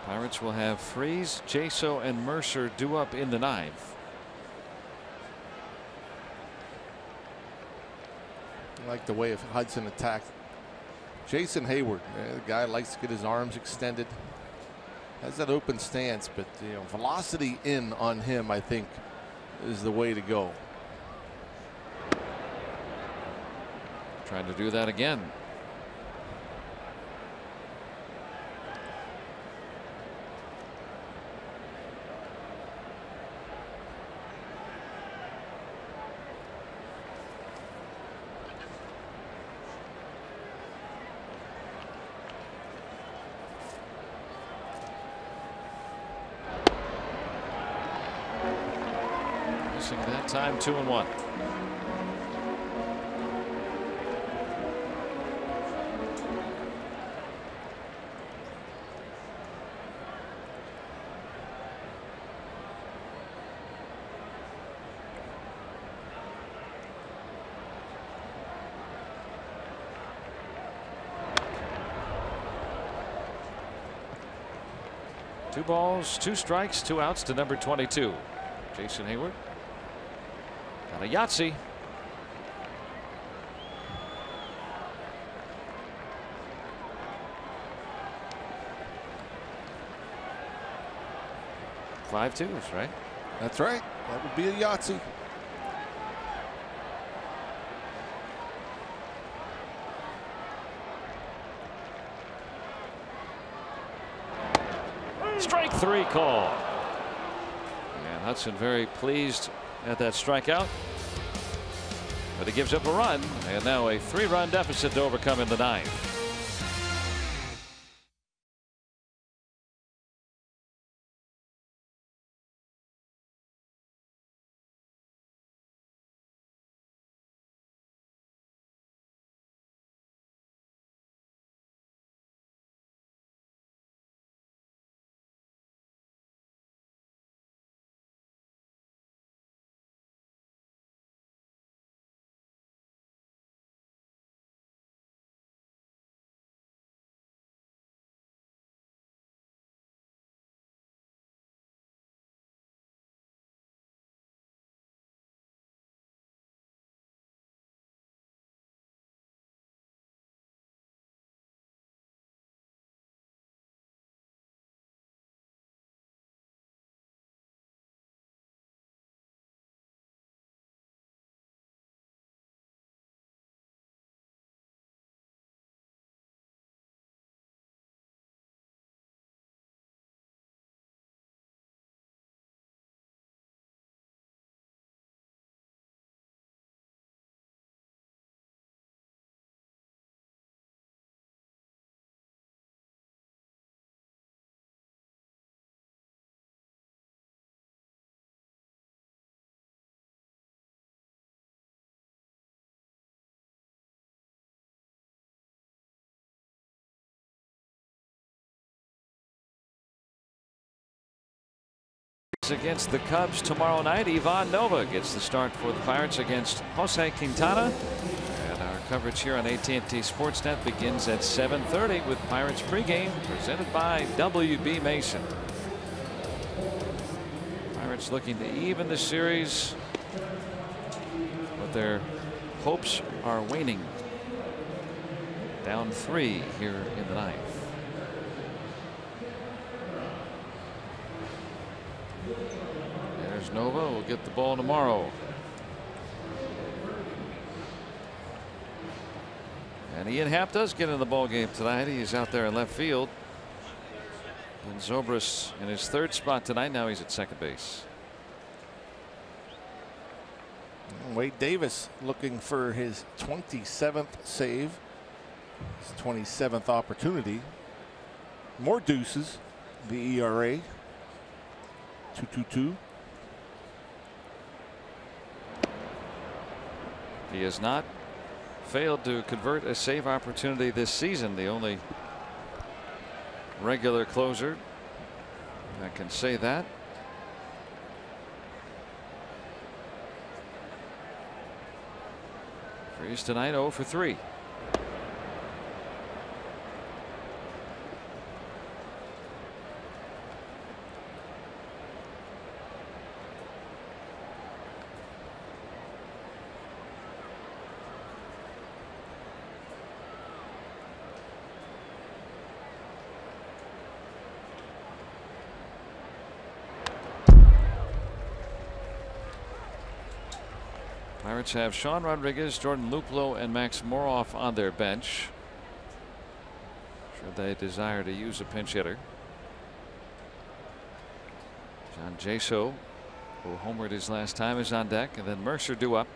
Pirates will have Freese, Jaso, and Mercer due up in the 9th. I like the way Hudson attacked Jason Hayward. The guy likes to get his arms extended, has that open stance, but velocity in on him, I think, is the way to go. Trying to do that again. That time 2-1. Two balls, 2 strikes, 2 outs to number 22. Jason Hayward. Got a Yahtzee. Five twos, right? That's right. That would be a Yahtzee. Strike 3 call. And Hudson very pleased at that strikeout, but he gives up a run, and now a 3-run deficit to overcome in the 9th. Against the Cubs tomorrow night. Ivan Nova gets the start for the Pirates against Jose Quintana. And our coverage here on AT&T Sportsnet begins at 7:30 with Pirates pregame presented by WB Mason. Pirates looking to even the series, but their hopes are waning. Down 3 here in the 9th. There's Nova. Will get the ball tomorrow. And Ian Happ does get in the ball game tonight. He's out there in left field. And Zobrist in his third spot tonight. Now he's at second base. Wade Davis looking for his 27th save, his 27th opportunity. More deuces. The ERA 2.22. He has not failed to convert a save opportunity this season. The only regular closer that can say that. Freeze tonight 0 for 3. Pirates have Sean Rodriguez, Jordan Luplow, and Max Moroff on their bench, should they desire to use a pinch hitter. John Jaso, who homered his last time, is on deck, and then Mercer due up.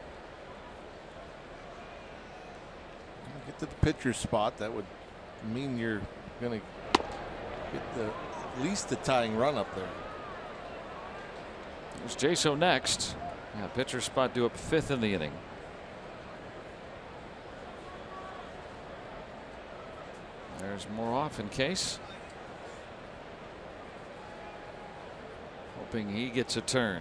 Get to the pitcher's spot. That would mean you're going to get at least the tying run up there. There's Jaso next. Yeah, pitcher spot due up 5th in the inning. There's Moroff in case. Hoping he gets a turn.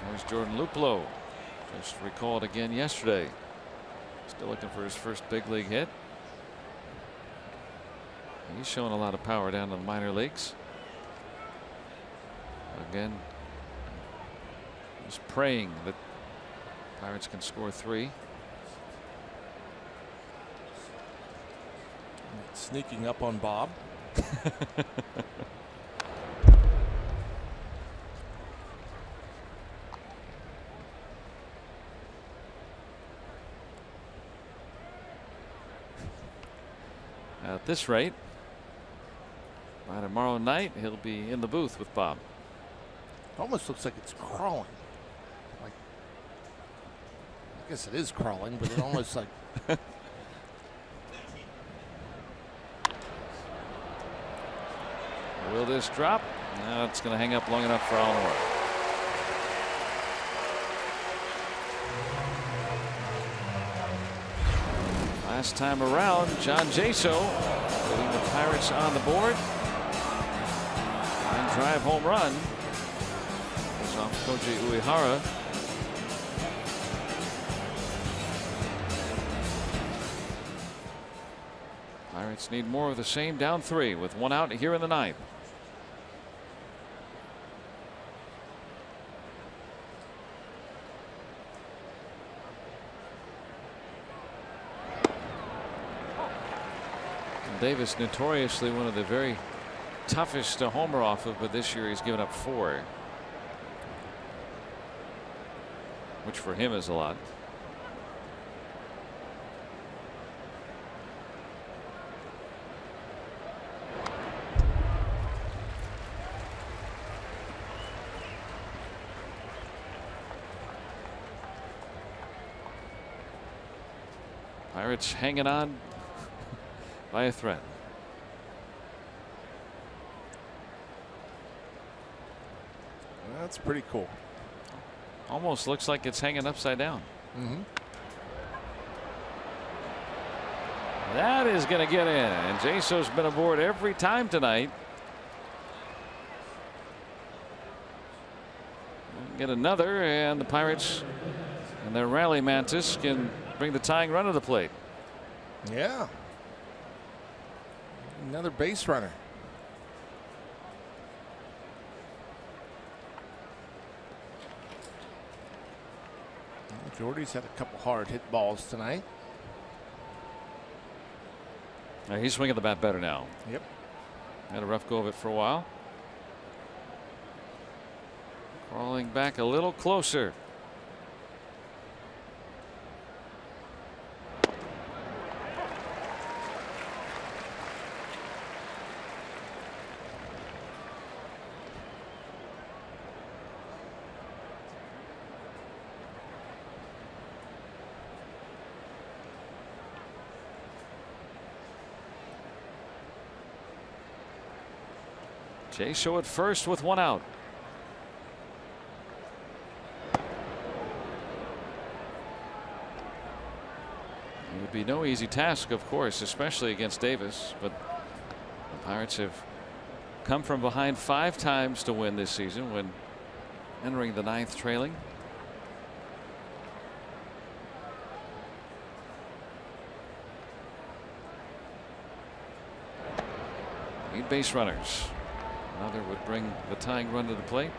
There's Jordan Luplow. Just recalled again yesterday. Still looking for his first big league hit. He's showing a lot of power down in the minor leagues. Again, he's praying that Pirates can score 3. Sneaking up on Bob. At this rate, by tomorrow night, he'll be in the booth with Bob. Almost looks like it's crawling. Like, I guess it is crawling, but it almost like. Will this drop? No, it's going to hang up long enough for Alan Moore. Last time around, John Jaso putting the Pirates on the board. And drive home run. Goes off Koji Uehara. Pirates need more of the same, down 3 with 1 out here in the 9th. Davis notoriously one of the very toughest to homer off of, but this year he's given up 4, which for him is a lot. Pirates hanging on by a thread. That's pretty cool. Almost looks like it's hanging upside down. That is going to get in, and Jaso's been aboard every time tonight. Get another, and the Pirates and their rally mantis can bring the tying run to the plate. Yeah. Another base runner. Jordy's had a couple hard hit balls tonight. He's swinging the bat better now. Yep. Had a rough go of it for a while. Crawling back a little closer. Jaso at first with 1 out. It would be no easy task, of course, especially against Davis, but the Pirates have come from behind 5 times to win this season when entering the 9th trailing. Need base runners. Another would bring the tying run to the plate.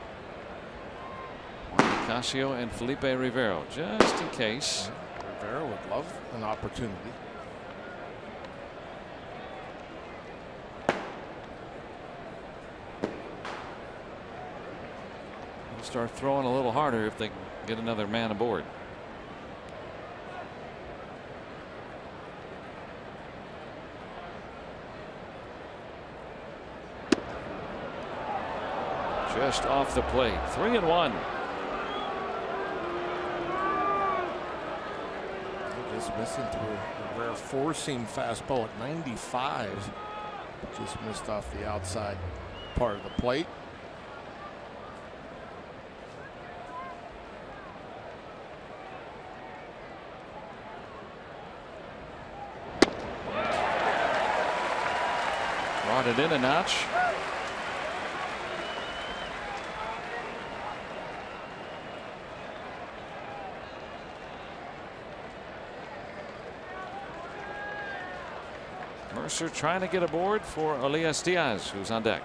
Casio and Felipe Rivero, just in case. Rivero would love an opportunity. They'll start throwing a little harder if they can get another man aboard. Just off the plate. 3-1. Just missing through a rare 4-seam fastball at 95. Just missed off the outside part of the plate. Brought it in a notch. Mercer trying to get aboard for Elias Diaz, who's on deck.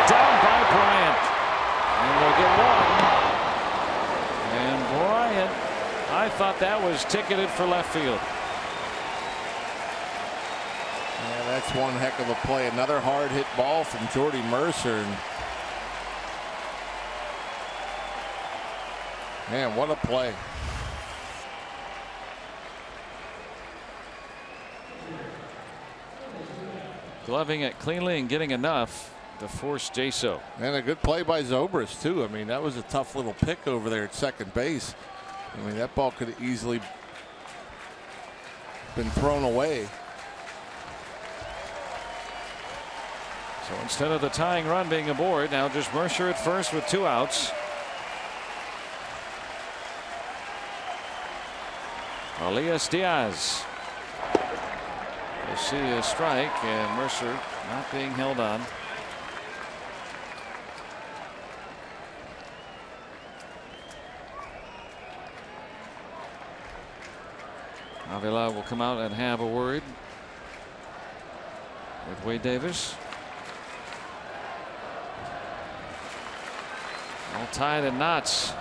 Down by Bryant, and they'll get 1. And Bryant, I thought that was ticketed for left field. That's one heck of a play. Another hard hit ball from Jordy Mercer. Man, what a play. Gloving it cleanly and getting enough to force Jaso. And a good play by Zobrist too. I mean, that was a tough little pick over there at second base. I mean, that ball could have easily been thrown away. So instead of the tying run being aboard, now just Mercer at first with 2 outs. Elias Diaz. We'll see a strike, and Mercer not being held on. Avila will come out and have a word with Wade Davis. All tied in knots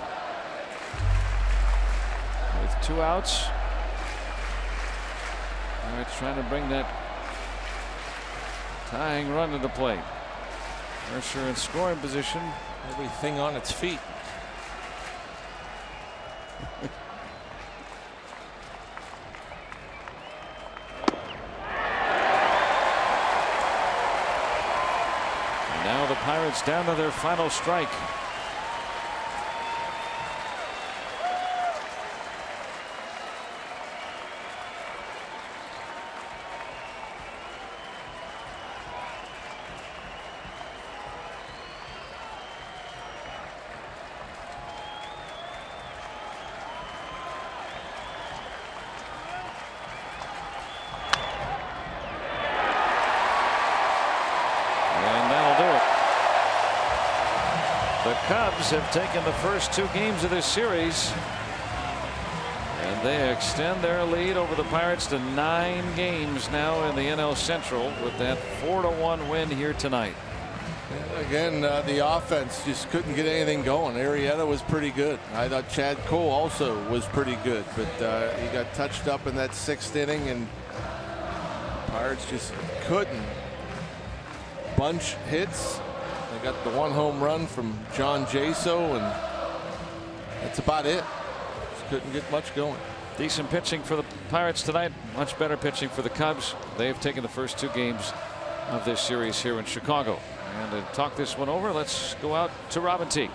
with 2 outs. Pirates trying to bring that tying run to the plate. Mercer in scoring position. Everything on its feet. And now the Pirates down to their final strike. Cubs have taken the first 2 games of this series, and they extend their lead over the Pirates to 9 games now in the NL Central with that 4-1 win here tonight. And again, the offense just couldn't get anything going. Arrieta was pretty good. I thought Chad Cole also was pretty good, but he got touched up in that 6th inning, and the Pirates just couldn't bunch hits. They got the 1 home run from John Jaso, and that's about it. Just couldn't get much going. Decent pitching for the Pirates tonight. Much better pitching for the Cubs. They have taken the first 2 games of this series here in Chicago. And to talk this one over, let's go out to Robin Teak.